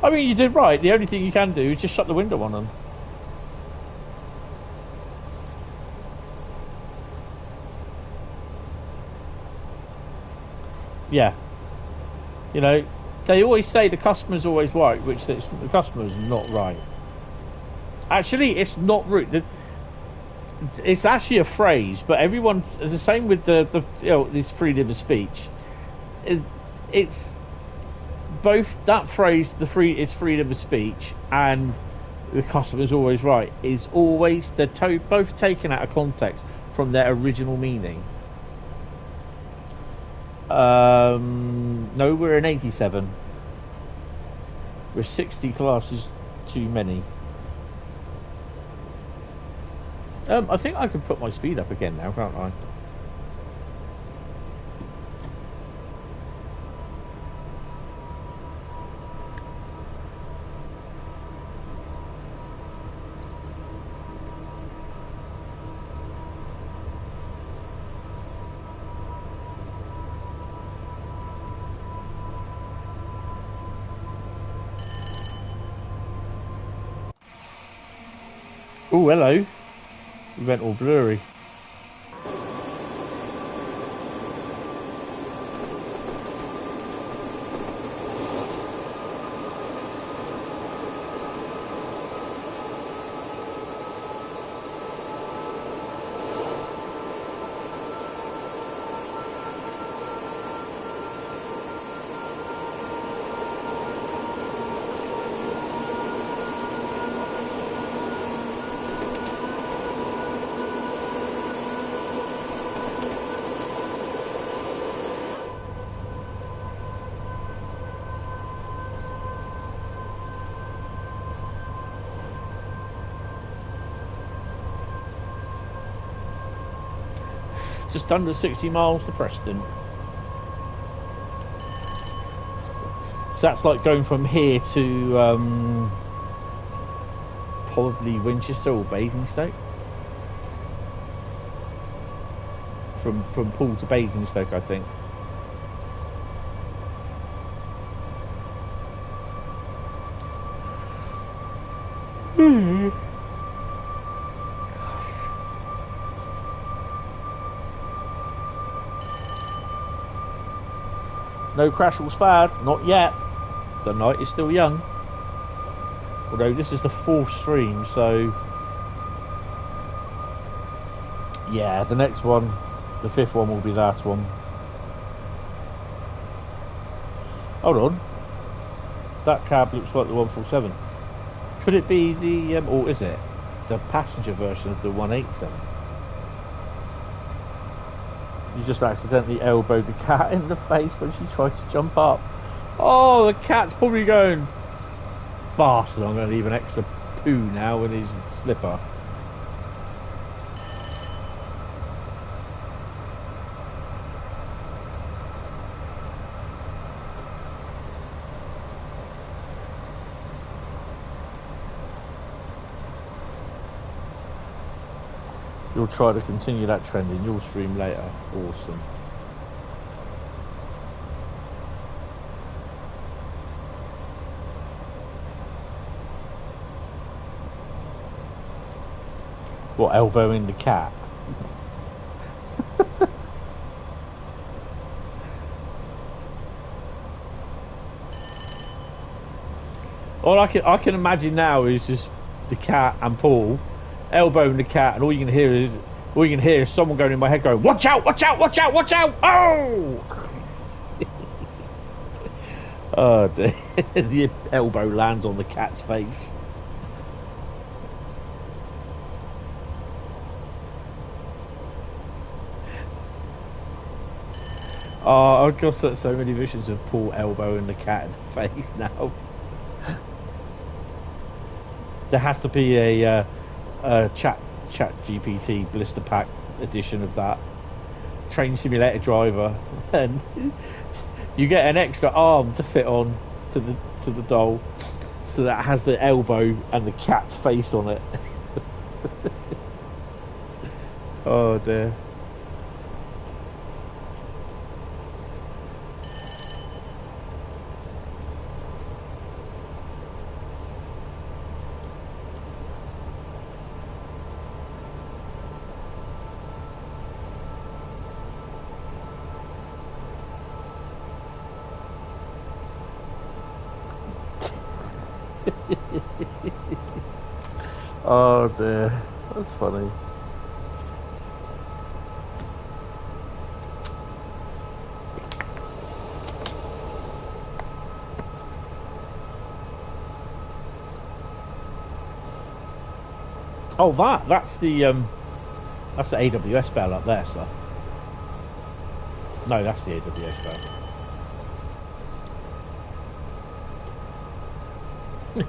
I mean, you did right. The only thing you can do is just shut the window on them. Yeah. You know, they always say the customer's always right, which the customer's not right. Actually, it's not rude. It's actually a phrase, but everyone's the same with the you know, this freedom of speech. It's both that phrase, it's freedom of speech, and the customer's always right, is always, they're both taken out of context from their original meaning. No, we're in 87. We're 60 classes too many. I think I can put my speed up again now, can't I? Oh, hello. We went all blurry. Just under 60 miles to Preston. So that's like going from here to probably Winchester or Basingstoke. From Poole to Basingstoke, I think. No crash or spad, not yet. The night is still young. Although this is the 4th stream, so yeah, the next one, the 5th one will be the last one. Hold on. That cab looks like the 147. Could it be the, or is it the passenger version of the 187? You just accidentally elbowed the cat in the face when she tried to jump up. Oh, the cat's probably going, bastard, I'm going to leave an extra poo now in his slipper. You'll try to continue that trend in your stream later. Awesome. What, elbowing the cat? All I can imagine now is just the cat and Paul elbowing the cat, and all you can hear is someone going in my head going, "Watch out! Watch out! Watch out! Watch out! Oh!" Oh dear. The elbow lands on the cat's face. Oh, I've got so many visions of Paul elbowing the cat in the face now. There has to be a chat GPT blister pack edition of that. Train simulator driver, and you get an extra arm to fit on to the doll, so that has the elbow and the cat's face on it. Oh dear. Oh dear, that's funny. Oh, that's the That's the AWS bell up there, sir. No, that's the AWS bell.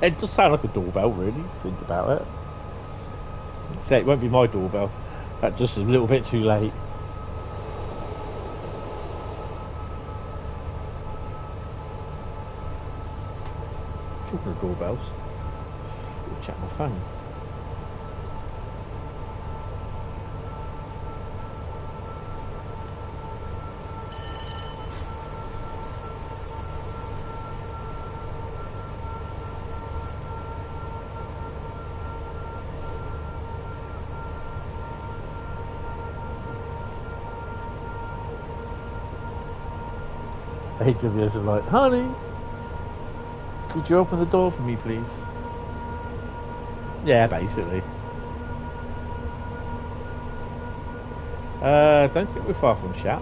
It does sound like a doorbell, really, if you think about it. Say it won't be my doorbell. That's just a little bit too late. Talking of doorbells, I'll check my phone. AWS is like, honey, could you open the door for me, please? Yeah, basically. Don't think we're far from chat.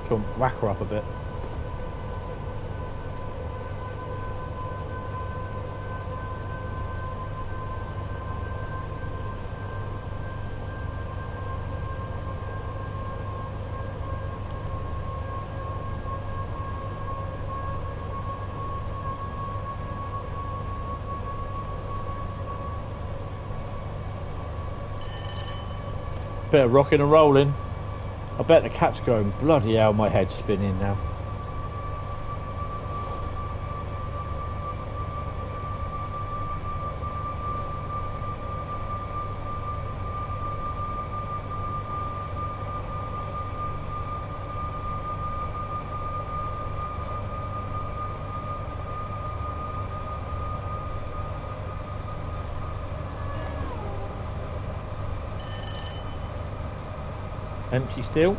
Come whack her up a bit. Bit of rocking and rolling. I bet the cat's going, bloody hell, my head's spinning now. Empty still.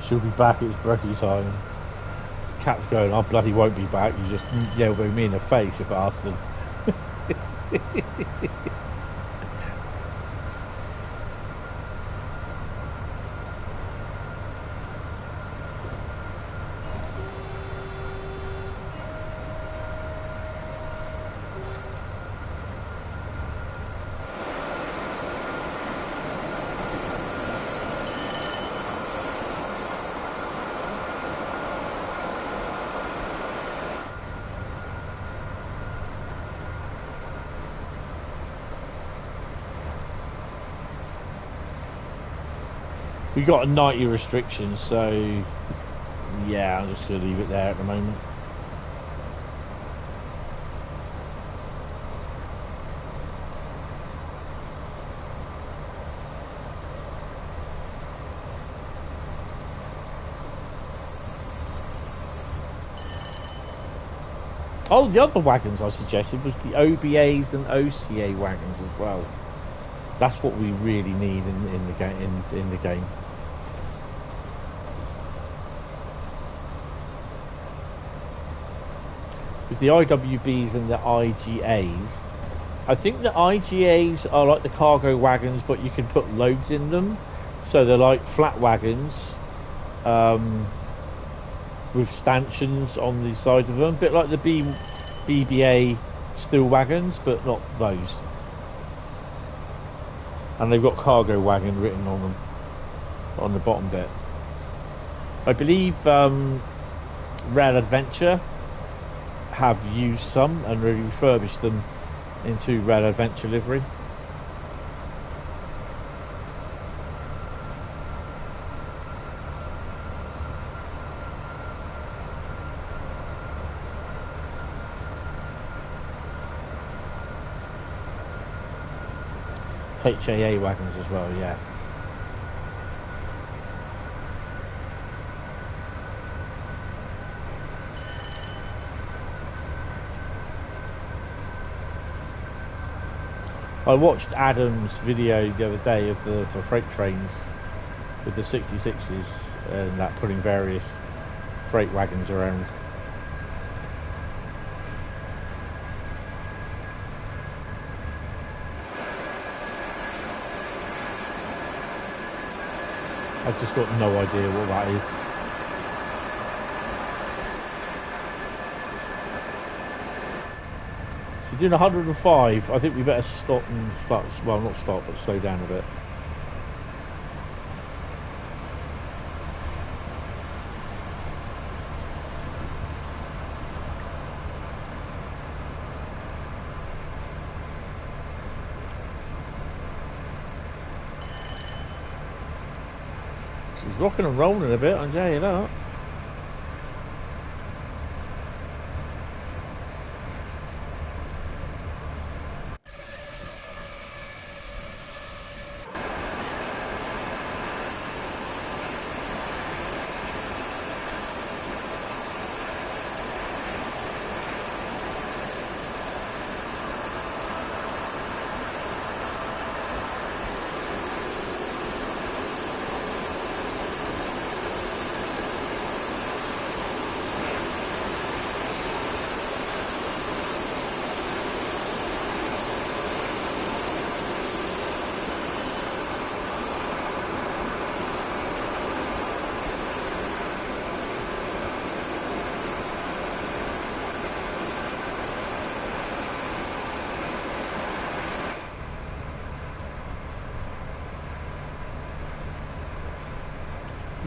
She'll be back, it's brekkie time. Cat's going, I bloody won't be back, you just elbow me in the face, you bastard. We got a 90 restriction, so yeah, I'm just gonna leave it there at the moment. Oh, the other wagons I suggested was the OBAs and OCA wagons as well. That's what we really need in the game. In the game. Because the IWBs and the IGAs, I think the IGAs are like the cargo wagons, but you can put loads in them. So they're like flat wagons with stanchions on the side of them, a bit like the BBA steel wagons, but not those. And they've got cargo wagon written on them on the bottom bit. I believe Rail Adventure have used some and refurbished them into Rail Adventure livery. HAA wagons as well, yes. I watched Adam's video the other day of the freight trains with the 66s and that putting various freight wagons around. I've just got no idea what that is. So you're doing 105, I think we better stop and start, well not stop, but slow down a bit. She's rocking and rolling a bit, I'll tell you that.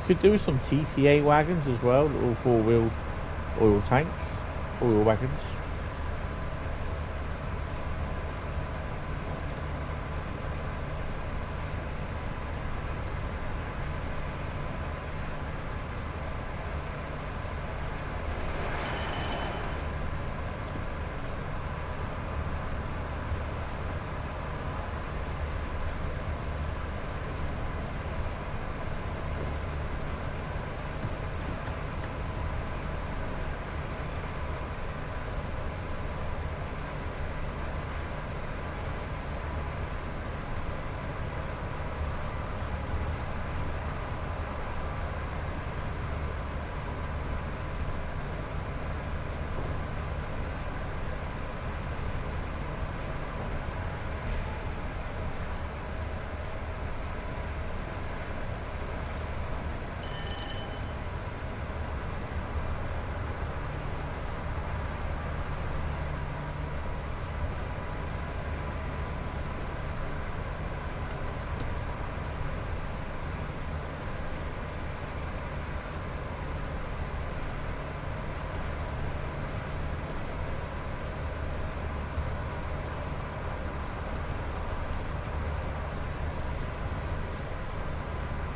Could do some TTA wagons as well, little four-wheeled oil tanks, oil wagons.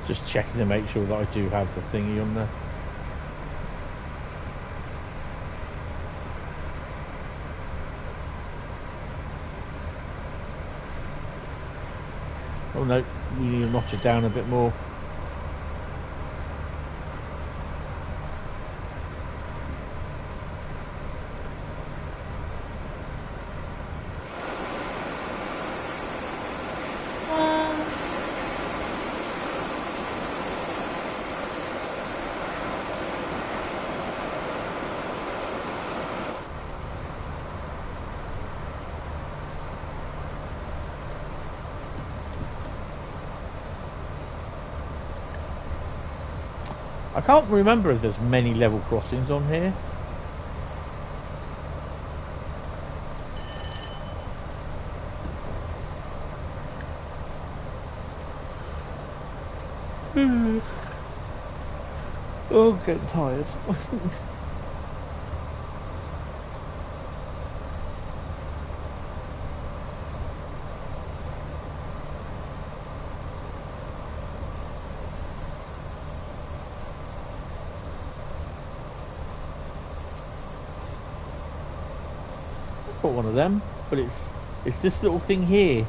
Just checking to make sure that I do have the thingy on there. Oh no, we need to notch it down a bit more. I can't remember if there's many level crossings on here. Oh, I'm getting tired. Got one of them, but it's this little thing here.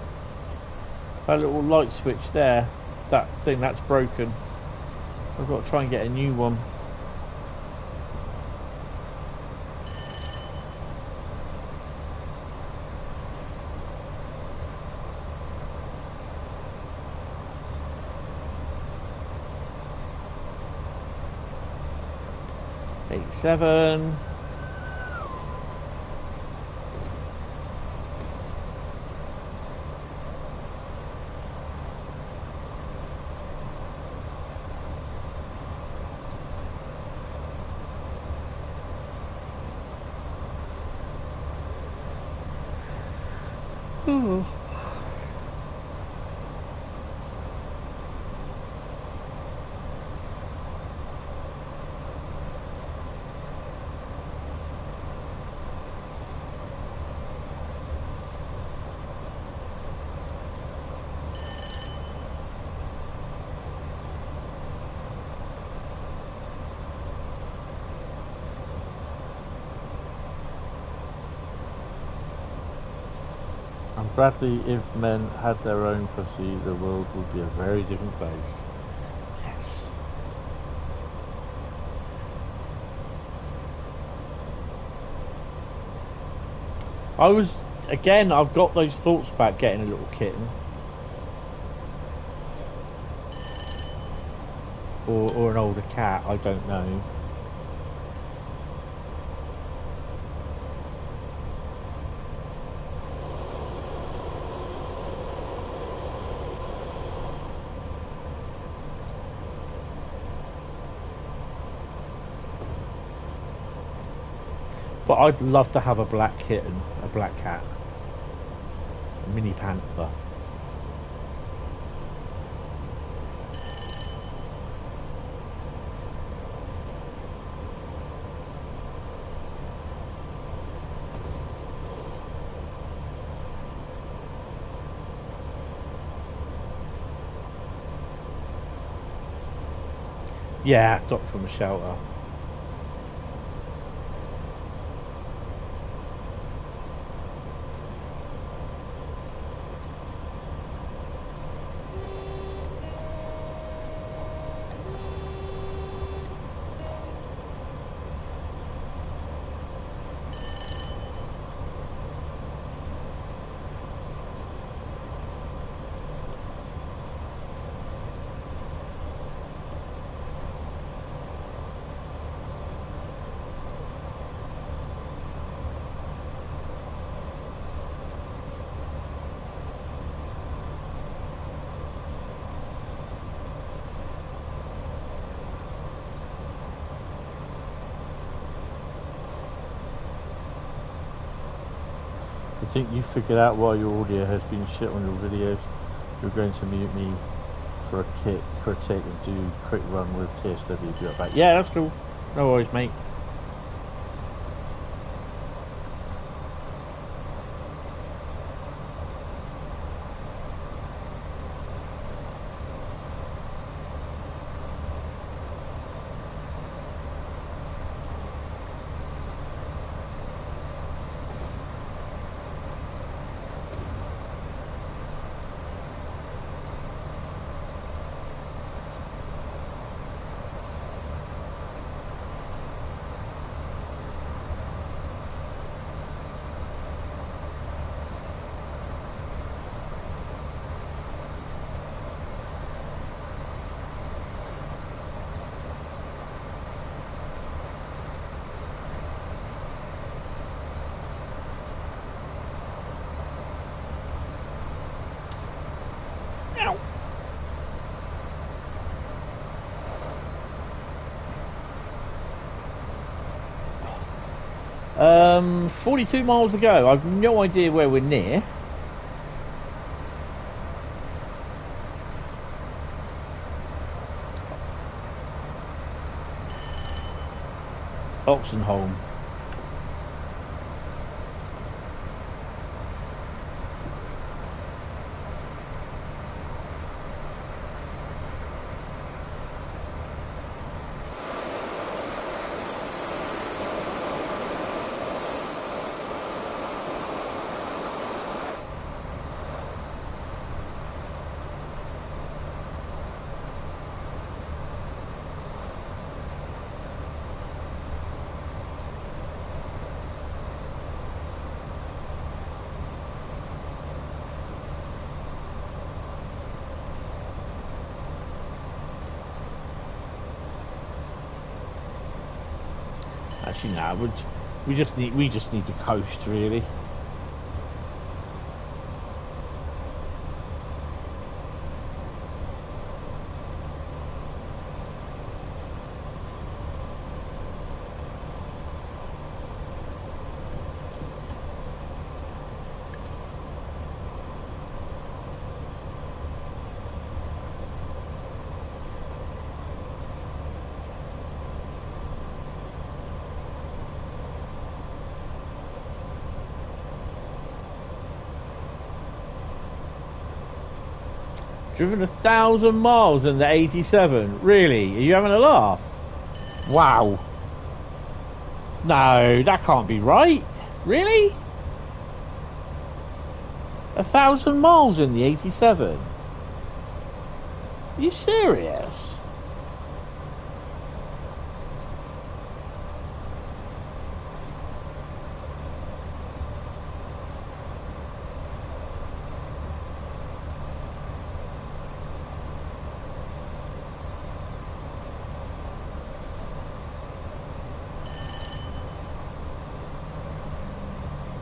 That little light switch there, that thing, that's broken. I've got to try and get a new one. Seven. Oh. Bradley, if men had their own pussy, the world would be a very different place. Yes. I've got those thoughts about getting a little kitten. Or an older cat, I don't know. But I'd love to have a black kitten, a black cat, a mini panther. Yeah, dropped from a shelter. I think you figured out why your audio has been shit on your videos. You're going to mute me for a tick and do a quick run with TSW. Be right back. Yeah, that's cool. No worries, mate. Ow. 42 miles to go. I've no idea where we're near. Oxenholm. Actually, no. We just need to coast, really. Driven 1,000 miles in the 87. Really? Are you having a laugh? Wow. No, that can't be right. Really? 1,000 miles in the 87. Are you serious?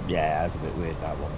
Yeah, that's a bit weird, that one.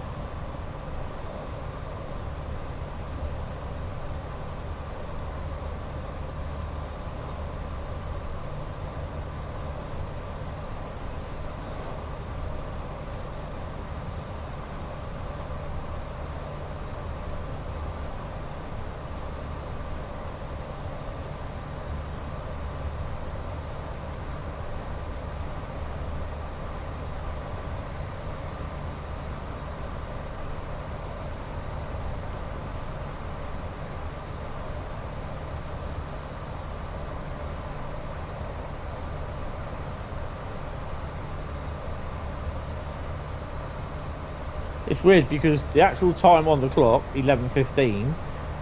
It's weird because the actual time on the clock, 11:15,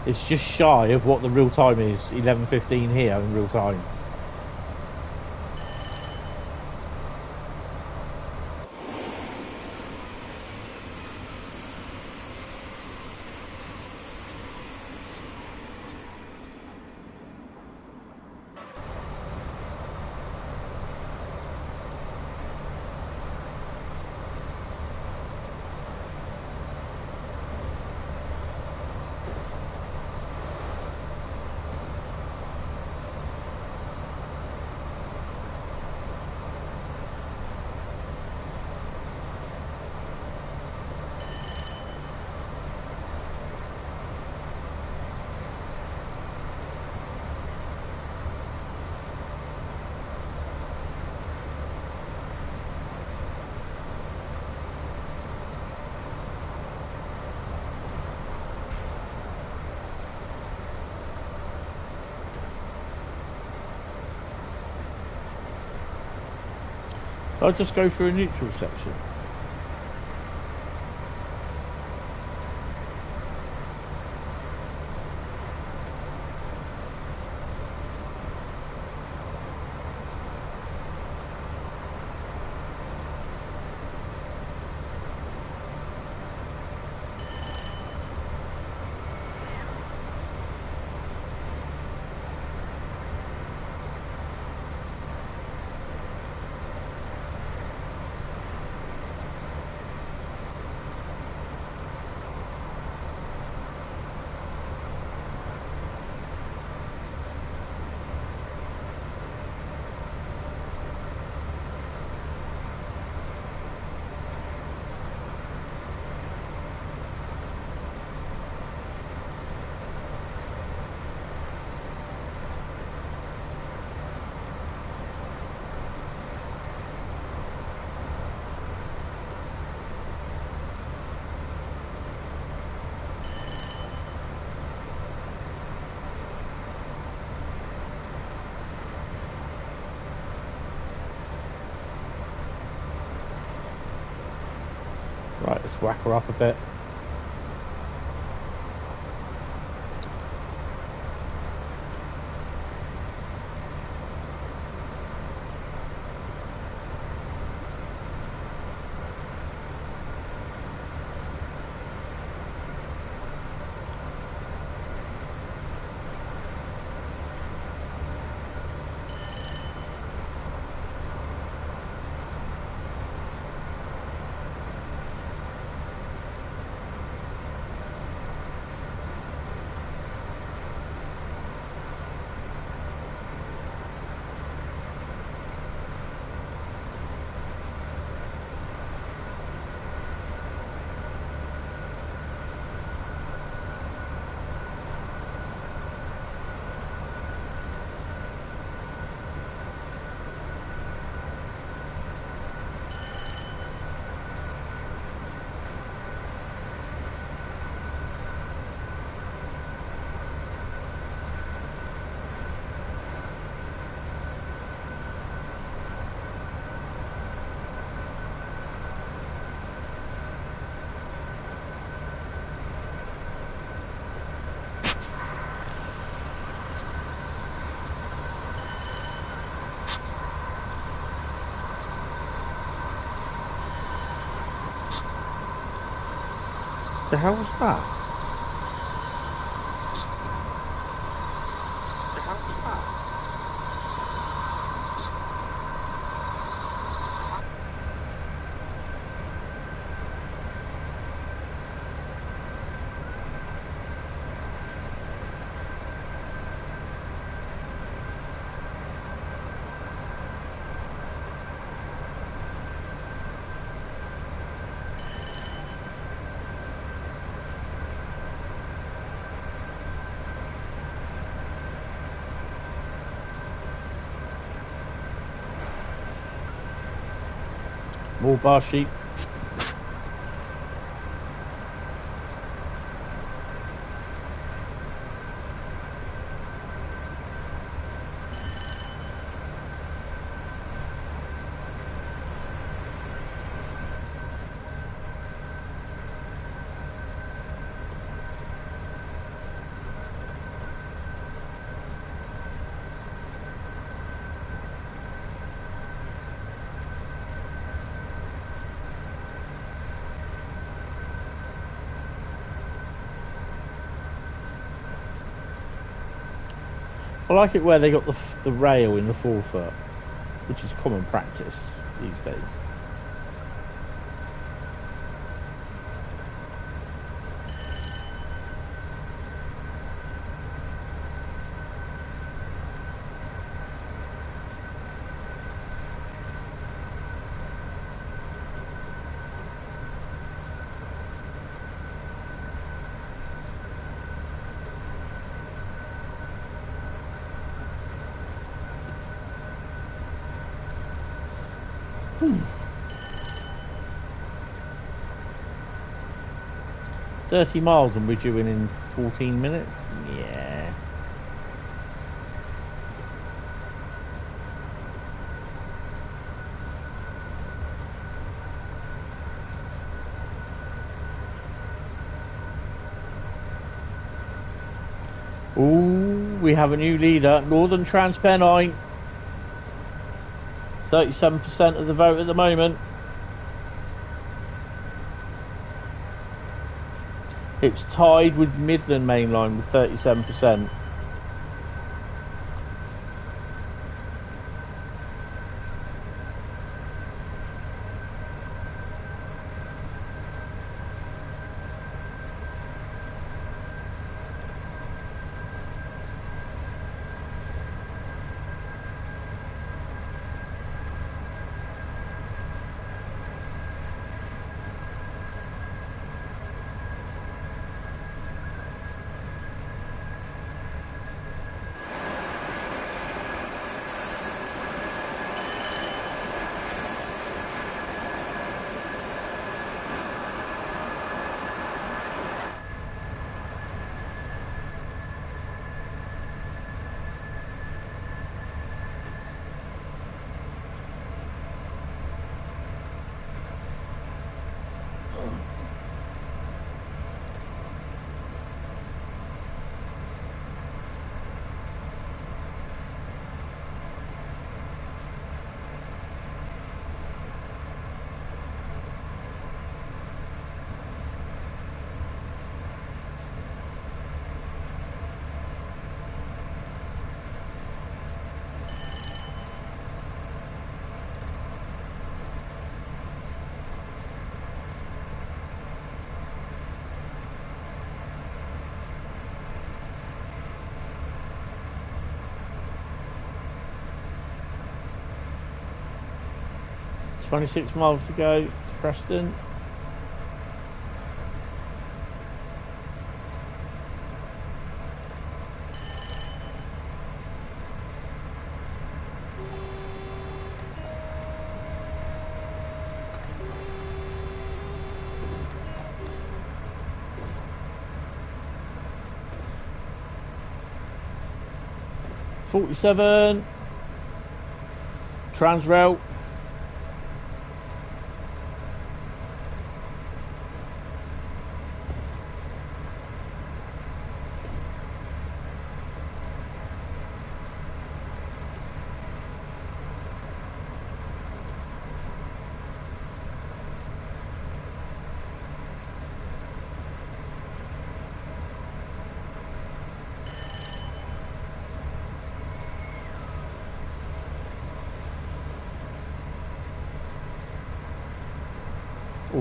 is just shy of what the real time is, 11:15 here in real time. I'll just go through a neutral section. Right, let's whack her up a bit. The hell was that? More bar sheep. I like it where they got the rail in the forefoot, which is common practice these days. Hmm. 30 miles and we're due in 14 minutes? Yeah. Ooh, we have a new leader, Northern Transpennine. 37% of the vote at the moment. It's tied with Midland Main Line with 37%. "26 miles to go to Preston." "47 Transrail."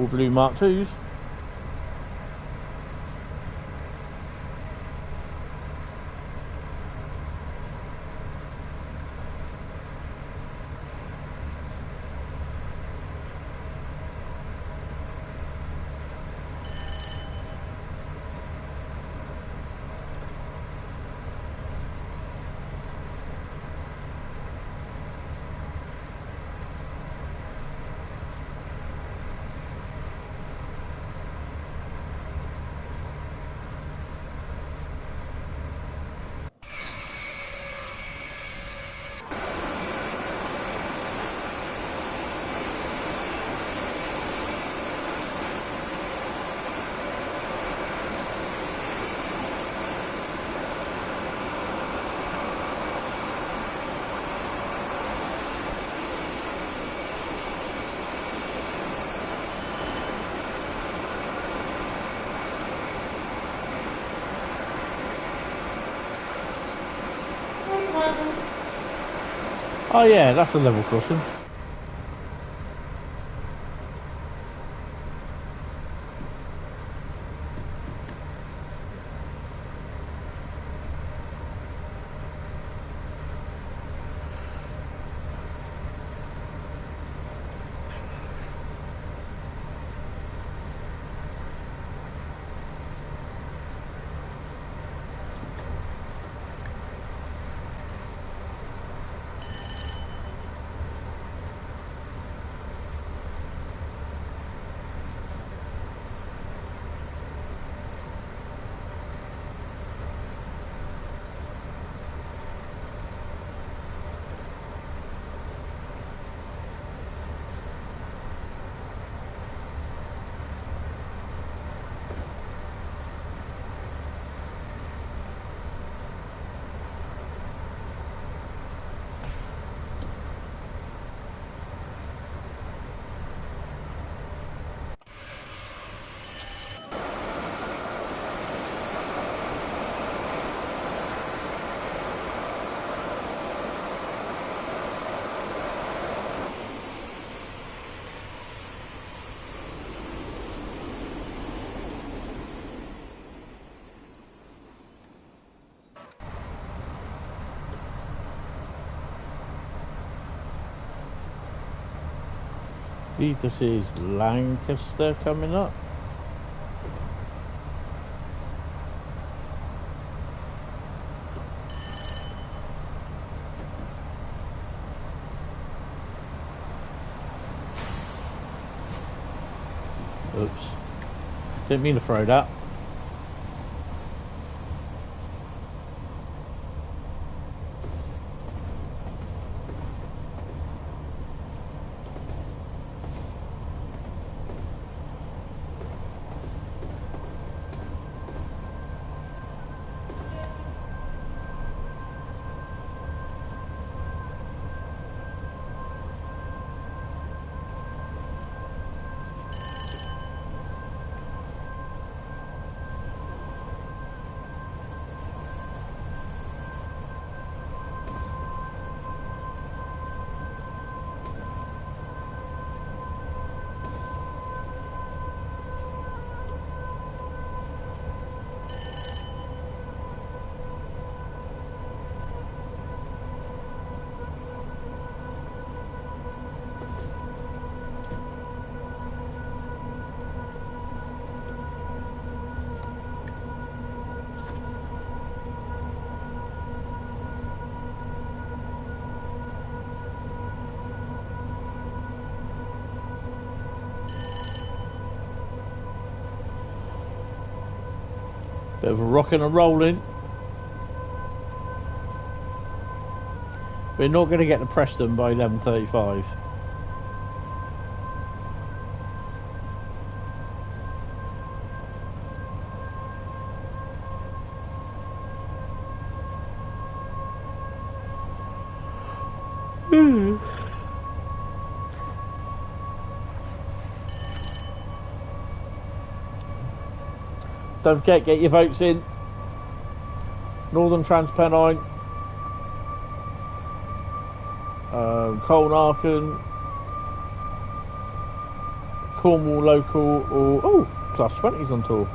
All blue Mark 2s. Oh yeah, that's a level crossing. This is Lancaster coming up. Oops. Didn't mean to throw that. Bit of a rocking and rolling. We're not going to get to Preston by 11:35. Don't forget, get your votes in. Northern Transpennine, Colnarken, Cornwall local or Class 20's on tour.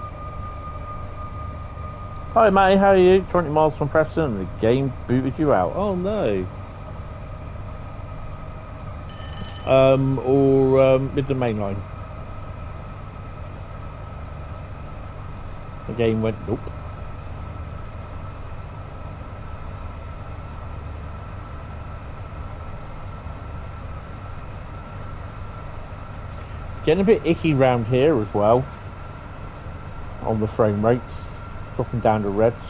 Hi mate, how are you? 20 miles from Preston and the game booted you out. Oh no. Or with the main line. The game went nope. It's getting a bit icky round here as well. On the frame rates. Dropping down to reds.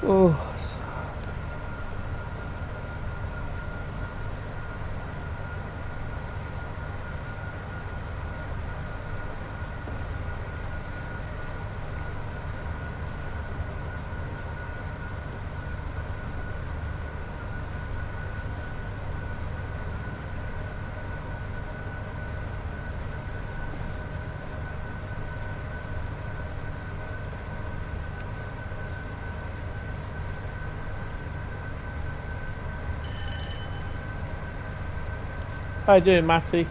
Oh. How you doing, Matty?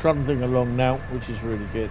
Trundling along now, which is really good.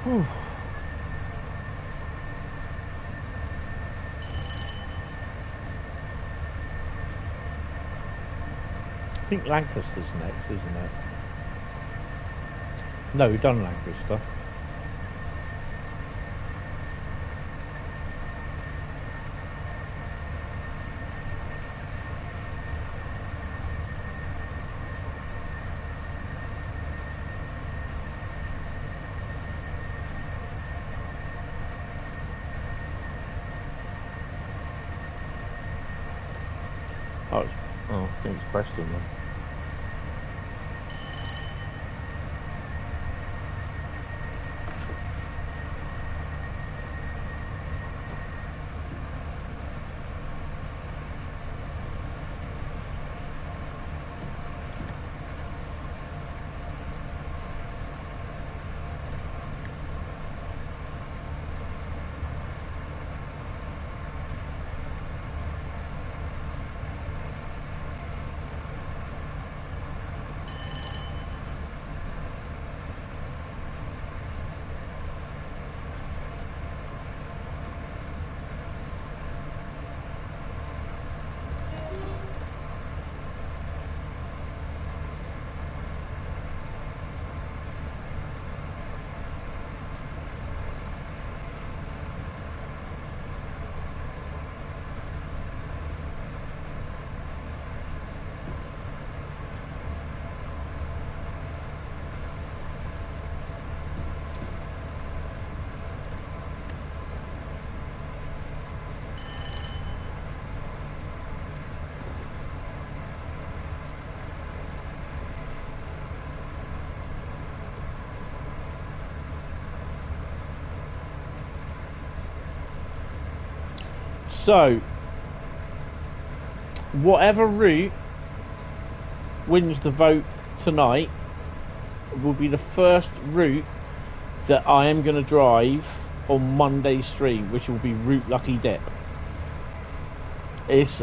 Whew. I think Lancaster's next, isn't it? No, we've done Lancaster. I think it's Preston then. So, whatever route wins the vote tonight will be the first route that I am going to drive on Monday's stream, which will be Route Lucky Dip.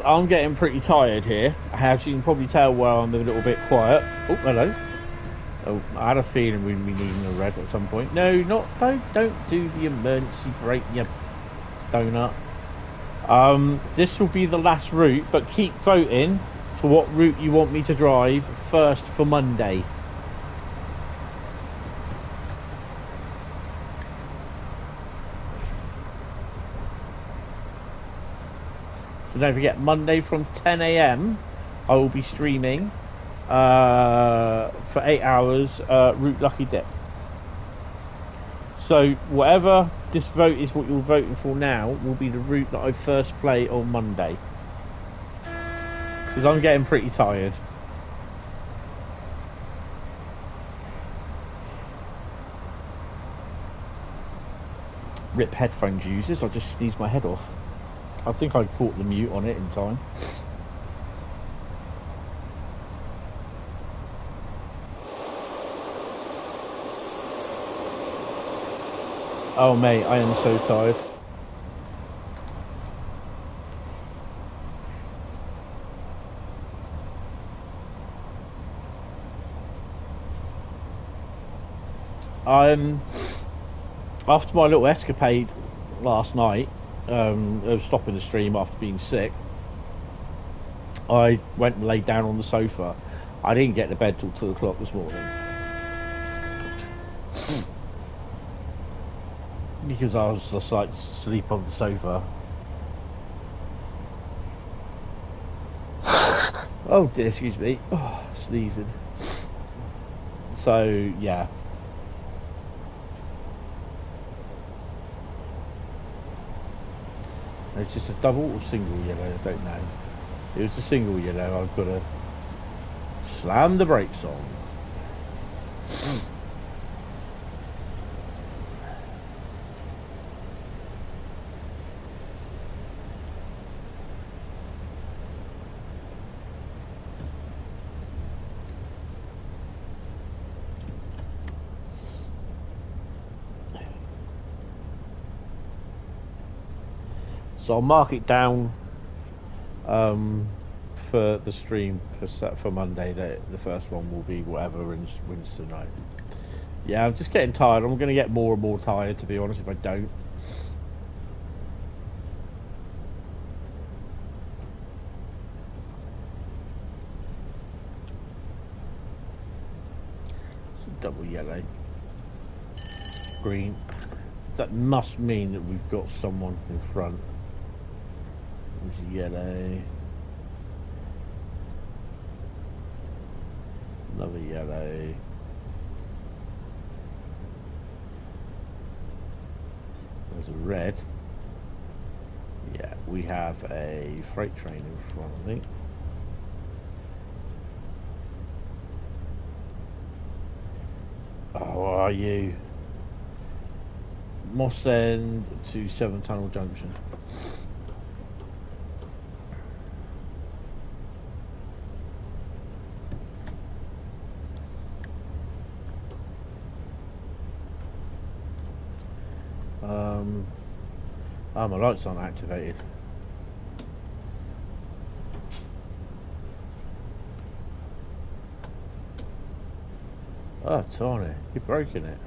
I'm getting pretty tired here, as you can probably tell where I'm a little bit quiet. Oh, hello. Oh, I had a feeling we'd be needing a red at some point. No, don't do the emergency brake, you donut. This will be the last route, but keep voting for what route you want me to drive first for Monday. So don't forget, Monday from 10 AM, I will be streaming for 8 hours, Route Lucky Dip. So whatever this vote is, what you're voting for now, will be the route that I first play on Monday. Because I'm getting pretty tired. Rip headphones users, I just sneezed my head off. I think I caught the mute on it in time. Oh mate, I am so tired. After my little escapade last night, of stopping the stream after being sick, I went and laid down on the sofa. I didn't get to bed till 2 o'clock this morning. Because I was just like sleep on the sofa. Oh dear, excuse me. Oh, sneezing. So yeah. It's just a double or single yellow, I don't know. It was a single yellow, I've got to slam the brakes on. So I'll mark it down for the stream for Monday. The first one will be whatever wins tonight. Yeah, I'm just getting tired. I'm going to get more and more tired, to be honest, if I don't. So double yellow. Green. That must mean that we've got someone in front. There's yellow. Another yellow. There's a red. Yeah, we have a freight train in front, I think. Oh, where are you? Moss End to 7 Tunnel Junction. Oh, my lights aren't activated. Oh, Tony, you're breaking it.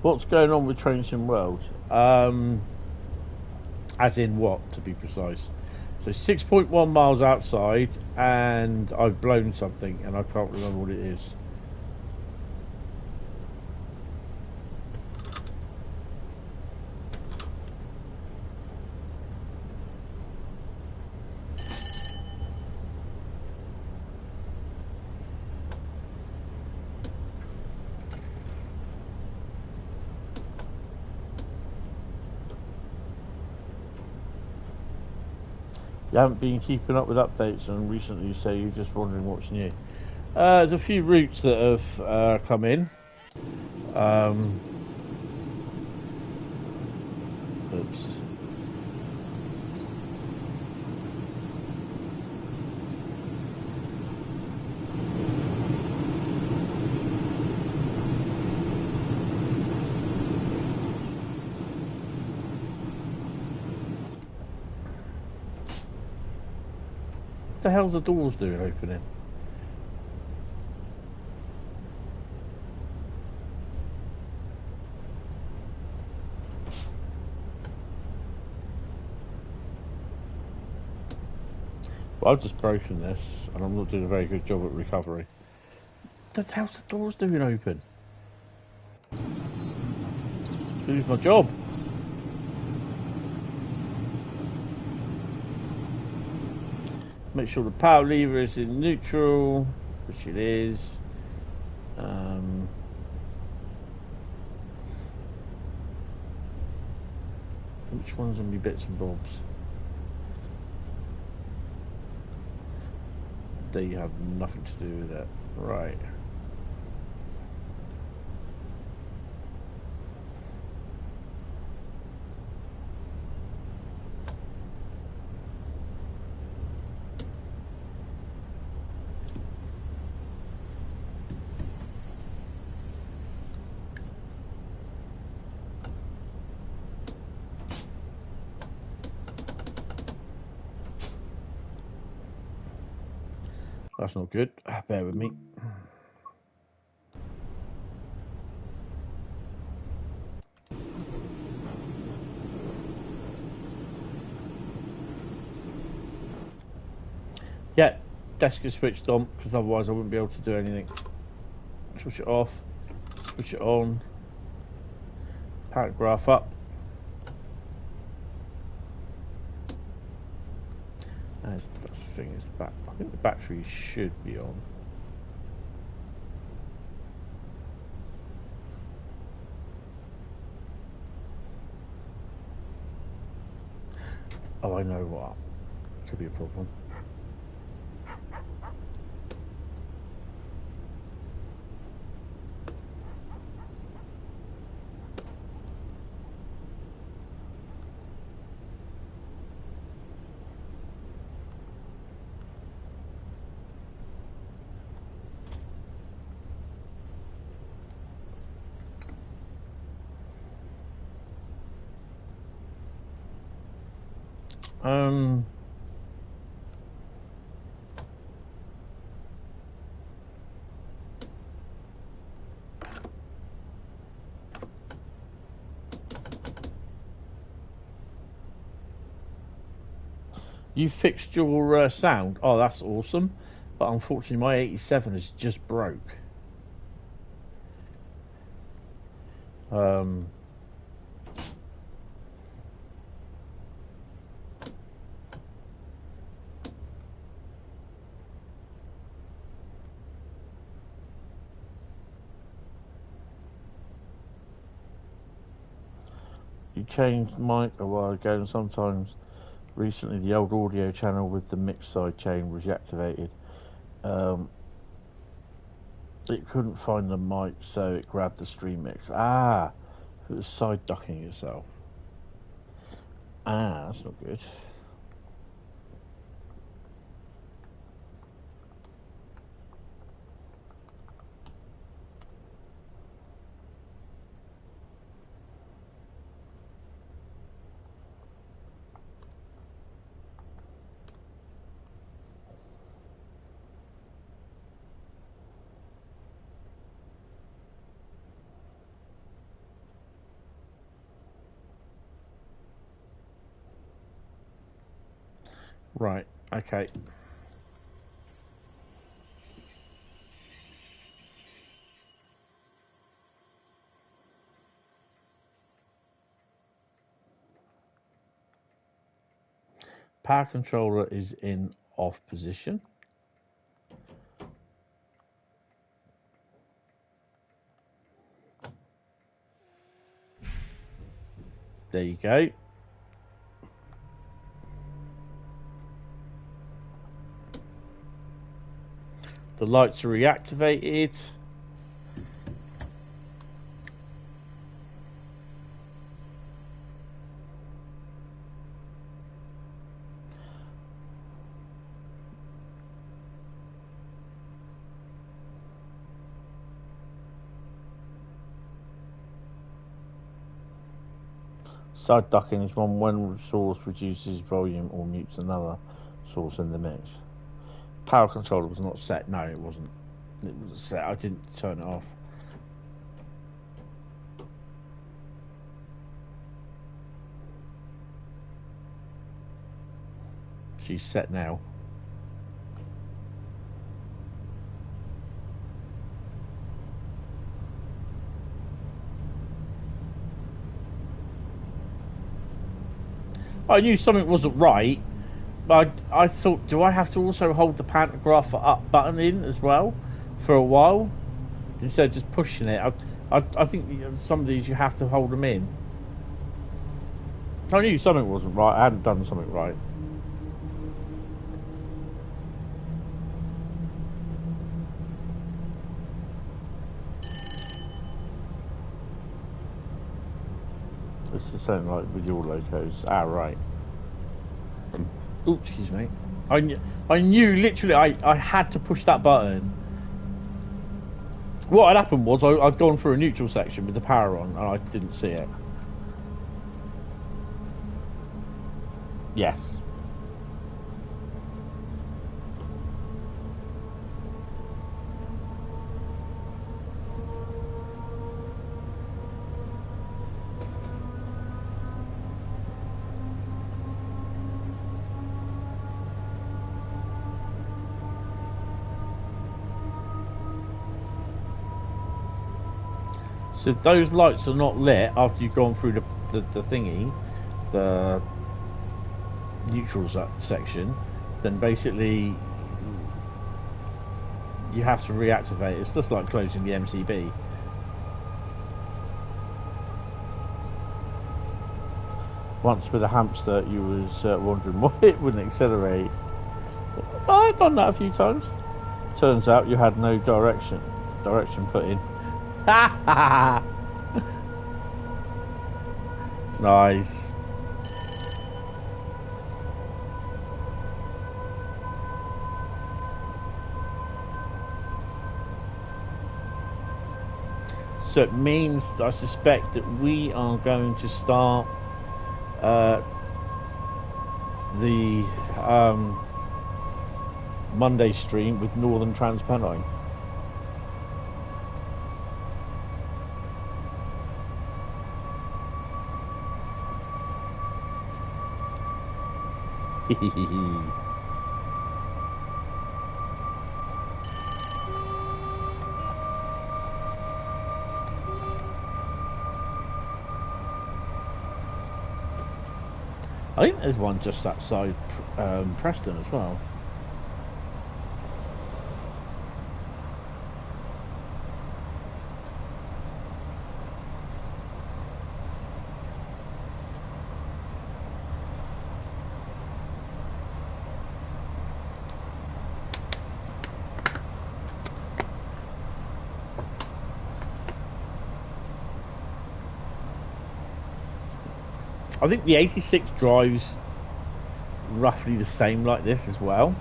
What's going on with Train Sim World? As in what, to be precise? So 6.1 miles outside, and I've blown something, and I can't remember what it is. You haven't been keeping up with updates, and recently you say you're just wondering what's new. There's a few routes that have come in. Oops. What the hell's the doors doing opening? Well, I've just broken this, and I'm not doing a very good job at recovery. What the hell's the doors doing open? Lose my job. Make sure the power lever is in neutral, which it is. Which one's on me bits and bobs? They have nothing to do with it. Right. That's not good. Bear with me. Yeah, desk is switched on because otherwise I wouldn't be able to do anything. Switch it off. Switch it on. Paragraph up. That's the thing. Is the back. I think the battery should be on. Oh, I know what. Could be a problem. You fixed your sound. Oh, that's awesome. But unfortunately, my 87 has just broke. You changed mic a while ago, and sometimes recently the old audio channel with the mix side chain was reactivated. It couldn't find the mic, so it grabbed the stream mix. Ah, it was side ducking itself. Ah, that's not good. Right, okay. Power controller is in off position. There you go. The lights are reactivated. Side ducking is when source reduces volume or mutes another source in the mix. Power controller was not set. No, it wasn't. It was set. I didn't turn it off. She's set now. I knew something wasn't right, but I thought, do I have to also hold the pantograph up button in as well for a while instead of just pushing it? I think some of these you have to hold them in. I knew something wasn't right. I hadn't done something right. It's the same like with your locos. Ah, right. Oops, excuse me. I knew literally I had to push that button. What had happened was I'd gone through a neutral section with the power on and I didn't see it. Yes. So if those lights are not lit after you've gone through the thingy, the neutral section, then basically you have to reactivate. It's just like closing the MCB. Once with a hamster, you was wondering why it wouldn't accelerate. I've done that a few times. Turns out you had no direction put in. Nice. So it means, I suspect, that we are going to start the Monday stream with Northern Transpennine. I think there's one just outside Preston as well. I think the 86 drives roughly the same like this as well.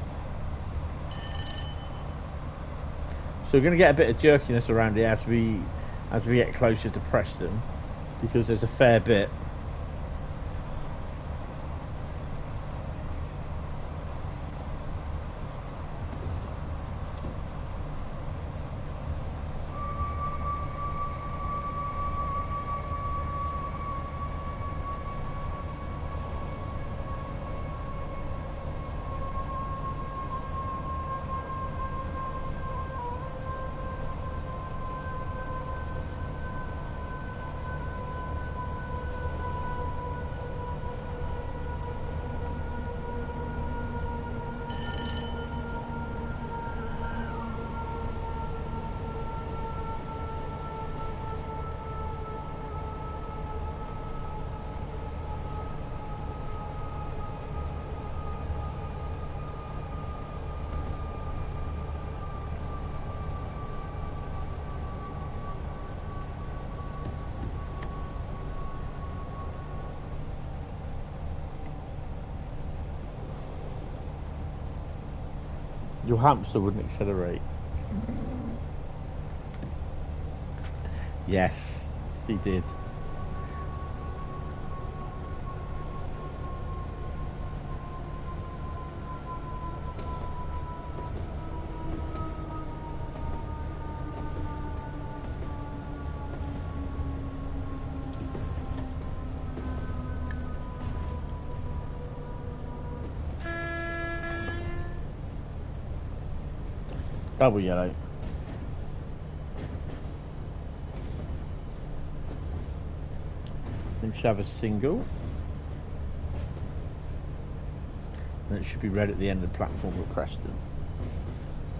So we're going to get a bit of jerkiness around it as we get closer to Preston, because there's a fair bit. Your hamster wouldn't accelerate. Yes, he did. Double yellow. Then we should have a single. And it should be red at the end of the platform of Preston.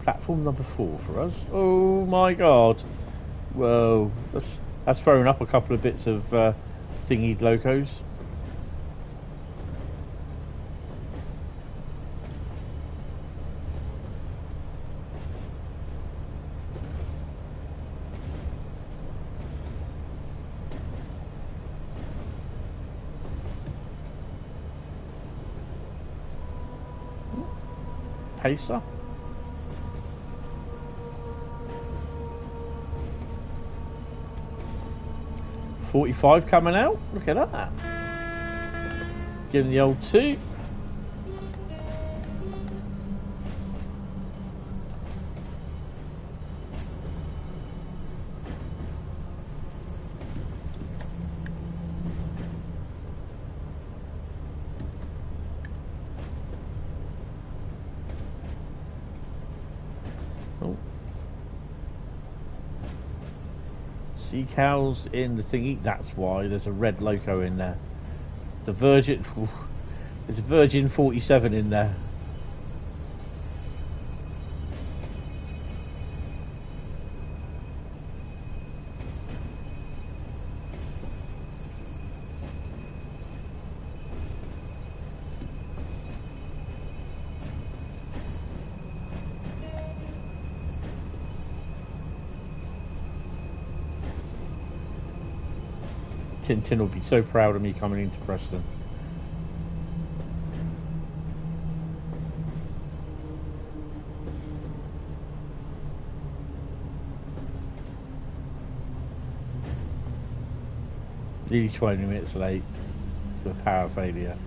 Platform number 4 for us. Oh my god. Whoa. That's thrown up a couple of bits of thingied locos. Pacer. .45 coming out. Look at that. Give him the old 2. Decals in the thingy. That's why there's a red loco in there. The Virgin. There's a Virgin 47 in there. Tintin will be so proud of me coming into Preston. Nearly 20 minutes late to the power failure.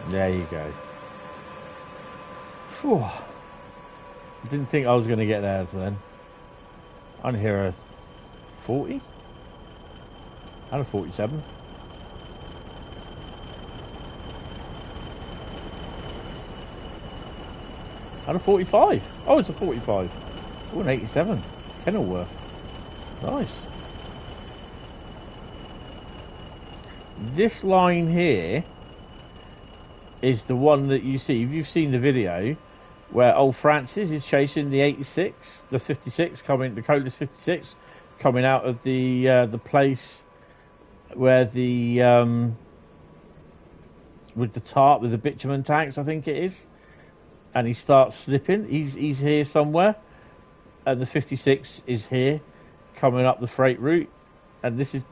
There you go. Phew. Didn't think I was going to get there then. I'm here a 40 and a 47. And a 45. Oh, it's a 45. Oh, an 87. Kenilworth. Nice. This line here is the one that you see. If you've seen the video where old Francis is chasing the 86, the 56 coming, the Colas 56 coming out of the place where the with the tarp with the bitumen tanks, I think it is, and he starts slipping. He's here somewhere, and the 56 is here coming up the freight route, and this is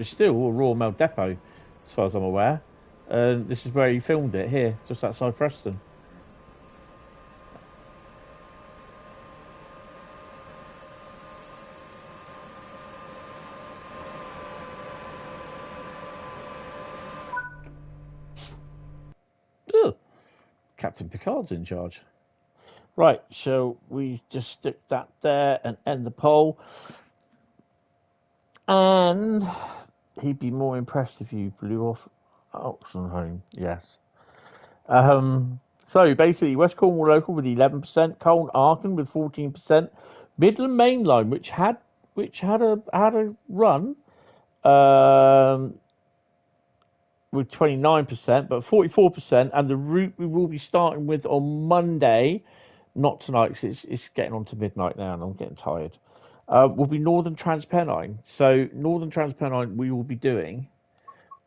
still a Royal Mail depot as far as I'm aware. And this is where he filmed it, here, just outside Preston. Ugh. Captain Picard's in charge. Right, so we just stick that there and end the poll. And he'd be more impressed if you blew off Oxenholme, yes. So basically, West Cornwall local with 11%, Colne Arkin with 14%, Midland Main Line, which had a run, with 29%, but 44%, and the route we will be starting with on Monday, not tonight, because it's getting on to midnight now, and I'm getting tired. Will be Northern Transpennine. So Northern Transpennine we will be doing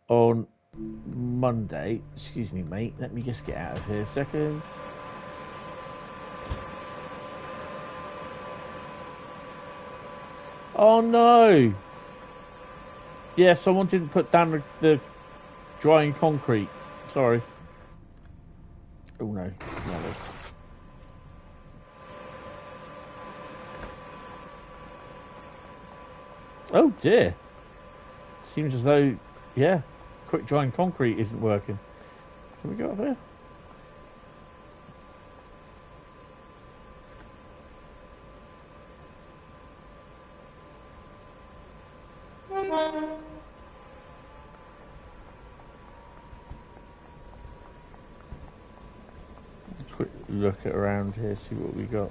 on Monday. Excuse me, mate. Let me just get out of here a second. Oh no! Yeah, someone didn't put down the drying concrete. Sorry. Oh no. Oh dear. Seems as though, yeah, quick drying concrete isn't working. Can we go up here? Quick look around here, see what we got.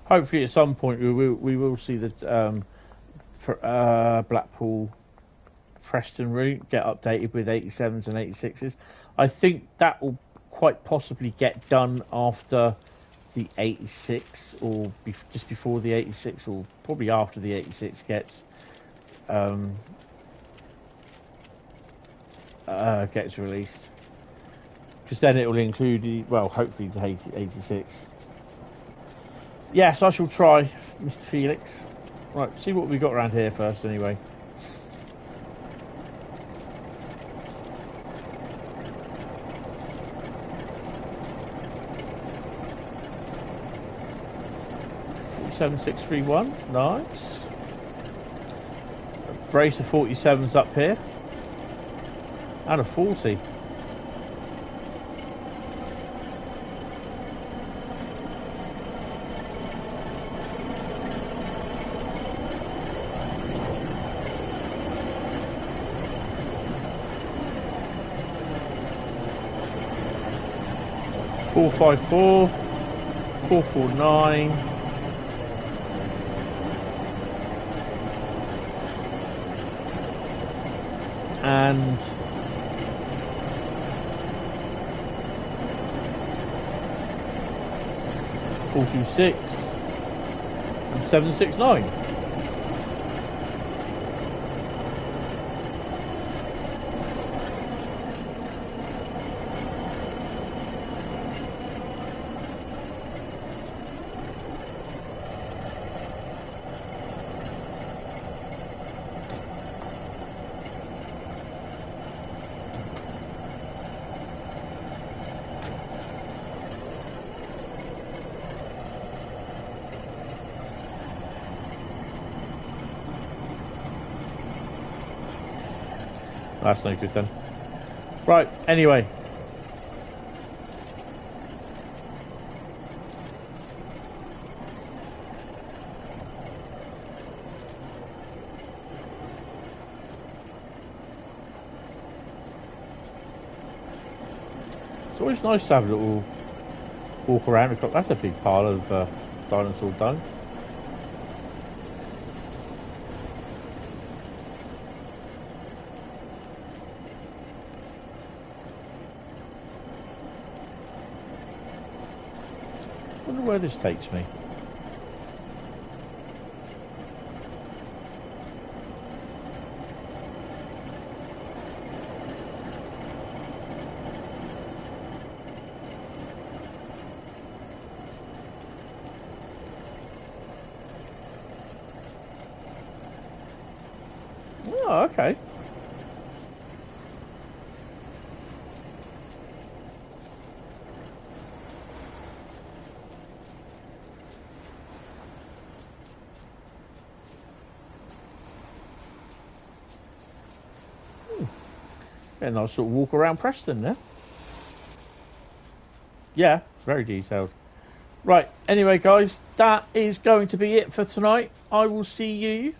Hopefully, at some point, we will see the Blackpool Preston route get updated with 87s and 86s. I think that will quite possibly get done after the 86, or just before the 86, or probably after the 86 gets released, because then it will include hopefully the 86. Yes, I shall try, Mr. Felix. Right, see what we got around here first, anyway. .7.631, nice. A brace of 47s up here, and a 40. .454, 449. And .426 and 769. That's no good then. Right, anyway. It's always nice to have a little walk around. That's a big pile of dinosaur dung. I wonder where this takes me. Oh, okay. And I'll sort of walk around Preston there. Yeah, very detailed. Right, anyway, guys, that is going to be it for tonight. I will see you.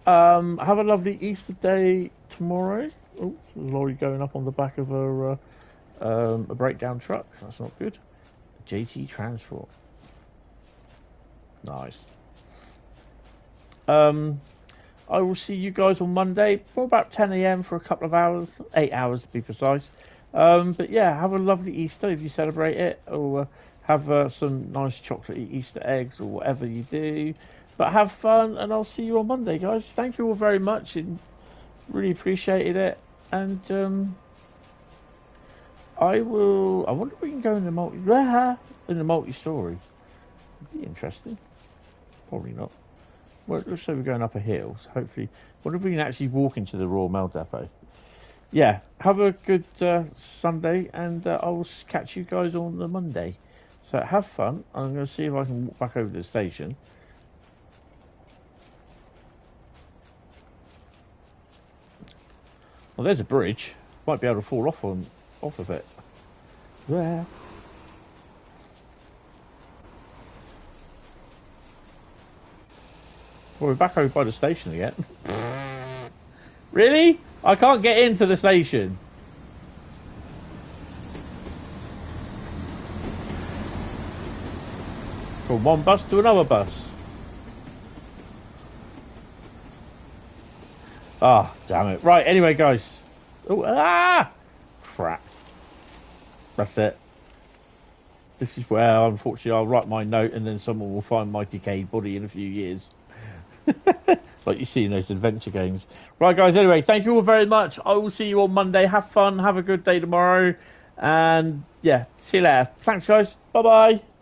Have a lovely Easter day tomorrow. Oh, there's a lorry going up on the back of a A breakdown truck. That's not good. JT Transport. Nice. I will see you guys on Monday for about 10 a.m. for a couple of hours, 8 hours to be precise. But yeah, have a lovely Easter if you celebrate it, or have some nice chocolatey Easter eggs or whatever you do. But have fun, and I'll see you on Monday, guys. Thank you all very much, and really appreciated it. And I wonder if we can go in the multi-story. It'd be interesting. Probably not. Well, it looks like we're going up a hill, so hopefully... wonder if we can actually walk into the Royal Mail Depot. Yeah, have a good Sunday, and I will catch you guys on the Monday. So have fun. I'm going to see if I can walk back over to the station. Well, there's a bridge. Might be able to fall off of it. Yeah. Well, we're back over by the station again. Really? I can't get into the station. From one bus to another bus. Ah, oh, damn it. Right, anyway, guys. Oh, crap. That's it. This is where, unfortunately, I'll write my note and then someone will find my decayed body in a few years. Like you see in those adventure games. Right, guys, anyway, thank you all very much. I will see you on Monday. Have fun. Have a good day tomorrow. And, yeah, see you later. Thanks, guys. Bye-bye.